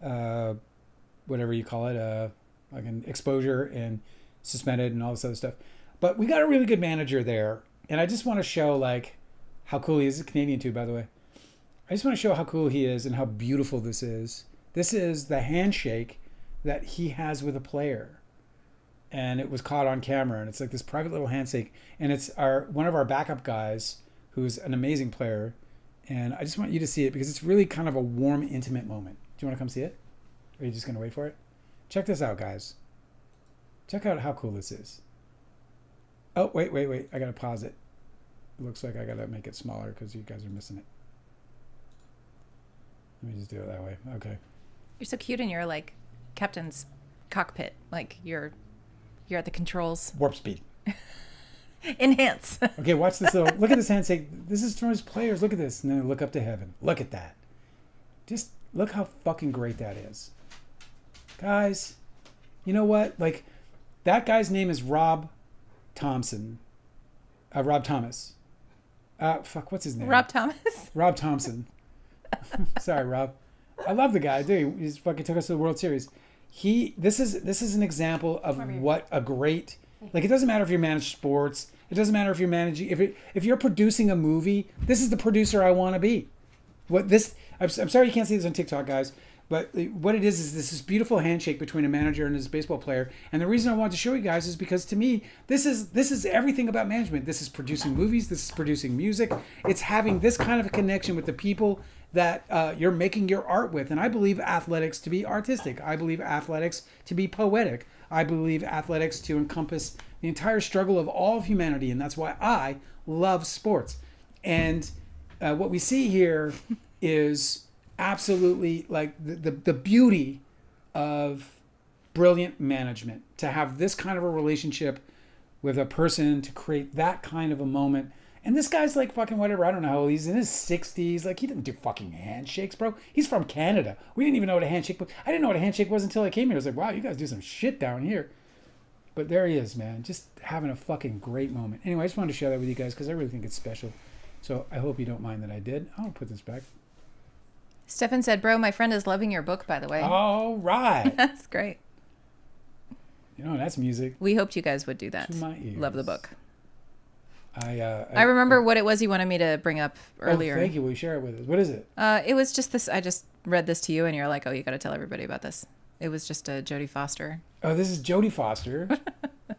whatever you call it, like an exposure, and suspended and all this other stuff. But we got a really good manager there, And I just want to show like how cool he is. He's Canadian too, by the way. I just want to show how cool he is and how beautiful this is. This is the handshake that he has with a player. And it was caught on camera, and it's like this private little handshake. And it's one of our backup guys who's an amazing player. And I just want you to see it because it's really kind of a warm, intimate moment. Do you want to come see it? Or are you just going to wait for it? Check this out, guys. Check out how cool this is. Oh, wait. I got to pause it. It looks like I got to make it smaller because you guys are missing it. Let me just do it that way. Okay.
You're so cute in your like captain's cockpit. Like you're at the controls.
Warp speed.
Enhance.
Okay, watch this little. Look at this handshake. This is from his players. Look at this. And then look up to heaven. Look at that. Just look how fucking great that is. Guys, you know what? Like, that guy's name is Rob Thompson. Rob Thomas. What's his name?
Rob Thomas?
Rob Thompson. Sorry, Rob. I love the guy, dude. He just fucking took us to the World Series. This is an example of what a great, like, it doesn't matter if you manage sports. It doesn't matter if you're managing, if you're producing a movie, this is the producer I want to be. I'm sorry you can't see this on TikTok, guys, but what it is this beautiful handshake between a manager and his baseball player. And the reason I want to show you guys is because to me, this is everything about management. This is producing movies. This is producing music. It's having this kind of a connection with the people that you're making your art with. And I believe athletics to be artistic. I believe athletics to be poetic. I believe athletics to encompass the entire struggle of all of humanity. And that's why I love sports. And what we see here is absolutely like the beauty of brilliant management. To have this kind of a relationship with a person, to create that kind of a moment. And this guy's like fucking whatever, I don't know how old, he's in his 60s. Like, he didn't do fucking handshakes, bro. He's from Canada. We didn't even know what a handshake was. I didn't know what a handshake was until I came here. I was like, wow, you guys do some shit down here. But there he is, man. Just having a fucking great moment. Anyway, I just wanted to share that with you guys because I really think it's special. So I hope you don't mind that I did. I'll put this back.
Stefan said, bro, my friend is loving your book, by the way.
All right.
That's great.
You know, that's music.
We hoped you guys would do that.
To my ears.
Love the book.
I
remember what it was you wanted me to bring up earlier.
Oh, thank you. Will you share it with us? What is it?
It was just this. I just read this to you, and you're like, "Oh, you got to tell everybody about this." It was just a Jodie Foster.
Oh, this is Jodie Foster.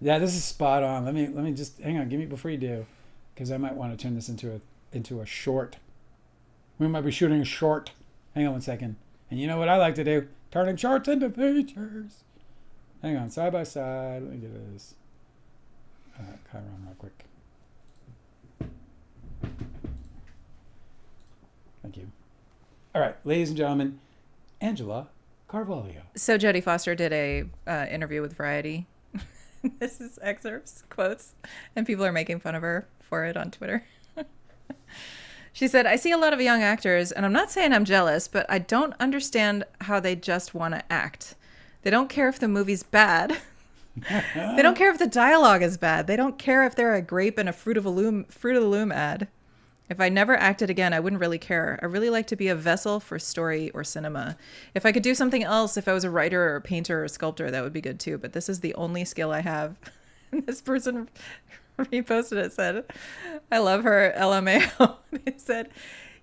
Yeah, this is spot on. Let me just hang on. Give me before you do, because I might want to turn this into a short. We might be shooting a short. Hang on 1 second. And you know what I like to do? Turning shorts into features. Hang on, side by side. Let me do this. Chiron real quick. Thank you. All right, ladies and gentlemen, Angela Carvalho.
So Jodie Foster did a interview with Variety. This is excerpts, quotes, and people are making fun of her for it on Twitter. She said, I see a lot of young actors, and I'm not saying I'm jealous, but I don't understand how they just want to act. They don't care if the movie's bad. They don't care if the dialogue is bad. They don't care if they're a grape in a Fruit of the Loom ad. If I never acted again, I wouldn't really care. I really like to be a vessel for story or cinema. If I could do something else, if I was a writer or a painter or a sculptor, that would be good too. But this is the only skill I have. And this person reposted it, said, I love her, LMAO. They said,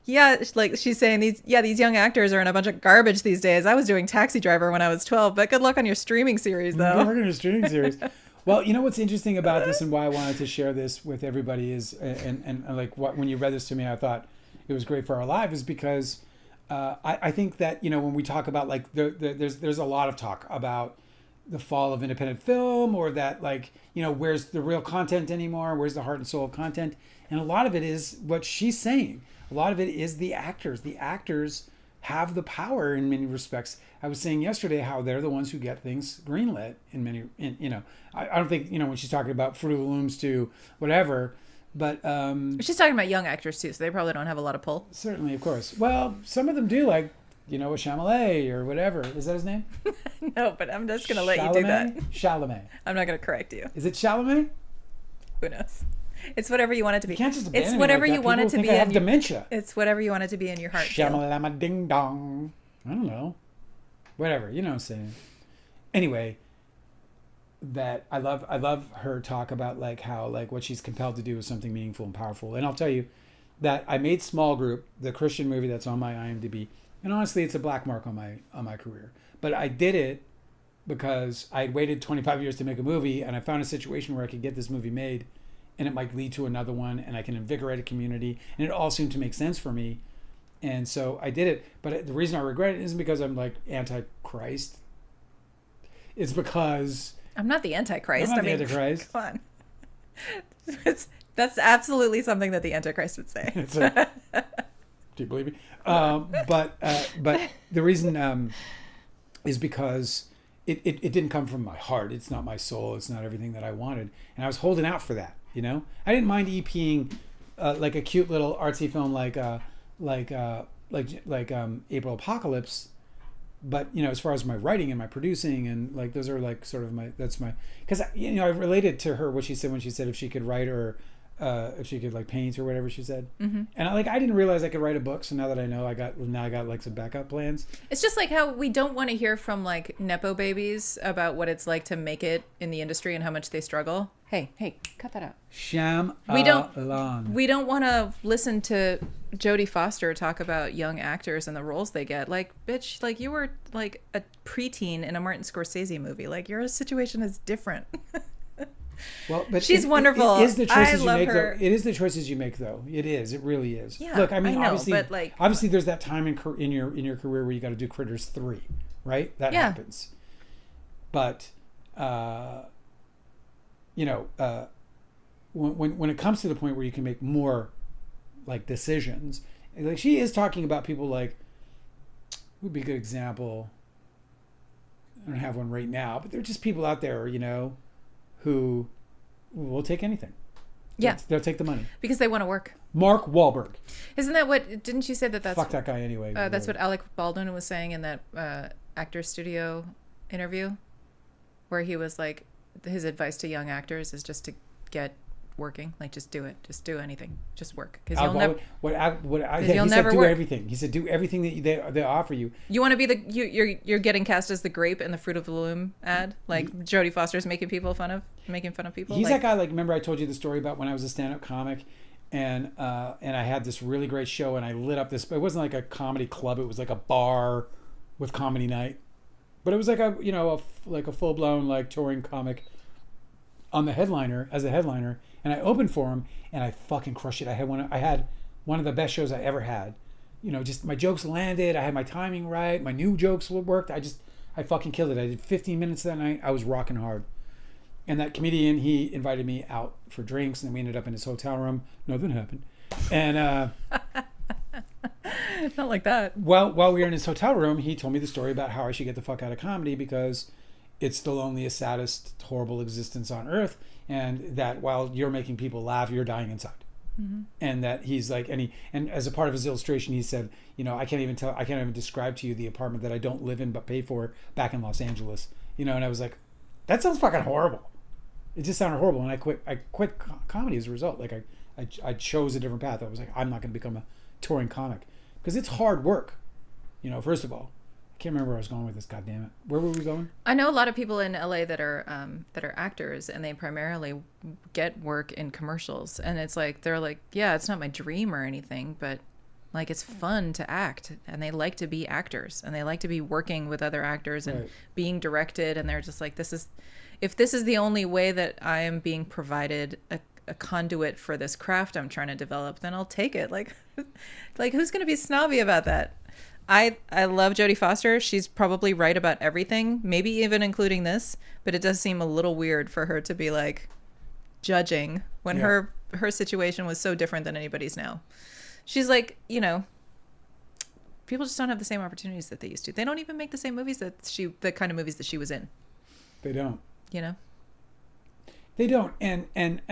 yeah, like she's saying these young actors are in a bunch of garbage these days. I was doing Taxi Driver when I was 12, but good luck on your streaming series though.
Good luck on your streaming series. Well, you know what's interesting about this and why I wanted to share this with everybody is, and like when you read this to me, I thought it was great for our live, is because I think that, you know, when we talk about like there's a lot of talk about the fall of independent film, or that, like, you know, where's the real content anymore? Where's the heart and soul of content? And a lot of it is what she's saying. A lot of it is the actors. The actors have the power in many respects. I was saying yesterday how they're the ones who get things greenlit in many, you know, I don't think, you know, when she's talking about Fruit of the Looms to whatever, but
she's talking about young actors too, so they probably don't have a lot of pull.
Certainly, of course. Well, some of them do, like, you know, a Chalamet or whatever. Is that his name?
No, but I'm just gonna let you do that.
Chalamet.
I'm not gonna correct you.
Is it Chalamet?
Who knows? It's whatever you want it to be.
You can't just abandon
it's whatever
me like
you
that.
want it
People
to be.
think I have dementia.
It's whatever you want it to be in your heart.
Shamalama ding dong. I don't know. Whatever. You know what I'm saying. Anyway, that I love her talk about like how like what she's compelled to do is something meaningful and powerful. And I'll tell you that I made Small Group, the Christian movie that's on my IMDb, and honestly, it's a black mark on my career. But I did it because I had waited 25 years to make a movie, and I found a situation where I could get this movie made, and it might lead to another one, and I can invigorate a community, and it all seemed to make sense for me, and so I did it. But the reason I regret it isn't because I'm like anti-Christ. It's because
I'm not the Antichrist.
I'm not the Antichrist.
Come on. That's absolutely something that the Antichrist would say.
Do you believe me? But the reason is because it didn't come from my heart. It's not my soul. It's not everything that I wanted. And I was holding out for that, you know? I didn't mind EPing like a cute little artsy film like April Apocalypse. But, you know, as far as my writing and my producing and like those are like sort of because, you know, I related to her what she said when she said if she could write or if she could like paint or whatever she said. Mm-hmm. And I didn't realize I could write a book. So now that I know, I got like some backup plans.
It's just like how we don't want to hear from like Nepo babies about what it's like to make it in the industry and how much they struggle. Hey, cut that out.
We don't
want to listen to Jodie Foster talk about young actors and the roles they get. Like, bitch, like you were like a preteen in a Martin Scorsese movie. Like your situation is different.
Well, but
she's wonderful.
It is the choices
I love
you make,
her.
though. It is the choices you make, though. It is. It really is.
Yeah,
look, I mean,
know,
obviously,
but like,
obviously, there's that time in your career where you got to do Critters 3, right? That happens. But, you know, when it comes to the point where you can make more, like decisions, like she is talking about people like, would be a good example. I don't have one right now, but there are just people out there, you know, who will take anything.
Yeah.
They'll take the money.
Because they want to work.
Mark Wahlberg.
Isn't that what, didn't you say that's...
Fuck that guy anyway.
That's what Alec Baldwin was saying in that Actors Studio interview, where he was like, his advice to young actors is just to get working. Like, just do it. Just do anything. Just work. Because you'll never...
He said do everything. He said do everything that they offer you.
You want to be you're getting cast as the grape in the Fruit of the Loom ad? Like Jodie Foster's making fun of people?
He's that guy, like, remember I told you the story about when I was a stand-up comic and I had this really great show and I lit up this... It wasn't like a comedy club. It was like a bar with comedy night. But it was like a full-blown, like, touring comic on the headliner, as a headliner. And I opened for him, and I fucking crushed it. I had one of the best shows I ever had. You know, just my jokes landed. I had my timing right. My new jokes worked. I fucking killed it. I did 15 minutes that night. I was rocking hard. And that comedian, he invited me out for drinks, and then we ended up in his hotel room. Nothing happened. And
not like that.
While we were in his hotel room, he told me the story about how I should get the fuck out of comedy because it's the loneliest, saddest, horrible existence on earth, and that while you're making people laugh, you're dying inside. Mm-hmm. And that he's like, and as a part of his illustration, he said, you know, I can't even describe to you the apartment that I don't live in but pay for back in Los Angeles. You know, and I was like, that sounds fucking horrible. It just sounded horrible, and I quit comedy as a result. Like I chose a different path. I was like, I'm not going to become a touring comic because it's hard work. You know, first of all. Can't remember where I was going with this. God damn it! Where were we going?
I know a lot of people in LA that are actors, and they primarily get work in commercials. And it's like they're like, yeah, it's not my dream or anything, but like it's fun to act, and they like to be actors, and they like to be working with other actors and being directed. And they're just like, if this is the only way that I am being provided a conduit for this craft I'm trying to develop, then I'll take it. Like who's gonna be snobby about that? I love Jodie Foster. She's probably right about everything, maybe even including this, but it does seem a little weird for her to be like judging when her situation was so different than anybody's now. She's like, you know, people just don't have the same opportunities that they used to. They don't even make the same movies the kind of movies that she was in.
They don't.
You know?
They don't. And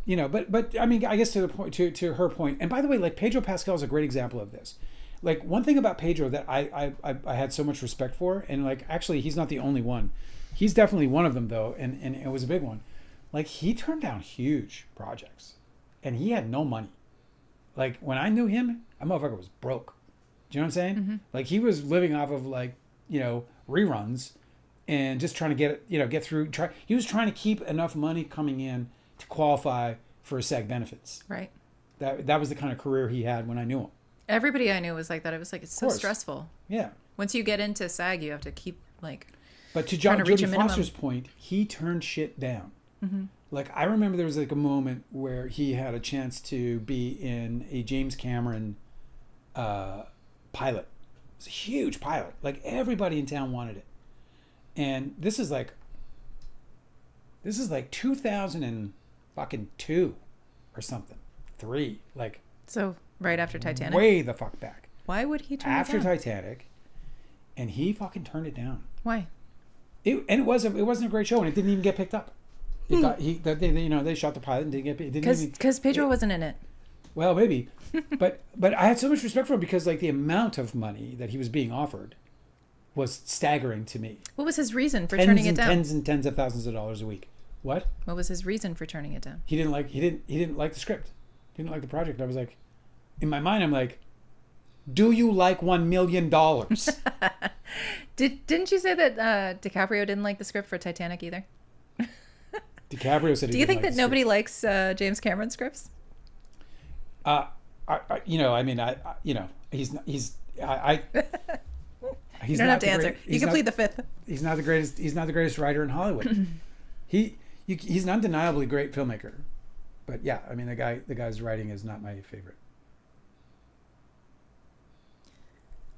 you know, but I mean, I guess to the point, to her point, and by the way, like Pedro Pascal is a great example of this. Like one thing about Pedro that I had so much respect for, and like actually he's not the only one. He's definitely one of them though, and it was a big one. Like he turned down huge projects, and he had no money. Like when I knew him, that motherfucker was broke. Do you know what I'm saying? Mm-hmm. Like he was living off of like, you know, reruns, and just trying to get through. He was trying to keep enough money coming in to qualify for SAG benefits.
Right.
That was the kind of career he had when I knew him.
Everybody I knew was like that. It was like, it's so stressful.
Yeah.
Once you get into SAG, you have to keep
But to Jodie Foster's point, he turned shit down. Mm-hmm. Like, I remember there was like a moment where he had a chance to be in a James Cameron pilot. It's a huge pilot. Like, everybody in town wanted it. And this is like 2002 or something. 3. Like,
so right after Titanic.
Way the fuck back.
Why would he turn it down?
After Titanic, and he fucking turned it down.
Why?
It wasn't a great show, and it didn't even get picked up. They shot the pilot and didn't get
because Pedro wasn't in it.
Well, maybe, but I had so much respect for him because like the amount of money that he was being offered was staggering to me.
What was his reason for turning it down?
Tens and tens of thousands of dollars a week. What?
What was his reason for turning it down?
He didn't like the script. He didn't like the project. I was like, in my mind, I'm like, do you like $1 million?
Didn't you say that DiCaprio didn't like the script for Titanic either?
DiCaprio said he didn't like the script.
Do you think that nobody likes James Cameron scripts?
He's
you don't have to answer. You can plead the fifth.
He's not the greatest writer in Hollywood. He's an undeniably great filmmaker, but yeah, I mean the guy's writing is not my favorite.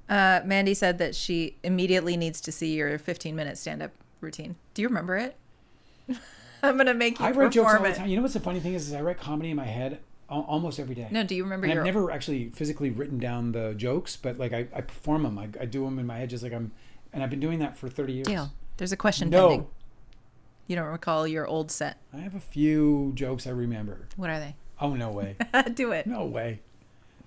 Mandy said that she immediately needs to see your 15-minute stand-up routine. Do you remember it? I'm gonna make you.
I write jokes all the time. You know what's the funny thing is I write comedy in my head almost every day.
No, do you remember?
I've never actually physically written down the jokes, but like I perform them. I do them in my head, just like and I've been doing that for 30 years.
Dale, there's a question pending. You don't recall your old set?
I have a few jokes I remember.
What are they?
Oh, no way.
Do it.
No way.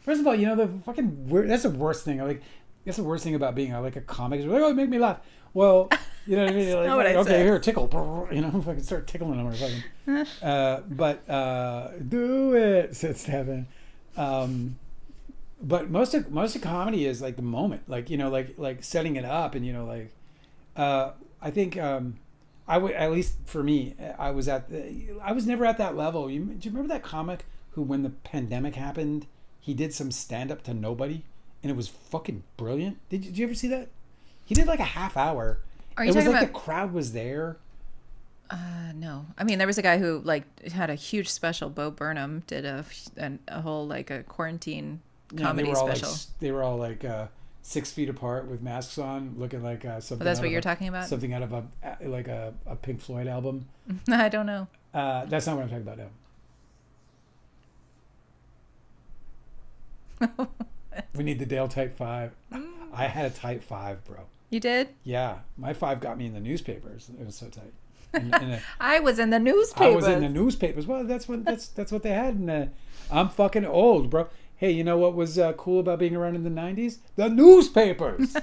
First of all, that's the worst thing. That's the worst thing about being like a comic. Is like, oh, make me laugh. Well, you know what I mean? Like, okay, here, tickle. You know, if I can start tickling them or something. But do it, said Stefan. But most of comedy is like the moment, like, you know, like setting it up, and you know, like I think I would, at least for me, I was never at that level. Do you remember that comic who, when the pandemic happened, he did some stand up to nobody? And it was fucking brilliant. Did you ever see that? He did like a half hour.
Are you
talking
about
the crowd was there?
No. I mean, there was a guy who like had a huge special. Bo Burnham did a whole like a quarantine comedy special.
They were all like 6 feet apart with masks on, looking like something.
That's what you're talking about?
Something out of a Pink Floyd album.
I don't know.
That's not what I'm talking about now. We need the Dale Type 5. I had a Type 5, bro.
You did?
Yeah. My 5 got me in the newspapers. It was so tight.
I was in the newspapers.
I was in the newspapers. Well, that's what they had. And I'm fucking old, bro. Hey, you know what was cool about being around in the 90s? The newspapers.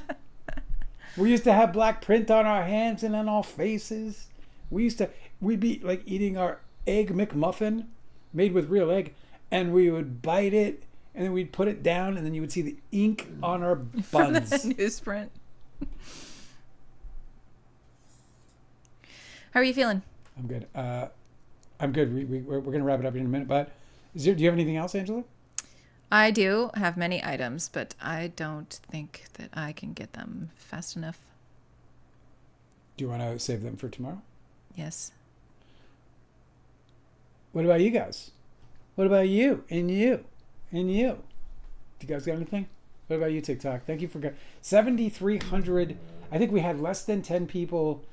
We used to have black print on our hands and on our faces. We'd be like eating our egg McMuffin made with real egg, and we would bite it, and then we'd put it down, and then you would see the ink on our buns.
From the newsprint. How are you feeling?
I'm good. I'm good. We're going to wrap it up in a minute, but do you have anything else, Angela?
I do have many items, but I don't think that I can get them fast enough.
Do you want to save them for tomorrow?
Yes.
What about you guys? What about you? And you? And you? Do you guys got anything? What about you, TikTok? Thank you for 7,300. I think we had less than 10 people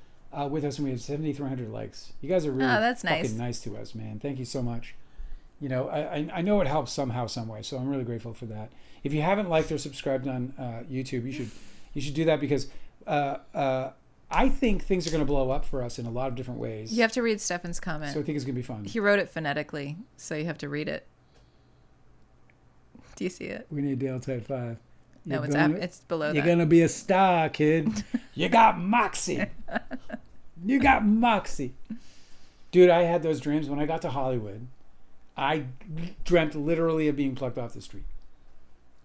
with us, and we had 7,300 likes. You guys are really fucking nice to us, man. Thank you so much. You know, I know it helps somehow, some way, so I'm really grateful for that. If you haven't liked or subscribed on YouTube, you should do that, because I think things are going to blow up for us in a lot of different ways.
You have to read Stefan's comment.
So I think it's going to be fun.
He wrote it phonetically, so you have to read it. Do you see it?
We need Dale Type 5.
No, it's below that.
You're going to be a star, kid. You got moxie. You got moxie. Dude, I had those dreams when I got to Hollywood. I dreamt literally of being plucked off the street.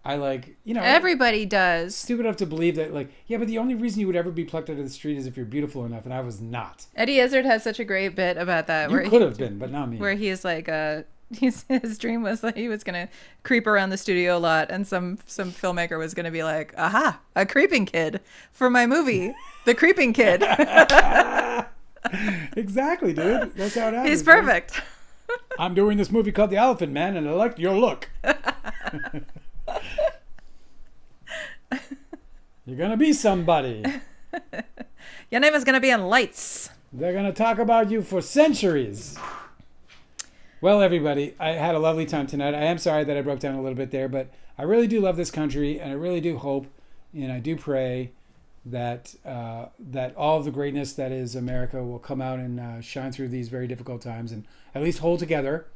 I like, you know,
Everybody does.
stupid enough to believe that, like, yeah, but the only reason you would ever be plucked out of the street is if you're beautiful enough, and I was not.
Eddie Izzard has such a great bit about that.
You could have been, but not me.
Where he's like, his dream was that he was gonna creep around the studio a lot, and some filmmaker was gonna be like, "Aha, a creeping kid for my movie, The Creeping Kid."
Exactly, dude. That's how it happens.
He's perfect.
Right? I'm doing this movie called The Elephant Man, and I like your look. You're gonna be somebody.
Your name is gonna be in lights.
They're gonna talk about you for centuries. Well, everybody, I had a lovely time tonight. I am sorry that I broke down a little bit there, but I really do love this country, and I really do hope, and I do pray that that all of the greatness that is America will come out and shine through these very difficult times, and at least hold together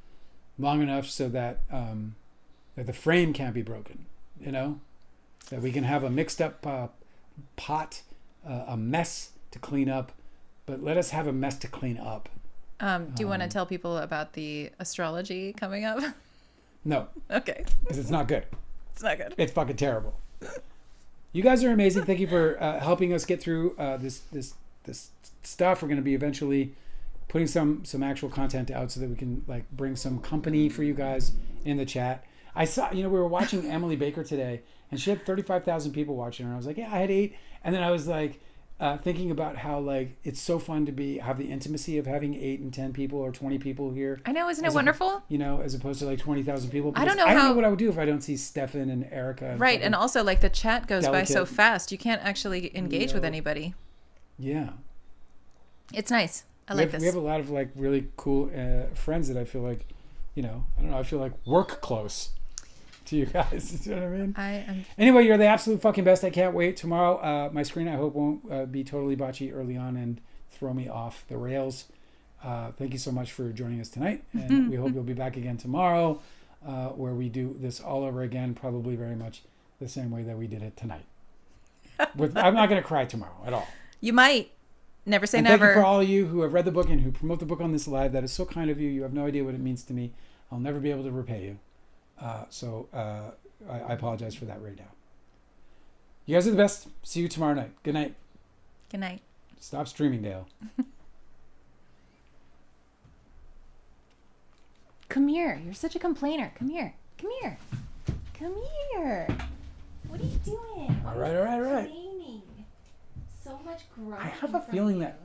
long enough so that that the frame can't be broken. You know, that we can have a mixed up pot, a mess to clean up, but let us have a mess to clean up.
Do you want to tell people about the astrology coming up?
No.
Okay.
Because it's not good.
It's not good.
It's fucking terrible. You guys are amazing. Thank you for helping us get through this stuff. We're going to be eventually putting some actual content out so that we can like bring some company for you guys in the chat. I saw, we were watching Emily Baker today, and she had 35,000 people watching her. I was like, yeah, I had 8. And then I was like, thinking about how like it's so fun to have the intimacy of having 8 and 10 people or 20 people here.
I know, isn't it wonderful?
As opposed to like 20,000 people.
I don't know
what I would do if I don't see Stefan and Erica.
Right, and also like the chat goes by so
Delicate.
fast, you can't actually engage with anybody.
Yeah,
it's nice. I like this.
We have a lot of like really cool friends that I feel like, I don't know. I feel like work close to you guys. You know what I mean?
I am.
Anyway, you're the absolute fucking best. I can't wait. Tomorrow, my screen I hope won't be totally botchy early on and throw me off the rails. Thank you so much for joining us tonight, and we hope you'll be back again tomorrow, where we do this all over again, probably very much the same way that we did it tonight. I'm not going to cry tomorrow at all.
You might. Never say
and
never.
Thank you for all of you who have read the book and who promote the book on this live. That is so kind of you. You have no idea what it means to me. I'll never be able to repay you. So I apologize for that right now. You guys are the best. See you tomorrow night. Good night.
Good night.
Stop streaming, Dale.
Come here. You're such a complainer. Come here. Come here. Come here. What are you doing?
All right.
Complaining. So much growing.
I have a feeling that